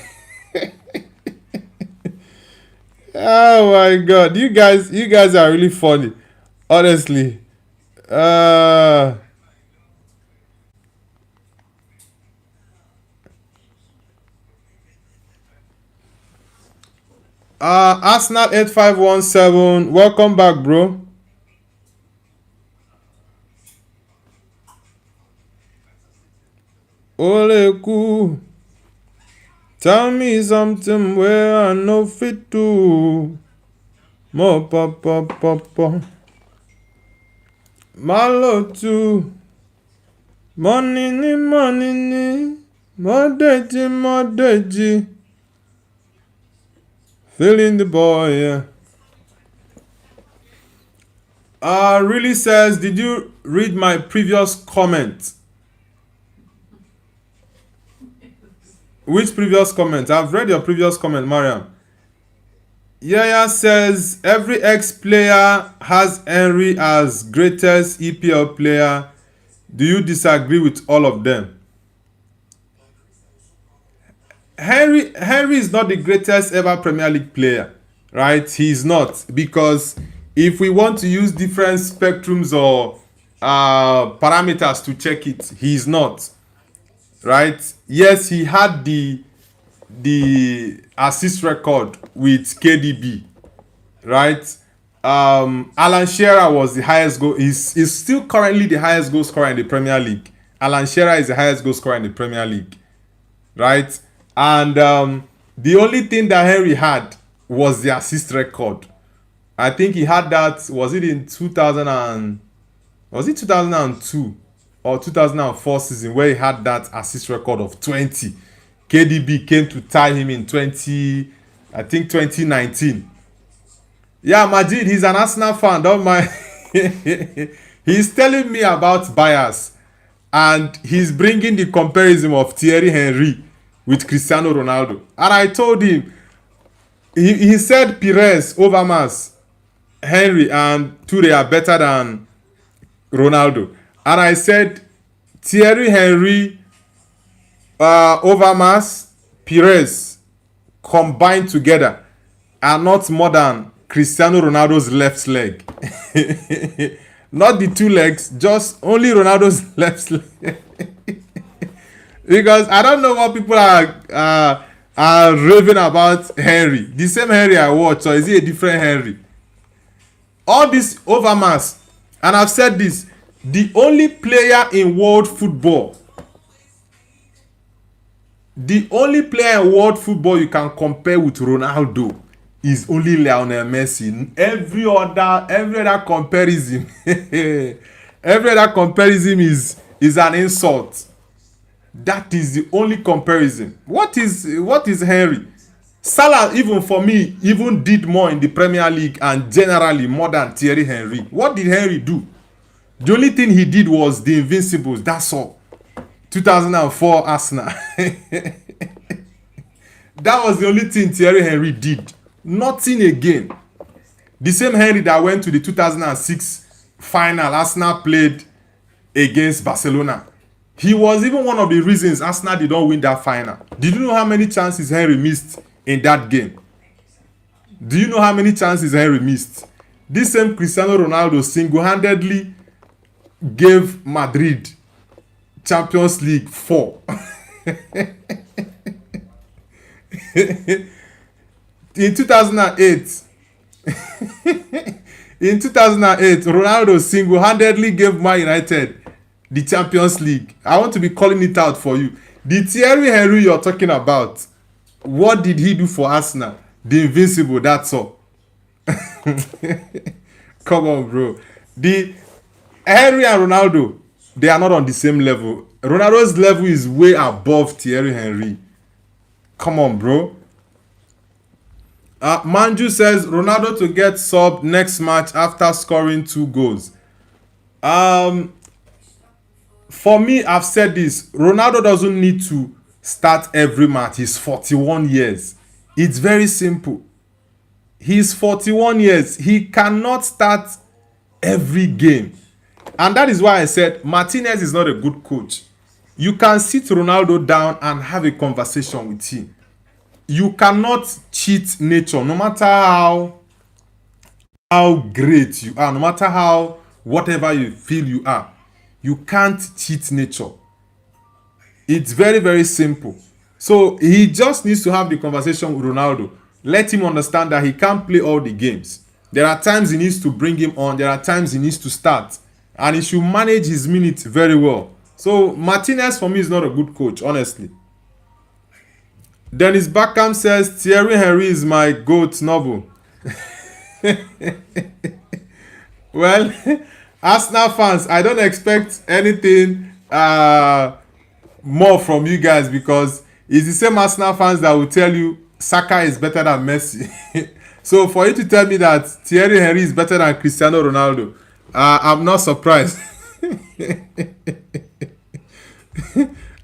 Oh my God, you guys are really funny, honestly. Arsenal 8517, welcome back, bro. Oleku, tell me something where I know fit to. Mo papa. Malo too. Money, Modeji. Feeling the boy, yeah. Really says, did you read my previous comment? Which previous comment? I've read your previous comment, Mariam. Yaya says, every ex-player has Henry as greatest EPL player. Do you disagree with all of them? Henry is not the greatest ever Premier League player, right? He's not, because if we want to use different spectrums or parameters to check it, he's not, right? Yes, he had the assist record with KDB, right? Alan Shearer was the highest goal. He's still currently the highest goal scorer in the Premier League. Alan Shearer is the highest goal scorer in the Premier League, right? And the only thing that Henry had was the assist record. I think he had that. Was it in 2002 or 2004 season where he had that assist record of 20? KDB came to tie him in 2019. Yeah, Majid, he's an Arsenal fan. Don't mind. He's telling me about bias, and he's bringing the comparison of Thierry Henry with Cristiano Ronaldo. And I told him, he said Pires, Overmars, Henry, and Toure are better than Ronaldo. And I said Thierry Henry, Overmars, Pires combined together are not more than Cristiano Ronaldo's left leg. Not the two legs, just only Ronaldo's left leg. Because I don't know what people are raving about Henry. The same Henry I watch, or is it a different Henry? All this Overmars, and I've said this, the only player in world football you can compare with Ronaldo is only Lionel Messi. Every other comparison is an insult. That is the only comparison. What is Henry? Salah, even for me, even did more in the Premier League and generally more than Thierry Henry. What did Henry do? The only thing he did was the Invincibles. That's all. 2004 Arsenal. That was the only thing Thierry Henry did. Nothing again. The same Henry that went to the 2006 final Arsenal played against Barcelona. He was even one of the reasons Arsenal did not win that final. Did you know how many chances Henry missed in that game? Do you know how many chances Henry missed? This same Cristiano Ronaldo single-handedly gave Madrid Champions League 4. In 2008, Ronaldo single-handedly gave Man United the Champions League. I want to be calling it out for you. The Thierry Henry you're talking about, what did he do for Arsenal? The Invincible, that's all. Come on, bro. The Henry and Ronaldo, they are not on the same level. Ronaldo's level is way above Thierry Henry. Come on, bro. Manju says Ronaldo to get subbed next match after scoring 2 goals. For me, I've said this. Ronaldo doesn't need to start every match. He's 41 years. It's very simple. He's 41 years. He cannot start every game. And that is why I said Martinez is not a good coach. You can sit Ronaldo down and have a conversation with him. You cannot cheat nature, no matter how great you are, no matter how whatever you feel you are. You can't cheat nature. It's very, very simple. So he just needs to have the conversation with Ronaldo. Let him understand that he can't play all the games. There are times he needs to bring him on. There are times he needs to start. And he should manage his minutes very well. So Martinez for me is not a good coach, honestly. Dennis Beckham says Thierry Henry is my GOAT novel. Well, Arsenal fans, I don't expect anything more from you guys, because it's the same Arsenal fans that will tell you Saka is better than Messi. So for you to tell me that Thierry Henry is better than Cristiano Ronaldo, I'm not surprised.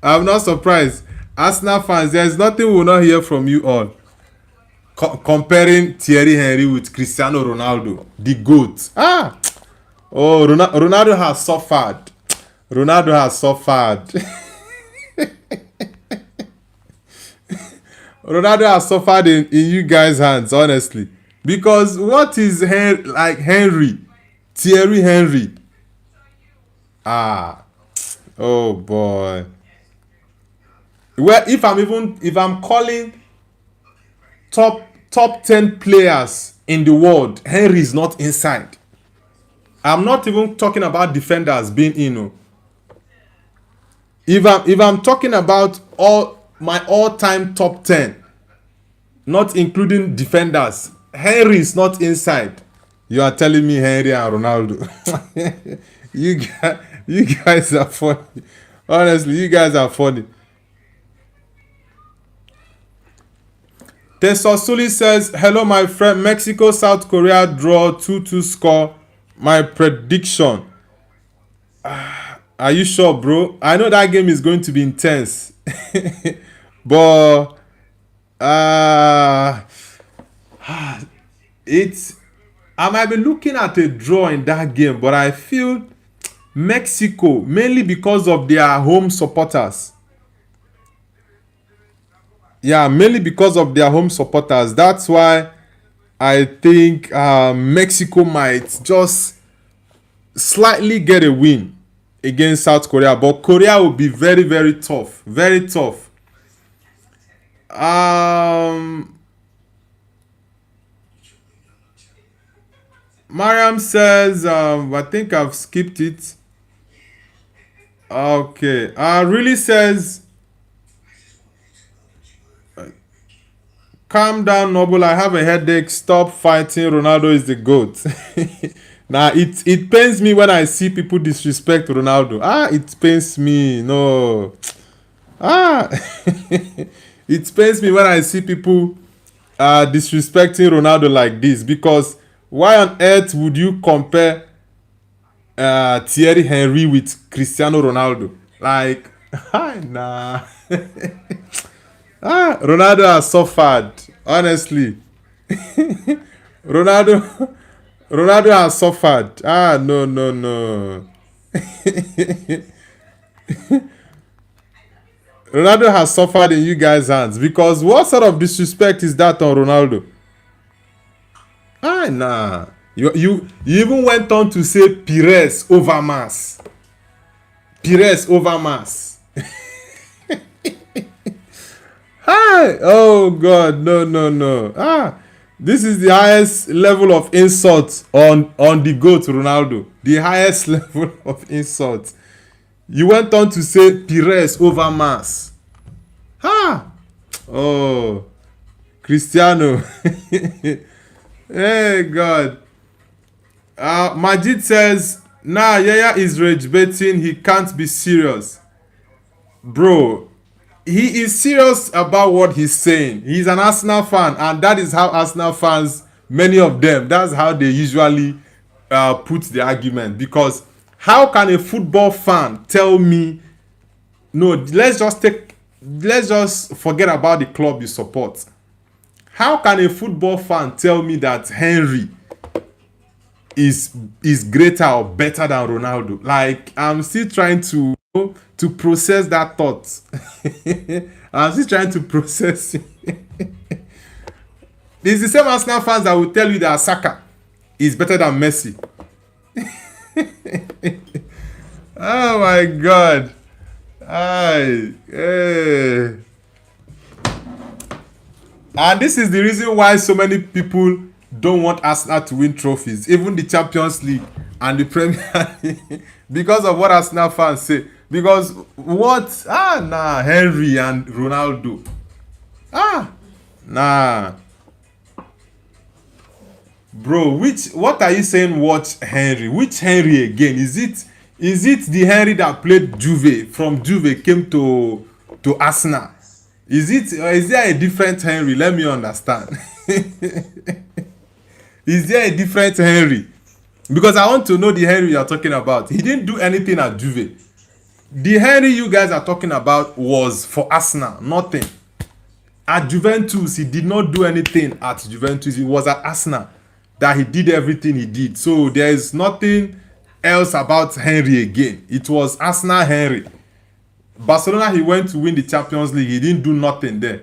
I'm not surprised. Arsenal fans, there's nothing we will not hear from you all. Comparing Thierry Henry with Cristiano Ronaldo, the GOAT. Oh, Ronaldo has suffered. Ronaldo has suffered. Ronaldo has suffered in you guys' hands, honestly. Because what is Henry? Thierry Henry. Oh boy. Well, if I'm calling top 10 players in the world, Henry is not inside. I'm not even talking about defenders being in. If I'm talking about my all-time top 10, not including defenders, Henry is not inside. You are telling me Henry and Ronaldo? you guys are funny. Honestly, you guys are funny. Tesosuli says, hello my friend, Mexico, South Korea draw 2-2 score. My prediction. Are you sure, bro? I know that game is going to be intense. But I might be looking at a draw in that game, but I feel Mexico, mainly because of their home supporters. Yeah, mainly because of their home supporters. That's why I think Mexico might just slightly get a win against South Korea. But Korea will be very, very tough. Very tough. Mariam says, I think I've skipped it. Okay. Really says, calm down, Noble. I have a headache. Stop fighting. Ronaldo is the GOAT. Now, it pains me when I see people disrespect Ronaldo. It pains me. No. It pains me when I see people disrespecting Ronaldo like this. Because why on earth would you compare Thierry Henry with Cristiano Ronaldo? Like, nah. Ronaldo has suffered, honestly. Ronaldo has suffered. No. Ronaldo has suffered in you guys' hands, because what sort of disrespect is that on Ronaldo? Nah. You even went on to say Pires over Mas. Pires over Mas. Oh God, no. This is the highest level of insult on the GOAT Ronaldo. The highest level of insult. You went on to say Pires over Mas. Oh, Cristiano. Hey God. Majid says, nah, Yaya is rage baiting. He can't be serious. Bro, he is serious about what he's saying. He's an Arsenal fan, and that is how Arsenal fans, many of them, that's how they usually put the argument. Because how can a football fan tell me, no, let's just forget about the club you support. How can a football fan tell me that Henry is greater or better than Ronaldo? Like, I'm still trying to process that thought. I'm still trying to process it. It's the same Arsenal fans that will tell you that Saka is better than Messi. Oh my God. And this is the reason why so many people don't want Arsenal to win trophies, even the Champions League and the Premier League, because of what Arsenal fans say. Because what? Henry and Ronaldo. Bro, what are you saying? Watch Henry. Which Henry again? Is Is it the Henry that played Juve from Juve came to Arsenal? Is there a different Henry? Let me understand. Is there a different Henry? Because I want to know the Henry you are talking about. He didn't do anything at Juve. The Henry you guys are talking about was for Arsenal, nothing. At Juventus, he did not do anything at Juventus. It was at Arsenal that he did everything he did. So there is nothing else about Henry again. It was Arsenal Henry. Barcelona, he went to win the Champions League. He didn't do nothing there.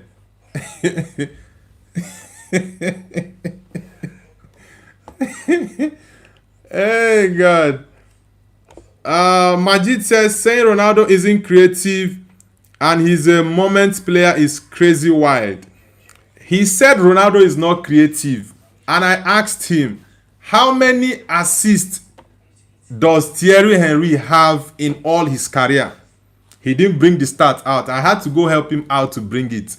Hey, God. Majid says, saying Ronaldo isn't creative and he's a moment player is crazy wild. He said Ronaldo is not creative. And I asked him, how many assists does Thierry Henry have in all his career? He didn't bring the stat out. I had to go help him out to bring it.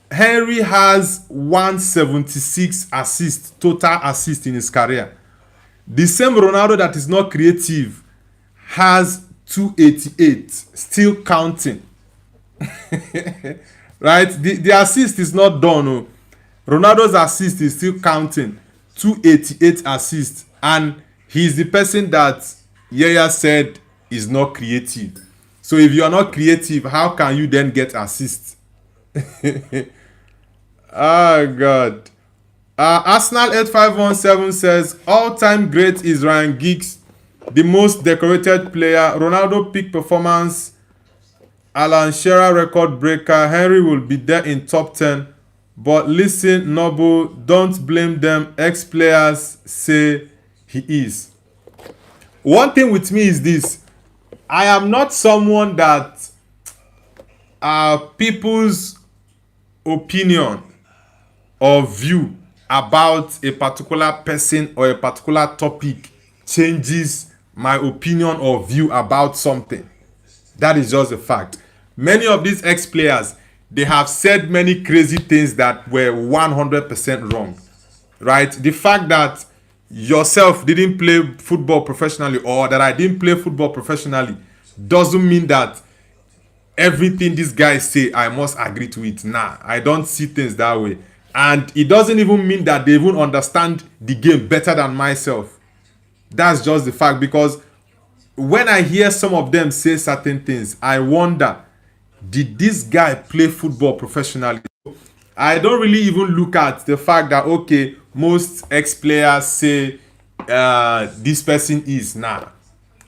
Henry has 176 assists, total assists in his career. The same Ronaldo that is not creative has 288, still counting. Right? The assist is not done. No. Ronaldo's assist is still counting. 288 assists. And he's the person that Yaya said is not creative. So if you are not creative, how can you then get assists? Oh, God. Arsenal 8517 says, all-time great is Ryan Giggs, the most decorated player. Ronaldo peak performance. Alan Shearer record breaker. Henry will be there in top 10. But listen, Noble, don't blame them. Ex-players say he is. One thing with me is this. I am not someone that people's opinion or view about a particular person or a particular topic changes my opinion or view about something. That is just a fact. Many of these ex-players, they have said many crazy things that were 100% wrong. Right? The fact that yourself didn't play football professionally or that I didn't play football professionally doesn't mean that everything these guys say I must agree to it. Nah, I don't see things that way. And it doesn't even mean that they even understand the game better than myself. That's just the fact, because when I hear some of them say certain things, I wonder, did this guy play football professionally? I don't really even look at the fact that, okay, most ex-players say this person is. Nah.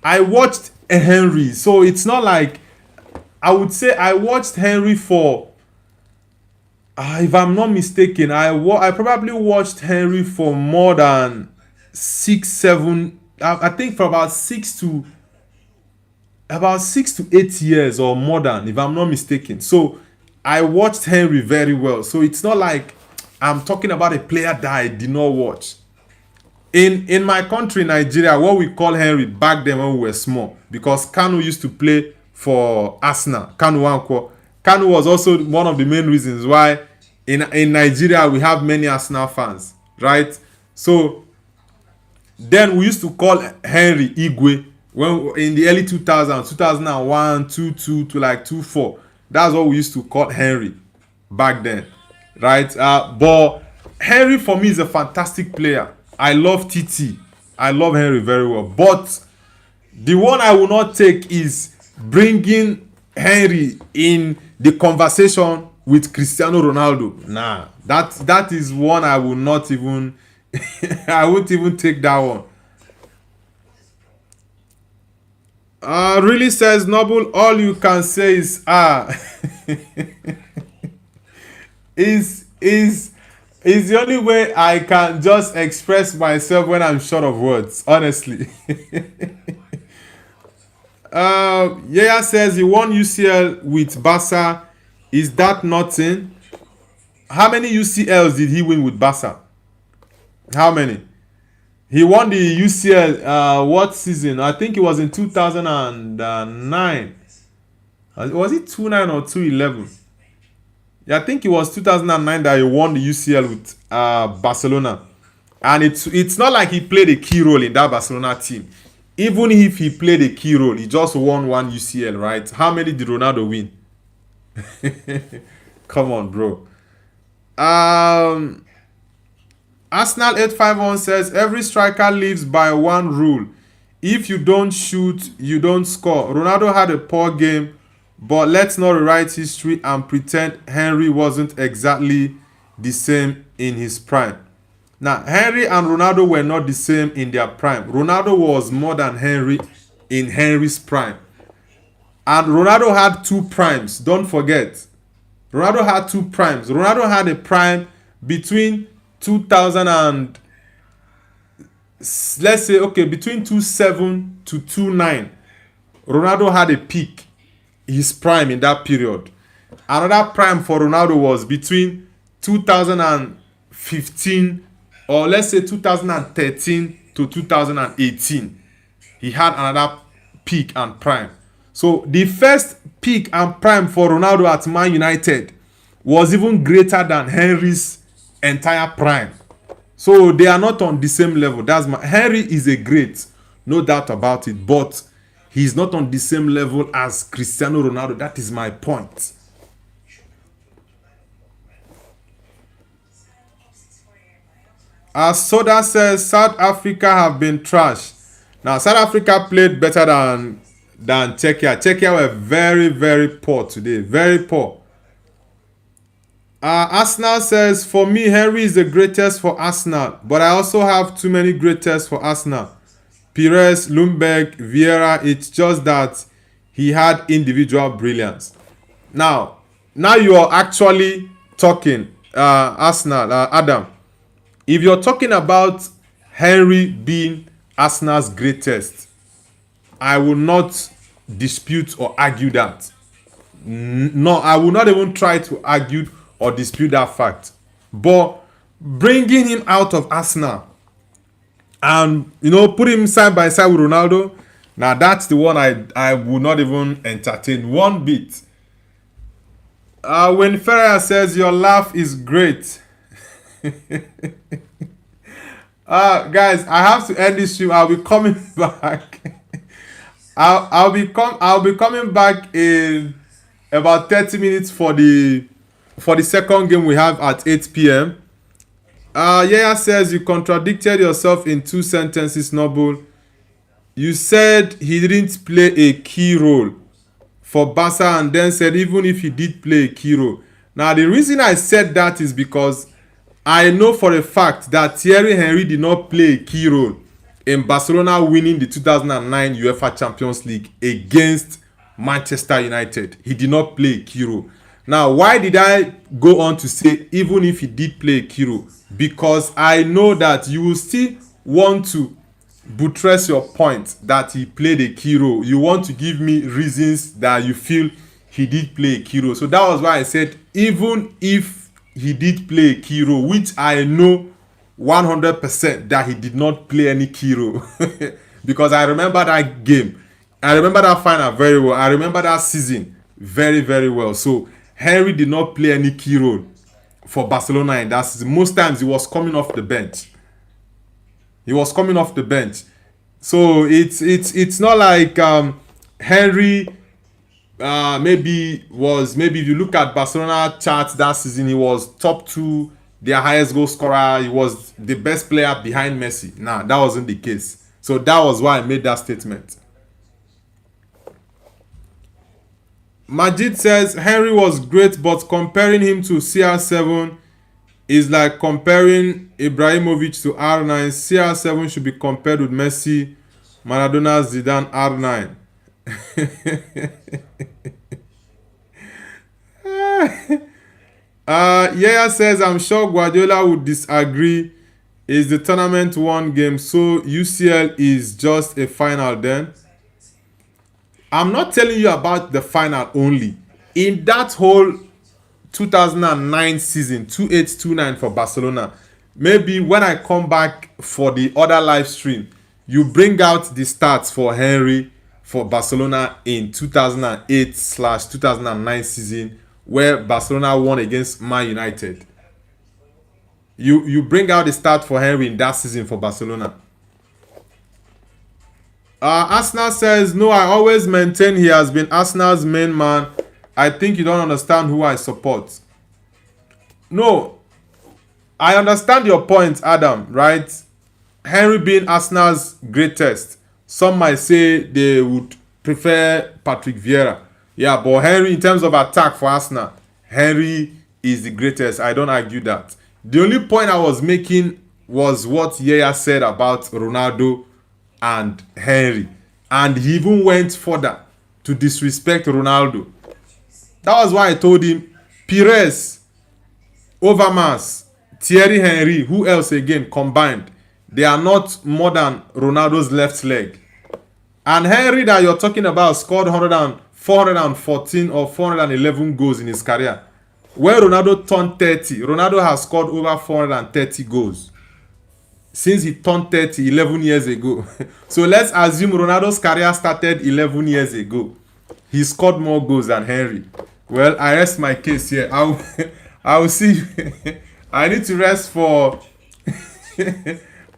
I watched Henry, so it's not like, I would say I watched Henry for, if I'm not mistaken, I probably watched Henry for more than 6, 7, I think for about 6 to 8 years or more than, if I'm not mistaken. So I watched Henry very well. So it's not like I'm talking about a player that I did not watch. In my country, Nigeria, what we call Henry back then when we were small, because Kanu used to play for Arsenal. Kanu was also one of the main reasons why in Nigeria we have many Arsenal fans, right? So then we used to call Henry Igwe when in the early 2000s, 2001, 22 to like 24. That's what we used to call Henry back then, right? But Henry for me is a fantastic player. I love TT. I love Henry very well. But the one I will not take is bringing Henry in the conversation with Cristiano Ronaldo. Nah, that is one I will not even I won't even take that one. Really says Noble, all you can say is is the only way I can just express myself when I'm short of words, honestly. Yaya says he won UCL with Barca. Is that nothing? How many UCLs did he win with Barca? How many? He won the UCL what season? I think it was in 2009. Was it 2009 or 2011? Yeah, I think it was 2009 that he won the UCL with Barcelona. And it's not like he played a key role in that Barcelona team. even if he played a key role, he just won one UCL, right? How many did Ronaldo win? Come on, bro. Arsenal 851 says every striker lives by one rule: if you don't shoot, you don't score. Ronaldo had a poor game, but let's not rewrite history and pretend Henry wasn't exactly the same in his prime. Now, Henry and Ronaldo were not the same in their prime. Ronaldo was more than Henry in Henry's prime. And Ronaldo had two primes. Don't forget. Ronaldo had two primes. Ronaldo had a prime between 2000 and, let's say, okay, between 27 to 29. Ronaldo had a peak, his prime in that period. Another prime for Ronaldo was between 2015, or let's say 2013 to 2018. He had another peak and prime. So the first peak and prime for Ronaldo at Man United was even greater than Henry's entire prime. So they are not on the same level. Henry is a great, no doubt about it, but he's not on the same level as Cristiano Ronaldo. That is my point. As Soda says, South Africa have been trashed. Now, South Africa played better than Czechia. Czechia were very, very poor today. Very poor. Arsenal says, for me, Henry is the greatest for Arsenal, but I also have too many greatest for Arsenal. Pires, Lundberg, Vieira, it's just that he had individual brilliance. Now you are actually talking, Arsenal, Adam. If you're talking about Henry being Arsenal's greatest, I will not dispute or argue that. No, I will not even try to argue or dispute that fact. But bringing him out of Arsenal and, put him side by side with Ronaldo, now that's the one I would not even entertain one bit. When Ferrer says your laugh is great. Guys, I have to end this stream. I'll be coming back. I'll be coming back in about 30 minutes for the second game we have at 8 p.m. Yaya says you contradicted yourself in 2 sentences, Noble. You said he didn't play a key role for Barca and then said even if he did play a key role. Now, the reason I said that is because I know for a fact that Thierry Henry did not play a key role in Barcelona winning the 2009 UEFA Champions League against Manchester United. He did not play a key role. Now, why did I go on to say even if he did play a key role? Because I know that you will still want to buttress your point that he played a key role. You want to give me reasons that you feel he did play a key role. So that was why I said even if he did play a key role, which I know 100% that he did not play any key role. Because I remember that game. I remember that final very well. I remember that season very, very well. So Henry did not play any key role for Barcelona in that season. Most times he was coming off the bench. He was coming off the bench. So it's not like Henry maybe if you look at Barcelona charts that season, he was top 2, their highest goal scorer. He was the best player behind Messi. Nah, that wasn't the case. So that was why I made that statement. Majid says Henry was great, but comparing him to CR7 is like comparing Ibrahimovic to R9. CR7 should be compared with Messi, Maradona, Zidane, R9. Yaya says I'm sure Guardiola would disagree. Is the tournament one game, so UCL is just a final then? I'm not telling you about the final only. In that whole 2009 season, 28-29 for Barcelona, maybe when I come back for the other live stream, you bring out the stats for Henry for Barcelona in 2008/2009 season where Barcelona won against Man United. You bring out the stat for Henry in that season for Barcelona. Arsenal says, no, I always maintain he has been Arsenal's main man. I think you don't understand who I support. No, I understand your point, Adam, right? Henry being Arsenal's greatest. Some might say they would prefer Patrick Vieira. Yeah, but Henry, in terms of attack for Arsenal, Henry is the greatest. I don't argue that. The only point I was making was what Yaya said about Ronaldo and Henry. And he even went further to disrespect Ronaldo. That was why I told him, Pires, Overmars, Thierry Henry, who else again combined? They are not more than Ronaldo's left leg. And Henry that you're talking about scored 414 or 411 goals in his career. When Ronaldo turned 30, Ronaldo has scored over 430 goals. Since he turned 30 11 years ago. So let's assume Ronaldo's career started 11 years ago. He scored more goals than Henry. Well, I rest my case here. I'll see. I need to rest for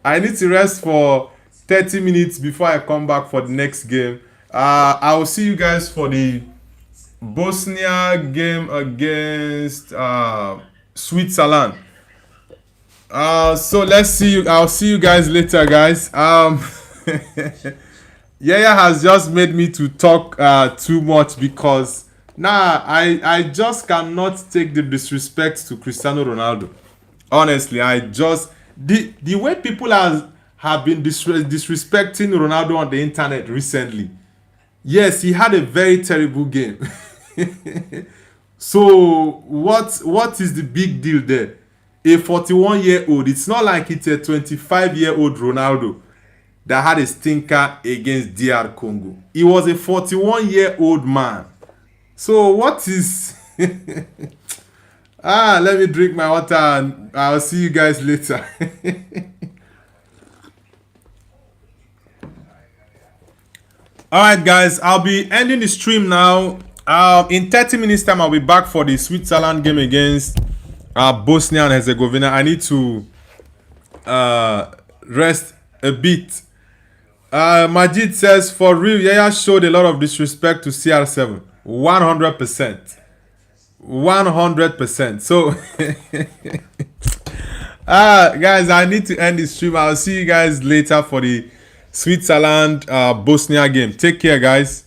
I need to rest for 30 minutes before I come back for the next game. I will see you guys for the Bosnia game against Switzerland. So let's see you. I'll see you guys later, guys. Yaya has just made me to talk too much because I just cannot take the disrespect to Cristiano Ronaldo. Honestly, I just the way people have been disrespecting Ronaldo on the internet recently. Yes, he had a very terrible game. So what is the big deal there? A 41-year-old. It's not like it's a 25-year-old Ronaldo that had a stinker against DR Congo. He was a 41-year-old man. So what is let me drink my water and I'll see you guys later. Alright guys, I'll be ending the stream now. In 30 minutes time I'll be back for the Switzerland game against Bosnia and Herzegovina. I need to rest a bit. Majid says, for real, Yaya showed a lot of disrespect to CR7. 100%. 100%. So, guys, I need to end the stream. I'll see you guys later for the Switzerland Bosnia game. Take care, guys.